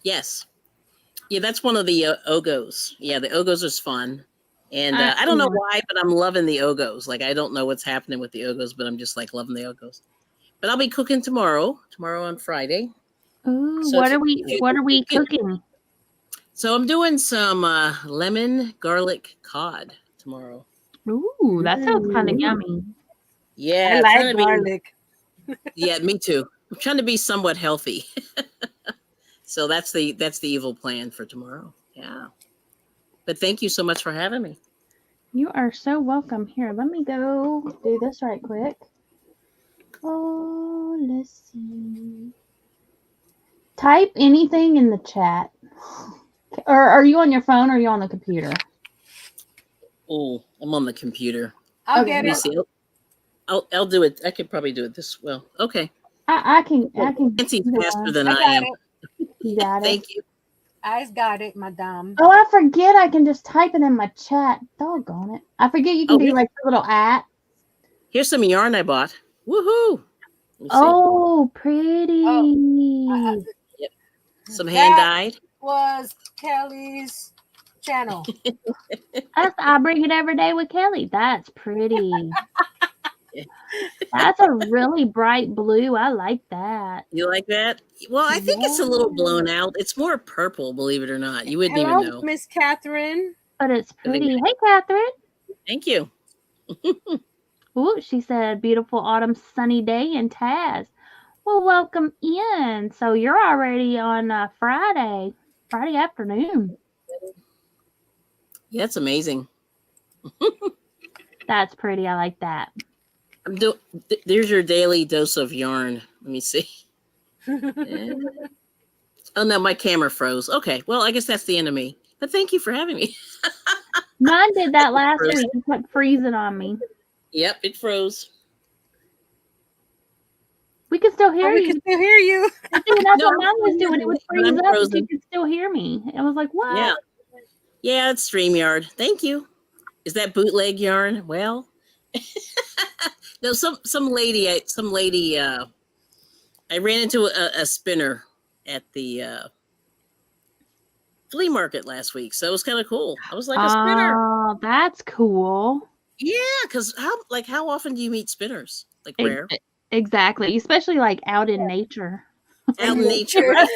S3: Yes. Yeah, that's one of the Ogos. Yeah, the Ogos is fun. And I don't know why, but I'm loving the Ogos. Like, I don't know what's happening with the Ogos, but I'm just like loving the Ogos. But I'll be cooking tomorrow on Friday.
S1: Ooh,
S3: So
S1: what are we cooking?
S3: So I'm doing some lemon garlic cod tomorrow.
S1: Ooh, that sounds kind of yummy.
S3: Yeah,
S2: I like garlic.
S3: Yeah, me too. I'm trying to be somewhat healthy. So that's the evil plan for tomorrow. Yeah. But thank you so much for having me.
S1: You are so welcome. Here, let me go do this right quick. Oh, let's see. Type anything in the chat. Or are you on your phone or are you on the computer?
S3: Oh, I'm on the computer.
S2: I'll get it.
S3: See. I'll do it. I could probably do it this well. Okay.
S1: I can.
S3: Nancy's faster than I am.
S1: You got it.
S3: Thank you.
S2: I got it, madame.
S1: Oh, I forget I can just type it in my chat. Doggone it. I forget you can do like a little at.
S3: Here's some yarn I bought. Woohoo.
S1: Oh, pretty.
S3: Yep. Some hand-dyed.
S2: Was Kelly's channel.
S1: I bring it every day with Kelly. That's pretty. That's a really bright blue. I like that.
S3: You like that? Well, I think it's a little blown out. It's more purple, believe it or not. You wouldn't even know.
S2: Miss Catherine.
S1: But it's pretty. Hey, Catherine.
S3: Thank you.
S1: Ooh, she said, beautiful autumn sunny day in Taz. Well, welcome in. So you're already on Friday afternoon.
S3: Yeah, it's amazing.
S1: That's pretty. I like that.
S3: There's your daily dose of yarn. Let me see. Oh no, my camera froze. Okay, well, I guess that's the end of me. But thank you for having me.
S1: Mine did that last
S3: Froze.
S1: week. It kept freezing on me.
S3: Yep, it froze.
S1: We can still hear
S2: Oh, we
S1: you.
S2: can still hear you.
S1: See, that's
S3: No,
S1: what mine was doing. It would
S3: but I'm
S1: freeze up, but
S3: frozen.
S1: you could still hear me. I was like, what?
S3: Yeah. Yeah, it's StreamYard. Thank you. Is that bootleg yarn? Well, no, some lady I ran into a spinner at the flea market last week, so it was kind of cool. I was like a spinner.
S1: Oh, that's cool.
S3: Yeah, because how often do you meet spinners? Like rare.
S1: Exactly. Especially like out in nature.
S3: Out in nature, right?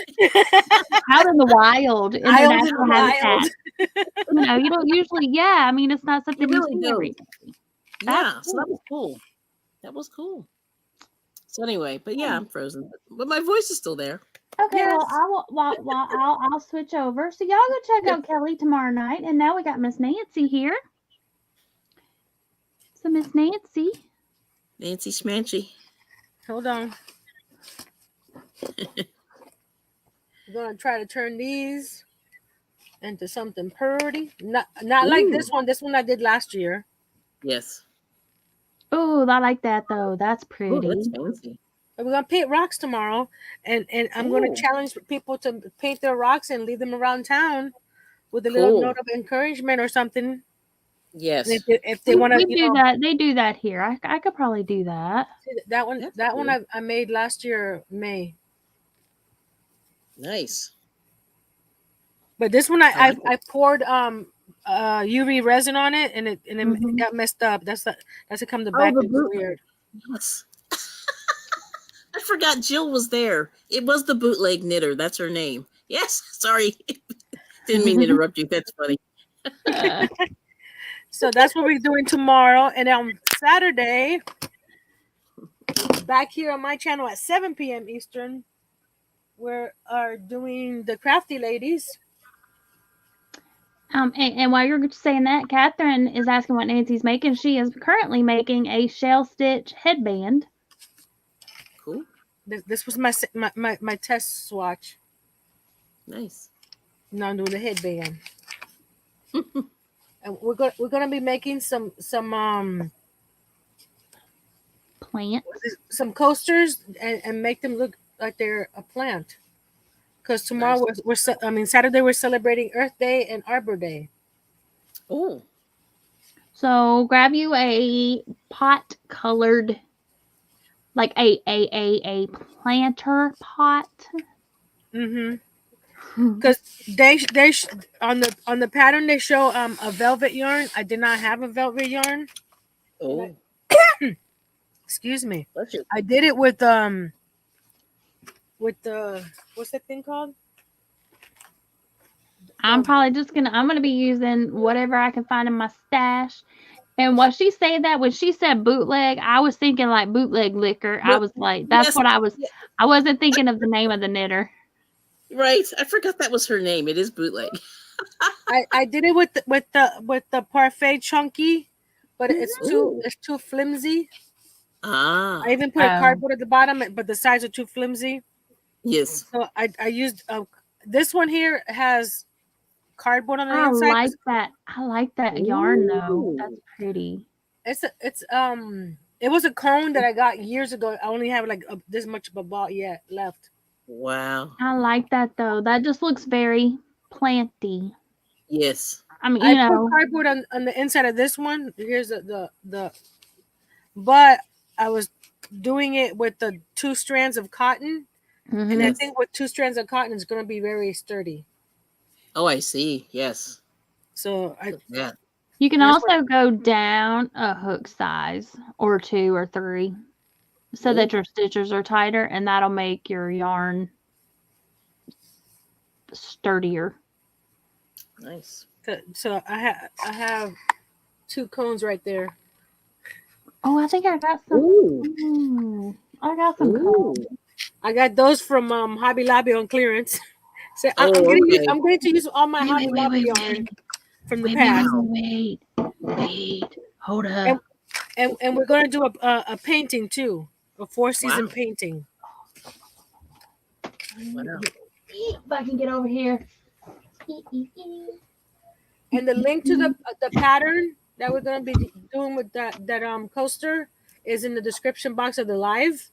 S1: Out in the wild, in their
S2: Out in the
S1: natural
S2: wild.
S1: habitat. You don't usually, yeah, I mean, it's not something you
S3: really
S1: see
S3: don't.
S1: every day.
S3: Yeah,
S1: That's
S3: so that was
S1: cool.
S3: cool. That was cool. So anyway, but yeah, I'm frozen, but my voice is still there.
S1: Okay,
S3: Yes.
S1: well, I will. Well, I'll switch over. So y'all go check out Kelly tomorrow night, and now we got Miss Nancy here. So Miss Nancy,
S3: Nancy Schmanchy.
S2: Hold on. I'm gonna try to turn these into something pretty. Not like this one. This one I did last year.
S3: Yes.
S1: oh, I like that though. That's
S3: Oh,
S1: pretty.
S3: that's fancy.
S2: We're gonna paint rocks tomorrow, and I'm gonna challenge people to paint their rocks and leave them around town with a little
S3: Cool.
S2: note of encouragement or something.
S3: Yes.
S2: And if they want to,
S1: We do that. They do that here. I could probably do that.
S2: that one,
S3: That's
S2: that
S3: cool.
S2: one I made last year May.
S3: Nice.
S2: But this one
S3: I like
S2: I poured UV resin on it, and it got messed up. That's it come the back.
S3: the
S2: It's
S3: boot.
S2: weird.
S3: Yes. I forgot Jill was there. It was the bootleg knitter. That's her name. Yes. Sorry. Didn't mean to interrupt you. That's funny.
S2: So that's what we're doing tomorrow, and on Saturday, back here on my channel at 7 p.m. Eastern, we are doing the Crafty Ladies.
S1: And while you're saying that, Catherine is asking what Nancy's making. She is currently making a shell stitch headband.
S3: Cool.
S2: This was my test swatch.
S3: Nice.
S2: Now I'm doing the headband. And we're gonna be making some
S1: Plant.
S2: coasters and make them look like they're a plant. Because tomorrow Saturday we're celebrating Earth Day and Arbor Day.
S3: Oh.
S1: So grab you a pot colored, like a planter pot.
S2: Because they on the pattern they show a velvet yarn. I did not have a velvet yarn.
S3: Oh.
S2: Excuse me.
S3: Bless you.
S2: I did it with the what's that thing called?
S1: I'm gonna be using whatever I can find in my stash. And when she said bootleg, I was thinking like bootleg liquor. I was like, that's what I was. I wasn't thinking of the name of the knitter.
S3: Right. I forgot that was her name. It is bootleg.
S2: I did it with the parfait chunky, but it's too flimsy.
S3: Ah.
S2: I even put a cardboard at the bottom, but the sides are too flimsy.
S3: Yes.
S2: So I used this one here has cardboard on the
S1: I
S2: inside.
S1: like that. I like that yarn though. That's pretty.
S2: It was a cone that I got years ago. I only have like this much of a ball yet left.
S3: Wow.
S1: I like that though. That just looks very planty.
S3: Yes.
S1: I mean,
S2: I put cardboard on the inside of this one. Here's the but I was doing it with the 2 strands of cotton. And I think with 2 strands of cotton it's going to be very sturdy.
S3: Oh, I see. Yes.
S2: So
S1: you can also go down a hook size or 2 or 3 so that your stitches are tighter, and that'll make your yarn sturdier.
S3: Nice.
S2: So I have 2 cones right there.
S1: Oh, I think I got some.
S3: Ooh.
S1: Ooh, I got some.
S3: Ooh.
S2: I got those from Hobby Lobby on clearance. So
S3: Oh, okay.
S2: I'm going to use all my Hobby
S1: Wait,
S2: Lobby
S1: wait,
S2: yarn from the
S1: wait,
S2: past,
S1: wait. Hold
S2: and
S1: up.
S2: and we're going to do a painting too, a 4-season
S3: Wow.
S2: painting.
S3: Wow.
S1: If I can get over here.
S2: And the link to the pattern that we're going to be doing with that coaster is in the description box of the live.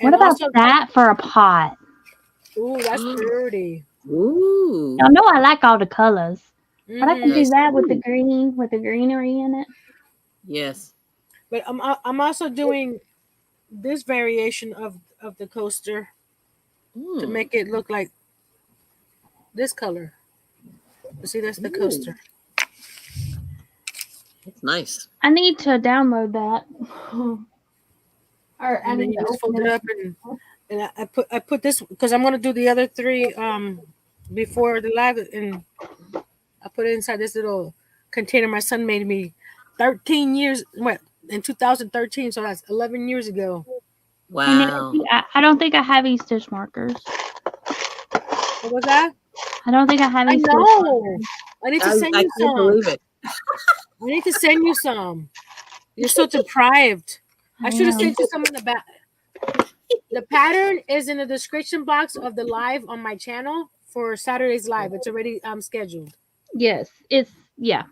S1: What
S2: And
S1: about
S2: also,
S1: that for a pot?
S2: ooh, that's pretty.
S3: Ooh.
S1: Y'all know I like all the colors, but I can
S2: Hmm.
S1: do
S3: Nice.
S1: that with the
S3: Ooh.
S1: green, with the greenery in it.
S3: Yes.
S2: But I'm also doing this variation of the coaster to
S3: Mm.
S2: make it look like this color. You see, that's the
S3: Ooh.
S2: coaster.
S3: It's nice.
S1: I need to download that. Or I
S2: And then
S1: need
S2: you
S1: to
S2: just
S1: open
S2: fold
S1: it
S2: it
S1: up.
S2: up, and I put this because I'm gonna do the other three before the live, and I put it inside this little container my son made me 13 years what in 2013, so that's 11 years ago.
S1: Hey
S3: Wow.
S1: Nancy, I don't think I have any stitch markers.
S2: What was that?
S1: I don't think I have
S2: I
S1: any stitch
S2: know.
S1: markers.
S2: I need to
S3: I,
S2: send
S3: I
S2: you
S3: can't
S2: some.
S3: believe it.
S2: I need to send you some. You're so deprived. I
S1: I
S2: should have
S1: am.
S2: sent you some in the back. The pattern is in the description box of the live on my channel for Saturday's live. It's already scheduled.
S1: Yes, it's yeah.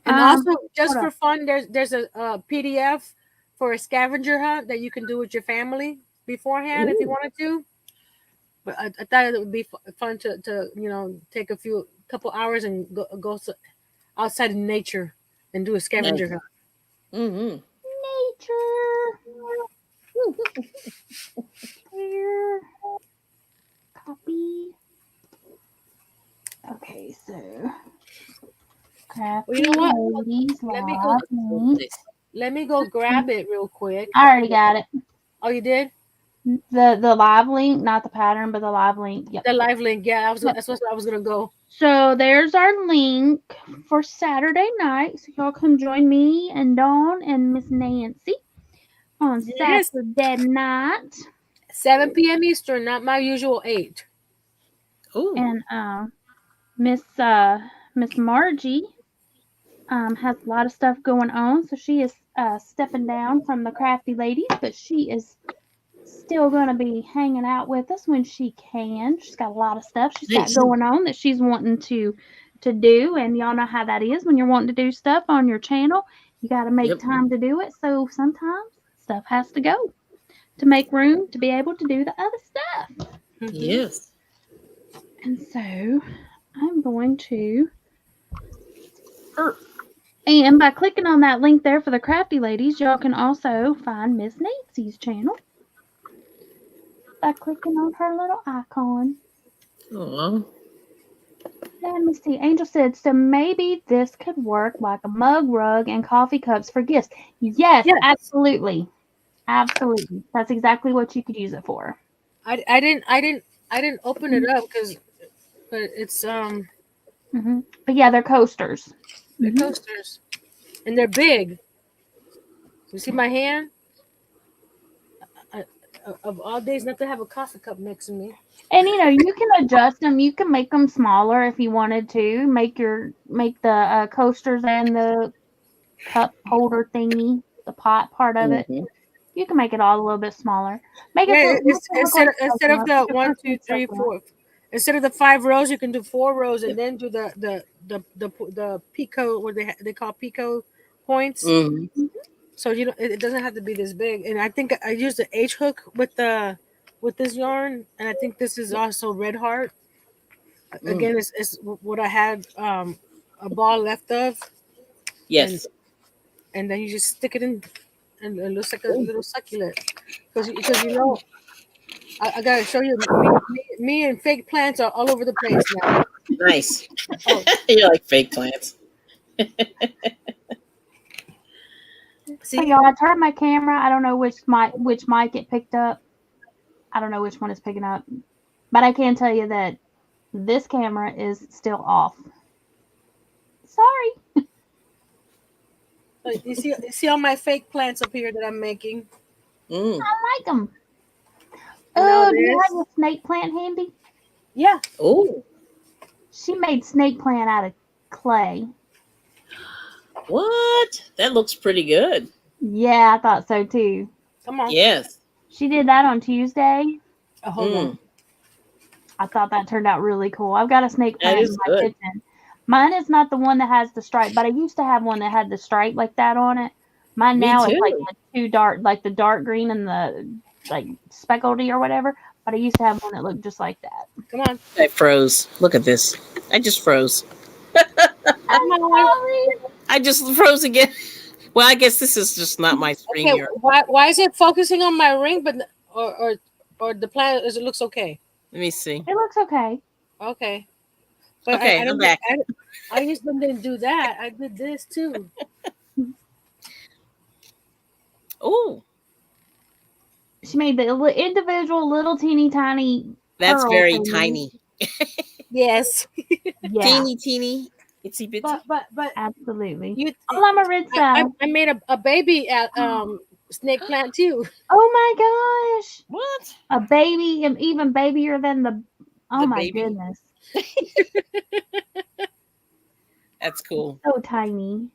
S2: And also, just
S1: Hold
S2: for
S1: up.
S2: fun, there's a PDF for a scavenger hunt that you can do with your family beforehand if you
S3: Ooh.
S2: wanted to. But I thought it would be fun to take a couple hours and go outside in nature and do a scavenger
S3: Nice.
S2: hunt.
S3: Mm-hmm.
S1: Nature. Here. Copy. Okay, so
S2: Well, you
S1: crafty
S2: know what?
S1: ladies
S2: Let me go.
S1: live link.
S3: Nice.
S2: Let me go grab it real quick.
S1: I already got it.
S2: Oh, you did?
S1: The live link, not the pattern, but the live link. Yep.
S2: The live link. Yeah,
S1: Yep.
S2: that's what I was gonna go.
S1: So there's our link for Saturday night. So y'all come join me and Dawn and Miss Nancy on
S2: Yes,
S1: Saturday night.
S2: 7 p.m. Eastern, not my usual 8.
S3: Ooh.
S1: And Miss Miss Margie has a lot of stuff going on, so she is stepping down from the crafty ladies, but she is still going to be hanging out with us when she can. She's got a lot of stuff she's got
S3: Nice.
S1: going on that she's wanting to do, and y'all know how that is when you're wanting to do stuff on your channel. You got to make
S3: Yep.
S1: time to do it. So sometimes stuff has to go to make room to be able to do the other stuff.
S2: Mm-hmm.
S3: Yes.
S1: And so I'm going to. And by clicking on that link there for the crafty ladies, y'all can also find Miss Nancy's channel by clicking on her little icon.
S3: Aw.
S1: Let me see. Angel said, so maybe this could work like a mug rug and coffee cups for gifts. Yes,
S2: Yeah,
S1: absolutely. Absolutely. That's exactly what you could use it for.
S2: I didn't open it up but it's
S1: But yeah, they're coasters.
S2: they're coasters and they're big. You see my hand? I, of all days, not to have a coffee cup next to me.
S1: And you can adjust them. You can make them smaller if you wanted to. Make the coasters and the cup holder thingy, the pot part of it.
S3: Mm-hmm.
S1: You can make it all a little bit smaller. Make it
S2: Yeah,
S1: look, make
S2: it's
S1: it look like
S2: instead of the one,
S1: succulent.
S2: 2, 3, 4. Instead of the 5 rows, you can do 4 rows and then do the pico, what they call pico points.
S3: Mm-hmm.
S2: So it doesn't have to be this big. And I think I used the H hook with this yarn, and I think this is also Red Heart.
S3: Mm.
S2: Again, it's what I had a ball left of, and
S3: Yes.
S2: and then you just stick it in, and it looks like a
S3: Ooh.
S2: little succulent. Because I gotta show you, me and fake plants are all over the place now.
S3: Nice.
S2: Oh,
S3: You're like fake plants.
S1: So
S2: see,
S1: y'all, I turned my camera. I don't know which mic it picked up. I don't know which one it's picking up, but I can tell you that this camera is still off. Sorry.
S2: You see all my fake plants up here that I'm making.
S3: Mm.
S1: I like them.
S2: Now
S1: Oh, do you
S2: this.
S1: have a snake plant handy?
S2: Yeah.
S3: Oh,
S1: She made snake plant out of clay.
S3: what? That looks pretty good.
S1: Yeah, I thought so too.
S2: Come on.
S3: Yes.
S1: She did that on Tuesday.
S2: Oh, hold on.
S3: Mm.
S1: I thought that turned out really cool. I've got a snake
S3: That
S1: plant in
S3: is
S1: my
S3: good.
S1: kitchen. Mine is not the one that has the stripe, but I used to have one that had the stripe like that on it. Mine
S3: Me
S1: now is like
S3: too.
S1: the two dark, like the dark green and the like speckledy or whatever. But I used to have one that looked just like that.
S2: Come on.
S3: I froze. Look at this. I just froze.
S2: Come on.
S3: I just froze again. Well, I guess this is just not my screen
S2: Okay.
S3: here.
S2: Why is it focusing on my ring, but or the plant? It looks okay.
S3: Let me see.
S1: It looks okay.
S2: Okay. But
S3: Okay,
S2: I
S3: I'm
S2: didn't.
S3: back.
S2: I just didn't do that. I did this too.
S3: Oh,
S1: She made the individual little teeny tiny.
S3: that's
S1: pearl
S3: very
S1: thingies.
S3: tiny.
S2: Yes.
S1: Yeah,
S3: Teeny, itsy bitsy.
S2: But
S1: absolutely.
S2: you.
S1: Oh, I'm a red side.
S2: I made a baby at snake plant too.
S1: Oh my gosh,
S3: What?
S1: a baby, and even babier than the. Oh
S3: The
S1: my
S3: baby?
S1: goodness,
S3: That's cool.
S1: so tiny,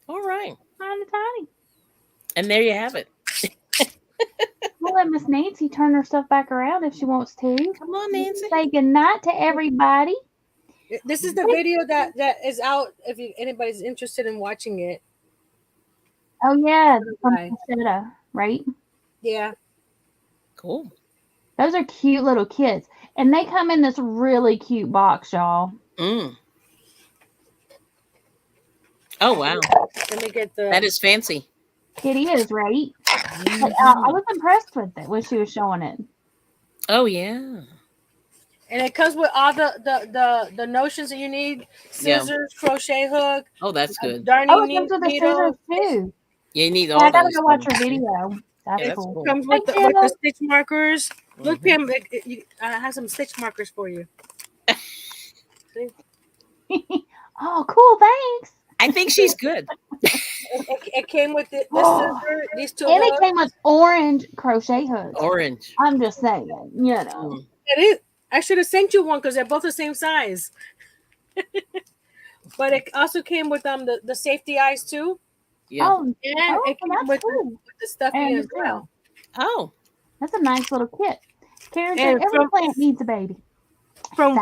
S3: All right.
S1: tiny.
S3: And there you have it.
S1: We'll let Miss Nancy turn her stuff back around if she wants to.
S3: Come on, Nancy.
S1: Say goodnight to everybody.
S2: This is the video that is out. If anybody's interested in watching it.
S1: Oh yeah, from
S2: Bye.
S1: Crochet, right?
S2: Yeah.
S3: Cool.
S1: Those are cute little kits, and they come in this really cute box, y'all.
S3: Mm. Oh, wow.
S2: Let me get the.
S3: That is fancy.
S1: It is, right? But, I was impressed with it when she was showing it.
S3: Oh, yeah.
S2: And it comes with all the notions that you need: scissors, crochet hook.
S3: Oh, that's good.
S2: Darning
S1: Oh, it comes with the scissors too.
S3: You need
S1: Yeah,
S3: all
S1: I gotta
S3: those.
S1: go watch her
S3: things.
S1: video. That's
S3: Yeah,
S1: cool.
S3: cool.
S2: Comes
S1: Thank
S2: with
S1: you.
S2: the stitch markers. Look,
S3: Mhm.
S2: Pam, I have some stitch markers for you.
S1: Oh, cool. Thanks.
S3: I think she's good.
S2: It came with this
S1: Oh.
S2: scissor, these two
S1: And it
S2: hooks.
S1: came with orange crochet hooks.
S3: Orange.
S1: I'm just saying, you know.
S3: Mm.
S2: It is. I should have sent you one because they're both the same size. But it also came with the safety eyes too,
S3: Yeah.
S1: Oh,
S2: and it came
S1: that's
S2: with
S1: cool.
S2: the stuffing
S1: And
S2: as well.
S3: Oh.
S1: That's a nice little kit. Karen said
S2: And
S1: every plant needs a baby.
S2: From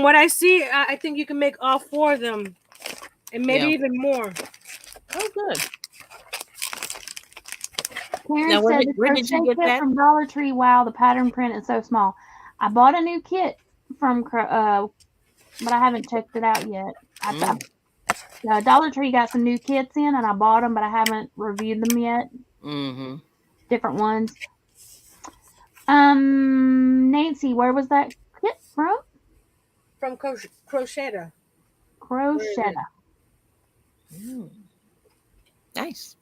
S2: what I see, I think you can make all four of them, and maybe
S3: Yeah.
S2: even more.
S3: Oh, good.
S1: Karen
S3: Now, where
S1: said
S3: did-
S1: the
S3: where did you
S1: crochet
S3: get
S1: kit
S3: that?
S1: from Dollar Tree. Wow, the pattern print is so small. I bought a new kit from but I haven't checked it out yet. Dollar Tree got some new kits in, and I bought them, but I haven't reviewed them yet.
S3: Mm-hmm.
S1: Different ones. Nancy, where was that kit from?
S2: From Crochet.
S1: Crochet.
S3: Mm. Nice.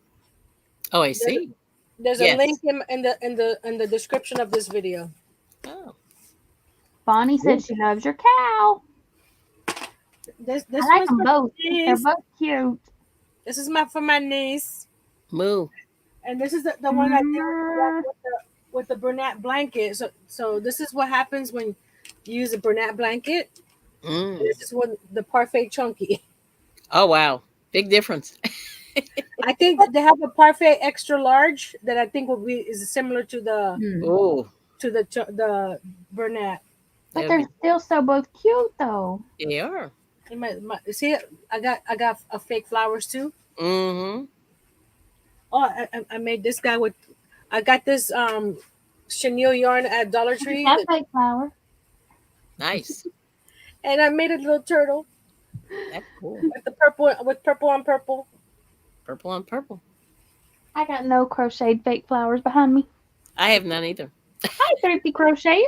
S3: Oh, I see.
S2: There's
S3: Yes.
S2: a link in the description of this video.
S3: Oh.
S1: Bonnie said she loves your cow.
S2: This
S1: I like
S2: one's
S1: them
S2: for
S1: both.
S2: my
S1: They're
S2: niece.
S1: both cute.
S2: This is for my niece,
S3: Moo.
S2: and this is the one I did with the Bernat blanket. So this is what happens when you use a Bernat blanket.
S3: Mm.
S2: This is what the Parfait Chunky.
S3: Oh, wow. Big difference.
S2: I think they have a Parfait extra large that I think is similar to the
S3: Oh.
S2: the Bernat.
S1: But they're still so both cute though.
S3: They are.
S2: See, I got a fake flowers too.
S3: Mm-hmm.
S2: Oh, I made this guy with. I got this chenille yarn at Dollar Tree,
S1: That fake flower.
S3: Nice.
S2: and I made a little turtle
S3: That's cool.
S2: with purple on purple.
S3: Purple on purple.
S1: I got no crocheted fake flowers behind me.
S3: I have none either.
S1: Hi, Thrifty Crocheter.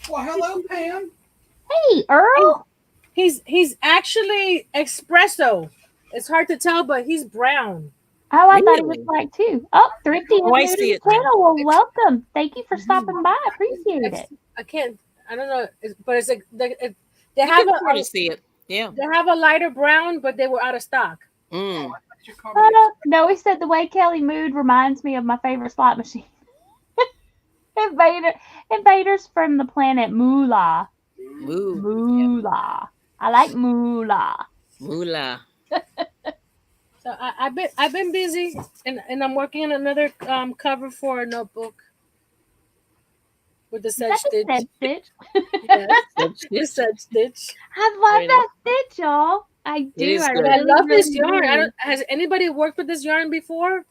S4: Well, hello, Pam.
S1: Hey, Earl.
S2: He's actually espresso. It's hard to tell, but he's brown.
S1: Oh, I thought it was
S3: Really?
S1: black too. Oh, Thrifty
S3: Oh, I
S1: is new
S3: see
S1: to
S3: it
S1: the
S3: now.
S1: channel. Well, welcome. Thank you for stopping by. Appreciate it.
S2: I can't. I don't know, but it's like they
S3: You
S2: have
S3: can sort of see it. Yeah.
S2: They have a lighter brown, but they were out of stock.
S3: Mm.
S1: No, he said the way Kelly moved reminds me of my favorite slot machine. Invaders from the planet Moolah.
S3: Moo.
S1: Moolah. I like Moolah.
S3: Moolah.
S2: So I've been busy, and I'm working on another cover for a notebook with the
S1: Is
S2: sedge
S1: that the
S2: stitch.
S1: Sedge stitch?
S2: Yes,
S3: That's
S2: the sedge stitch.
S1: I love
S3: Very nice.
S1: that stitch, y'all. I
S3: It
S1: do.
S3: is
S1: I
S3: good.
S2: I
S1: really,
S2: love this
S1: really
S2: yarn.
S1: do.
S2: Has anybody worked with this yarn before?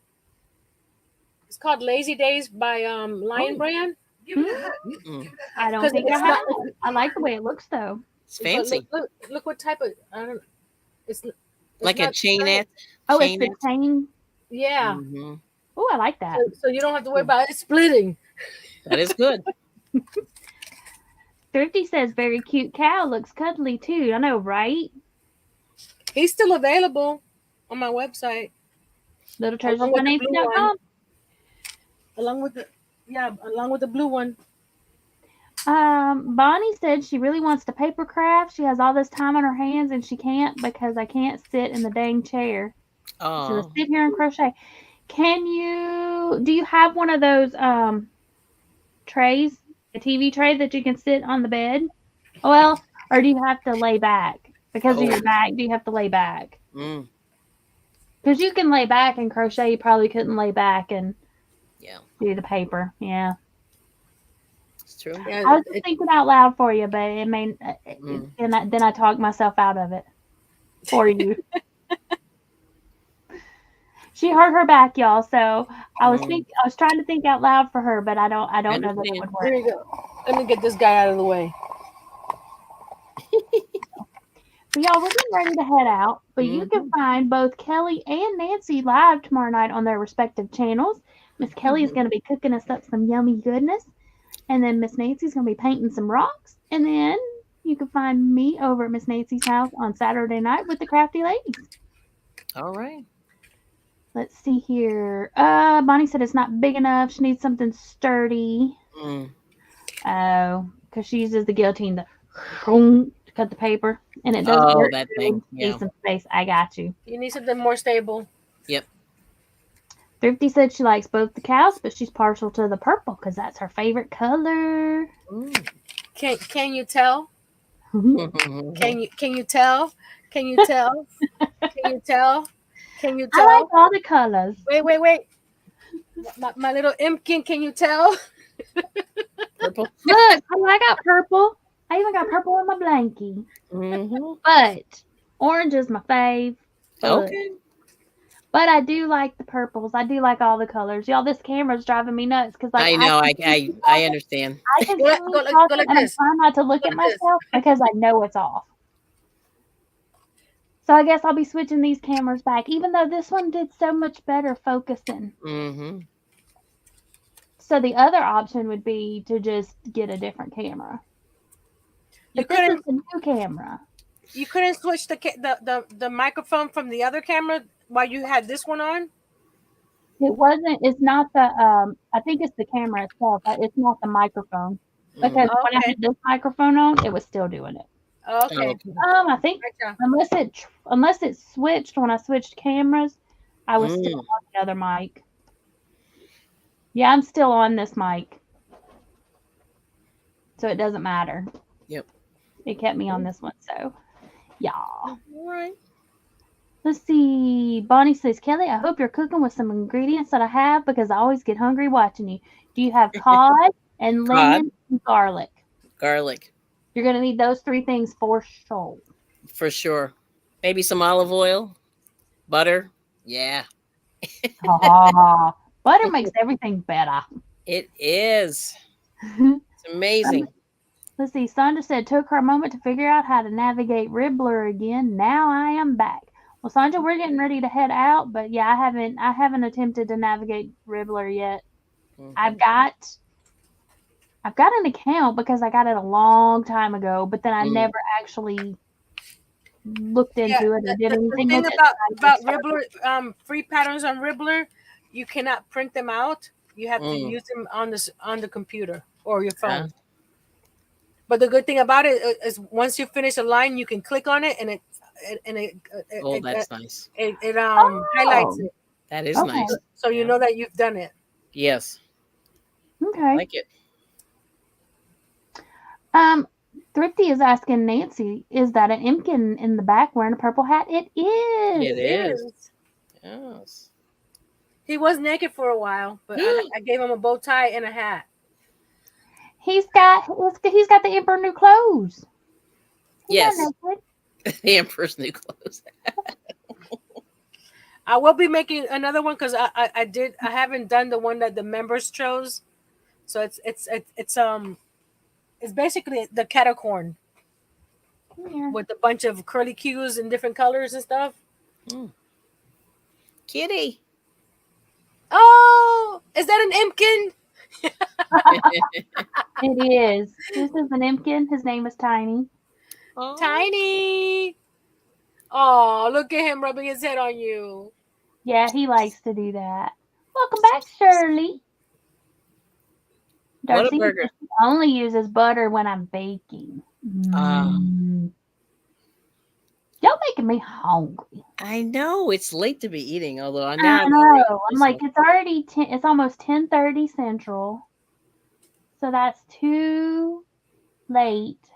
S2: It's called Lazy Days by Lion
S3: Oh.
S2: Brand.
S3: Mm-mm.
S1: I don't
S2: 'Cause
S1: think I
S2: it's
S1: have.
S2: not-
S1: I like the way it looks though.
S3: It's
S2: But
S3: fancy.
S2: look what type of I don't. It's
S3: Like a
S2: not
S3: chainette.
S1: Oh, it's the
S3: Chainette.
S1: chain.
S2: Yeah.
S3: Mm-hmm.
S1: Oh, I like that.
S2: So you don't have to worry about it splitting.
S3: That is good.
S1: Thrifty says very cute cow. Looks cuddly too. I know, right?
S2: He's still available on my website along with the blue one.
S1: LittleTreasuresByNancy.com.
S2: Along with the blue one.
S1: Bonnie said she really wants to paper craft. She has all this time on her hands and she can't because I can't sit in the dang chair. She's gonna
S3: Oh.
S1: sit here and crochet. Do you have one of those trays, a TV tray that you can sit on the bed? Well, or do you have to lay back? Because of
S3: Oh.
S1: your back, do you have to lay back?
S3: Mm.
S1: Because you can lay back and crochet, you probably couldn't lay back and
S3: Yeah.
S1: do the paper. Yeah.
S3: It's true.
S2: Yeah,
S1: I was just thinking out loud for you, but it may,
S3: Mm.
S1: then I talked myself out of it for you. She hurt her back, y'all. So I was trying to think out loud for her, but I don't know that it would
S2: Here
S1: work.
S2: we go. Let me get this guy out of the way.
S1: But y'all, we're getting ready to head out. But you can find both Kelly and Nancy live tomorrow night on their respective channels. Miss Kelly is going to be cooking us up some yummy goodness, and then Miss Nancy's going to be painting some rocks, and then you can find me over at Miss Nancy's house on Saturday night with the Crafty Ladies.
S3: All right.
S1: Let's see here. Bonnie said it's not big enough. She needs something sturdy.
S3: Mm.
S1: Oh, because she uses the guillotine to cut the paper, and it doesn't
S3: Oh,
S1: work.
S3: that
S1: It
S3: thing.
S1: needs
S3: Yeah.
S1: some space. I got you.
S2: You need something more stable.
S3: Yep.
S1: Thrifty said she likes both the cows, but she's partial to the purple because that's her favorite color.
S3: Mm.
S2: Can you tell?
S3: Mm-hmm.
S2: Can you tell? Can you tell? Can you tell? Can you
S1: I
S2: tell?
S1: like all the colors.
S2: Wait. My little Impkin, can you tell?
S3: Purple.
S1: Look, I got purple. I even got purple in my blankie.
S3: Mm-hmm.
S1: But orange is my fave.
S3: Okay.
S1: But I do like the purples. I do like all the colors. Y'all, this camera's driving me nuts because
S3: I know. I understand.
S1: I can
S2: Go like-
S1: see
S2: go
S1: me
S2: like-
S1: talking
S2: go like
S1: and I'm
S2: this.
S1: trying not to look
S2: Go
S1: at
S2: like this.
S1: myself because I know it's off. So I guess I'll be switching these cameras back, even though this one did so much better focusing.
S3: Mm-hmm.
S1: So the other option would be to just get a different camera.
S2: You
S1: But this is
S2: couldn't
S1: a new camera.
S2: switch the microphone from the other camera while you had this one on?
S1: It's not the, I think it's the camera itself. It's not the microphone. Because when I
S2: Okay.
S1: had this microphone on, it was still doing it.
S2: Okay.
S1: I think
S2: Gotcha.
S1: unless it switched when I switched cameras, I was still on the other mic. Yeah, I'm still on this mic. So it doesn't matter.
S3: Yep.
S1: It kept me on this one, so yeah.
S2: All right.
S1: Let's see. Bonnie says, Kelly, I hope you're cooking with some ingredients that I have because I always get hungry watching you. Do you have cod and lemon and garlic?
S3: Garlic.
S1: You're going to need those three things for sure.
S3: For sure. Maybe some olive oil. Butter. Yeah.
S1: Butter makes everything better.
S3: It is. It's amazing.
S1: Let's see. Sandra said, took her a moment to figure out how to navigate Ribbler again. Now I am back. Well, Sandra, we're getting ready to head out, but yeah, I haven't attempted to navigate Ribbler yet.
S3: Mhm.
S1: I've got an account because I got it a long time ago, but then I never actually looked into it or did anything
S2: The
S1: with
S2: thing
S1: it.
S2: about Ribbler, free patterns on Ribbler, you cannot print them out. You have to use them on the computer or your phone. But the good thing about it is once you finish a line, you can click on it and
S3: Oh, that's nice.
S2: it highlights it.
S3: That is
S1: Okay.
S3: nice.
S2: So you know that you've done it.
S3: Yes.
S1: Okay.
S3: Like it.
S1: Thrifty is asking Nancy, is that an Imkin in the back wearing a purple hat? It is.
S3: It is. Yes.
S2: He was naked for a while, but I gave him a bow tie and a hat.
S1: He's got the Emperor new clothes. He's
S3: Yes.
S1: not naked.
S3: The Emperor's new clothes.
S2: I will be making another one because I haven't done the one that the members chose. So it's basically the catacorn
S1: Yeah.
S2: with a bunch of curly cues in different colors and stuff.
S3: Kitty.
S2: Oh, is that an Imkin?
S1: It is. This is an Imkin. His name is Tiny.
S3: Oh.
S2: Tiny. Oh, look at him rubbing his head on you.
S1: Yeah, he likes to do that. Welcome back, Shirley.
S3: What a
S1: Darcy
S3: burger.
S1: only uses butter when I'm baking. Y'all making me hungry.
S3: I know it's late to be eating, although
S1: I
S3: now
S1: know. I'm like, it's already it's almost 10:30 Central. So that's too late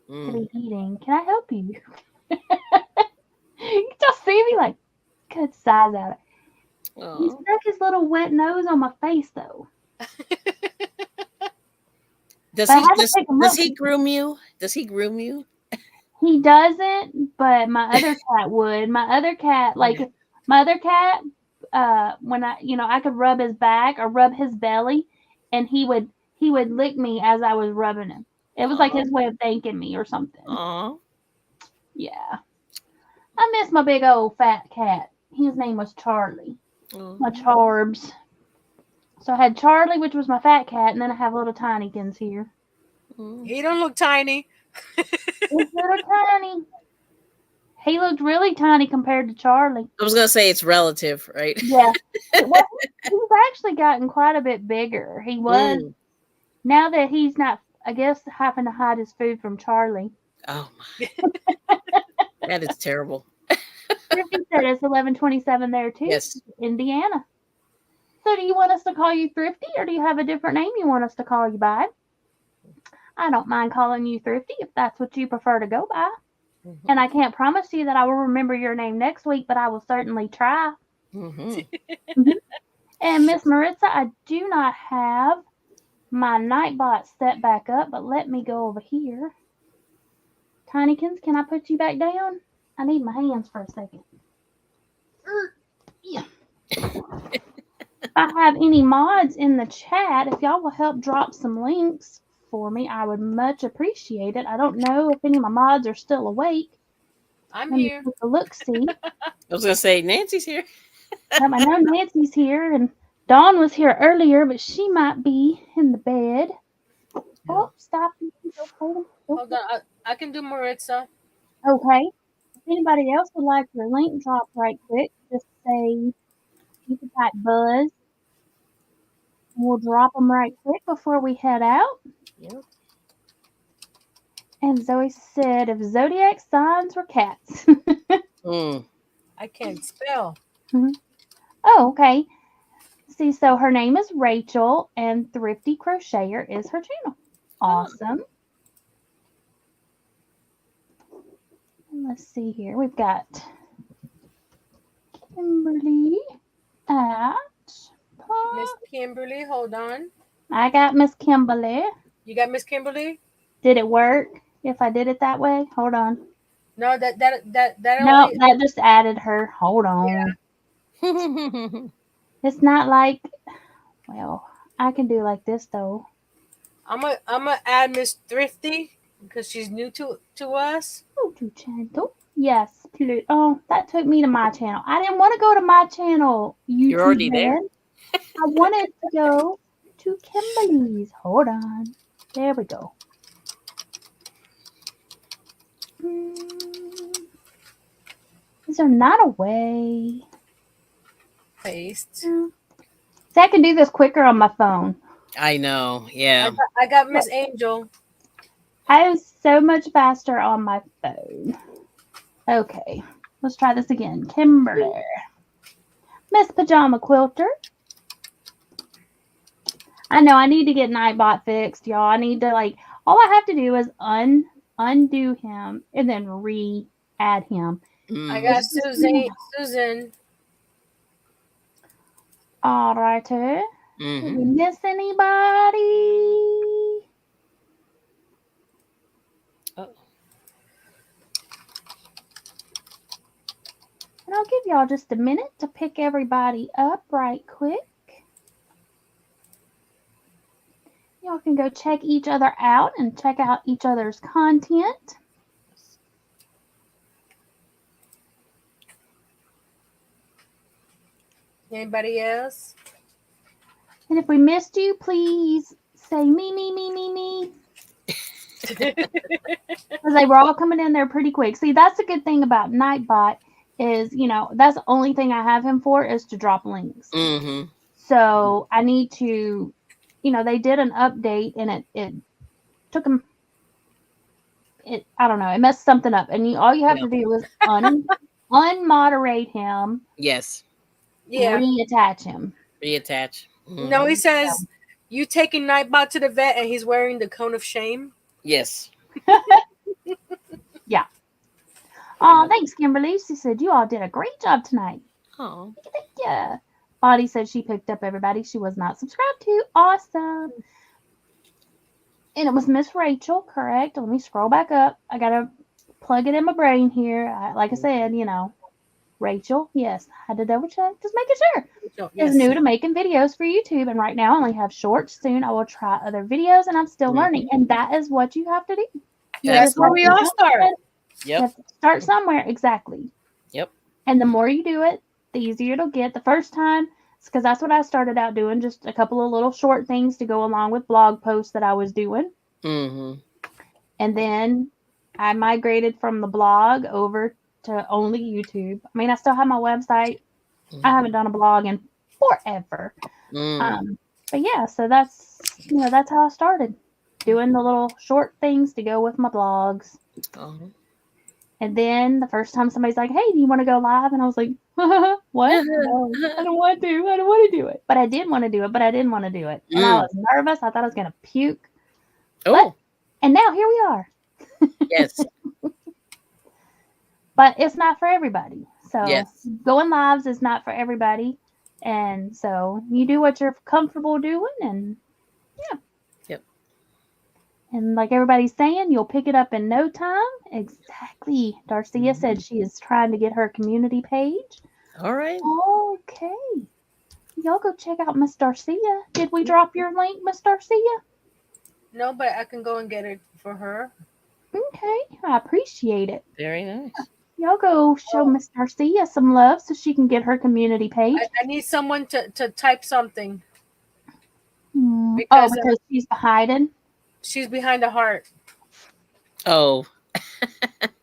S1: to be eating. Can I help you? You just see me like, good size out of it. He stuck his little wet nose on my face though.
S3: Does he groom you? Does he groom you?
S1: He doesn't, but my other cat would. My other cat, when I could rub his back or rub his belly, and he would lick me as I was rubbing him. It was like his way of thanking me or something.
S3: Aww.
S1: Yeah. I miss my big old fat cat. His name was Charlie. My Charbs. So I had Charlie, which was my fat cat, and then I have little Tinykins here.
S2: He don't look tiny.
S1: He's little tiny. He looked really tiny compared to Charlie.
S3: I was gonna say it's relative, right?
S1: Yeah. Well, he's actually gotten quite a bit bigger. He was. Now that he's not, I guess, having to hide his food from Charlie.
S3: Oh my. That is terrible.
S1: Thrifty said it's 11:27 there too.
S3: Yes.
S1: Indiana. So do you want us to call you Thrifty, or do you have a different name you want us to call you by? I don't mind calling you Thrifty if that's what you prefer to go by. And I can't promise you that I will remember your name next week, but I will certainly try. And Miss Maritza, I do not have my Nightbot set back up, but let me go over here. Tinykins, can I put you back down? I need my hands for a second. Yeah. If I have any mods in the chat, if y'all will help drop some links for me, I would much appreciate it. I don't know if any of my mods are still awake.
S2: I'm here.
S1: Take a look, see.
S3: I was gonna say Nancy's here.
S1: I know Nancy's here, and Dawn was here earlier, but she might be in the bed. Oh, stop!
S2: Hold on, I can do Maritza.
S1: Okay. If anybody else would like your link drop right quick, just say you can type Buzz. We'll drop them right quick before we head out.
S3: Yep.
S1: And Zoe said, if zodiac signs were cats.
S2: I can't spell.
S1: Oh, okay. See, so her name is Rachel, and Thrifty Crocheter is her channel. Awesome. Let's see here. We've got Kimberly at...
S2: Miss Kimberly, hold on.
S1: I got Miss Kimberly.
S2: You got Miss Kimberly?
S1: Did it work if I did it that way? Hold on.
S2: No, that
S1: No,
S2: only...
S1: that just added her. Hold on.
S3: Yeah.
S1: It's not like, well, I can do like this though.
S2: I'm gonna add Miss Thrifty because she's new to us.
S1: Go to channel. Yes, please. Oh, that took me to my channel. I didn't want to go to my channel.
S3: You're already there.
S1: I wanted to go to Kimberly's. Hold on. There we go. Is there not a way?
S2: Paste.
S1: So I can do this quicker on my phone.
S3: I know. Yeah.
S2: I got Miss Angel.
S1: I am so much faster on my phone. Okay, let's try this again. Kimberly. Miss Pajama Quilter. I know I need to get Nightbot fixed, y'all. I need to all I have to do is undo him and then re-add him.
S2: I got Susan.
S1: All righty. Did we miss anybody? And I'll give y'all just a minute to pick everybody up right quick. Y'all can go check each other out and check out each other's content.
S2: Anybody else?
S1: And if we missed you, please say me. Because they were all coming in there pretty quick. See, that's the good thing about Nightbot is, that's the only thing I have him for is to drop links.
S3: Mm-hmm.
S1: So I need to, they did an update and it took them, I don't know, it messed something up. And all you have to do is unmoderate him.
S3: Yes.
S2: Yeah.
S1: Reattach him.
S3: Reattach. Mm-hmm.
S2: No, he says, you taking Nightbot to the vet and he's wearing the cone of shame?
S3: Yes.
S1: Yeah. Oh, thanks, Kimberly. She said you all did a great job tonight.
S3: Oh.
S1: Yeah. Audie said she picked up everybody she was not subscribed to. Awesome. And it was Miss Rachel, correct? Let me scroll back up. I got to plug it in my brain here. Like I said, Rachel, yes. Had to double check. Just making sure. Is new to making videos for YouTube. And right now I only have shorts. Soon I will try other videos and I'm still learning. And that is what you have to do.
S2: That's where we all start.
S3: Yep.
S1: You have to start somewhere. Exactly.
S3: Yep.
S1: And the more you do it, the easier it'll get. The first time, because that's what I started out doing, just a couple of little short things to go along with blog posts that I was doing.
S3: Mm-hmm.
S1: And then I migrated from the blog over to only YouTube. I mean, I still have my website. I haven't done a blog in forever. But yeah, so that's how I started doing the little short things to go with my blogs. And then the first time somebody's like, "Hey, do you want to go live?" And I was like, "What? No, I don't want to. I don't want to do it." But I did want to do it, but I didn't want to do it. And I was nervous. I thought I was going to puke.
S3: Oh.
S1: And now here we are.
S3: Yes.
S1: But it's not for everybody. So
S3: yes.
S1: Going lives is not for everybody. And so you do what you're comfortable doing and yeah.
S3: Yep.
S1: And like everybody's saying, you'll pick it up in no time. Exactly. Darcia said she is trying to get her community page.
S3: All right.
S1: Okay. Y'all go check out Miss Darcia. Did we drop your link, Miss Darcia?
S2: No, but I can go and get it for her.
S1: Okay. I appreciate it.
S3: Very nice.
S1: Y'all go show Miss Darcia some love so she can get her community page.
S2: I need someone to type something.
S1: Because she's hiding.
S2: She's behind the heart.
S3: Oh.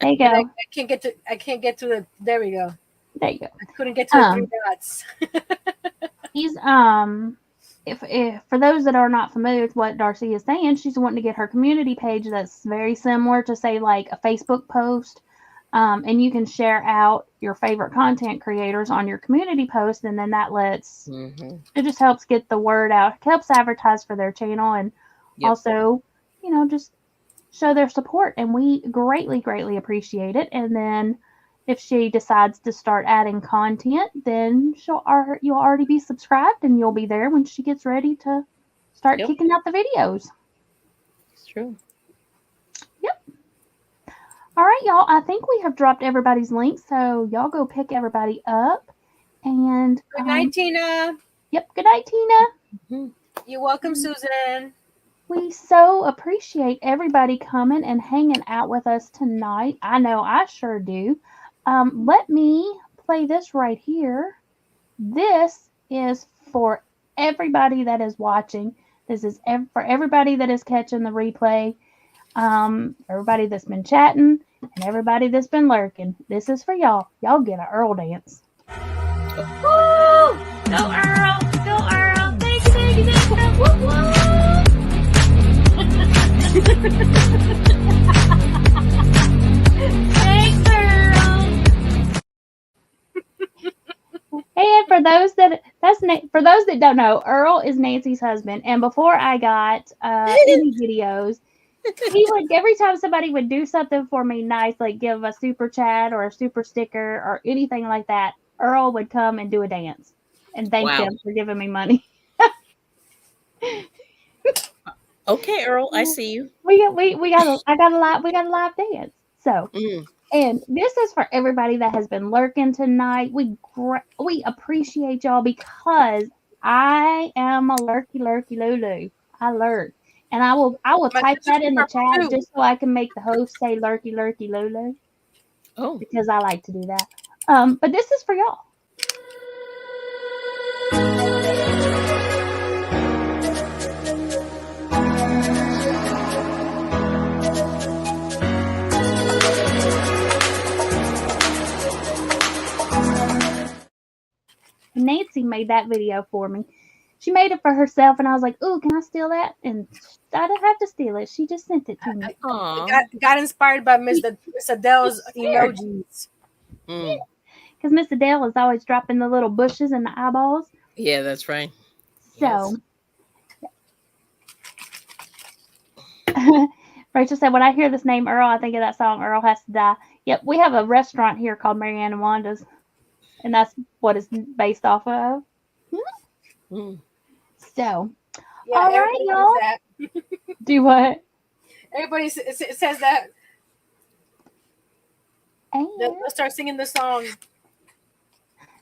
S1: There you go.
S2: I can't get to the. There we go.
S1: There you go.
S2: I couldn't get to the 3 dots.
S1: He's if for those that are not familiar with what Darcy is saying, she's wanting to get her community page that's very similar to say like a Facebook post. And you can share out your favorite content creators on your community post, and then that lets it just helps get the word out, it helps advertise for their channel, and also, just show their support. And we greatly appreciate it. And then if she decides to start adding content, then you'll already be subscribed, and you'll be there when she gets ready to start kicking out the videos.
S3: It's true.
S1: Yep. All right, y'all. I think we have dropped everybody's links, so y'all go pick everybody up. And
S2: good night, Tina.
S1: Yep. Good night, Tina.
S2: You're welcome, Susan.
S1: We so appreciate everybody coming and hanging out with us tonight. I know I sure do. Let me play this right here. This is for everybody that is watching. This is for everybody that is catching the replay. Everybody that's been chatting and everybody that's been lurking. This is for y'all. Y'all get an Earl dance. Woo! Go Earl! Go Earl! Thank you, thank you, thank you. Woo, woo. Thanks, Earl. And for those that don't know, Earl is Nancy's husband. And before I got any videos, he would every time somebody would do something for me nice, like give a super chat or a super sticker or anything like that, Earl would come and do a dance and thank
S3: Wow.
S1: them for giving me money.
S3: Okay, Earl, I see you.
S1: We got a live dance. So
S3: Mm.
S1: and this is for everybody that has been lurking tonight. We appreciate y'all because I am a lurky Lulu. I lurk. And I will
S2: My
S1: type
S2: sister's
S1: that in the
S2: purple
S1: chat
S2: too.
S1: just so I can make the host say lurky Lulu
S3: Oh.
S1: because I like to do that. But this is for y'all. Nancy made that video for me. She made it for herself, and I was like, "Ooh, can I steal that?" And I didn't have to steal it. She just sent it to me.
S2: Got inspired by Miss Adele's emojis.
S3: Mm.
S1: Because Miss Adele is always dropping the little bushes and the eyeballs.
S3: Yeah, that's right.
S1: So, yes. Rachel said, when I hear this name Earl, I think of that song, Earl Has to Die. Yep, we have a restaurant here called Marianne and Wanda's, and that's what it's based off of.
S3: Mm.
S1: So,
S2: Yeah,
S1: all right, y'all.
S2: that.
S1: Do what?
S2: Everybody says that.
S1: And
S2: Let's start singing the song.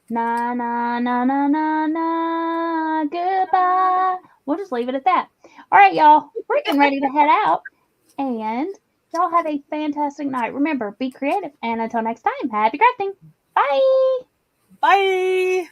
S1: na na na na na na goodbye. We'll just leave it at that. All right, y'all. We're getting ready to head out. And y'all have a fantastic night. Remember, be creative. And until next time, happy crafting. Bye.
S2: Bye.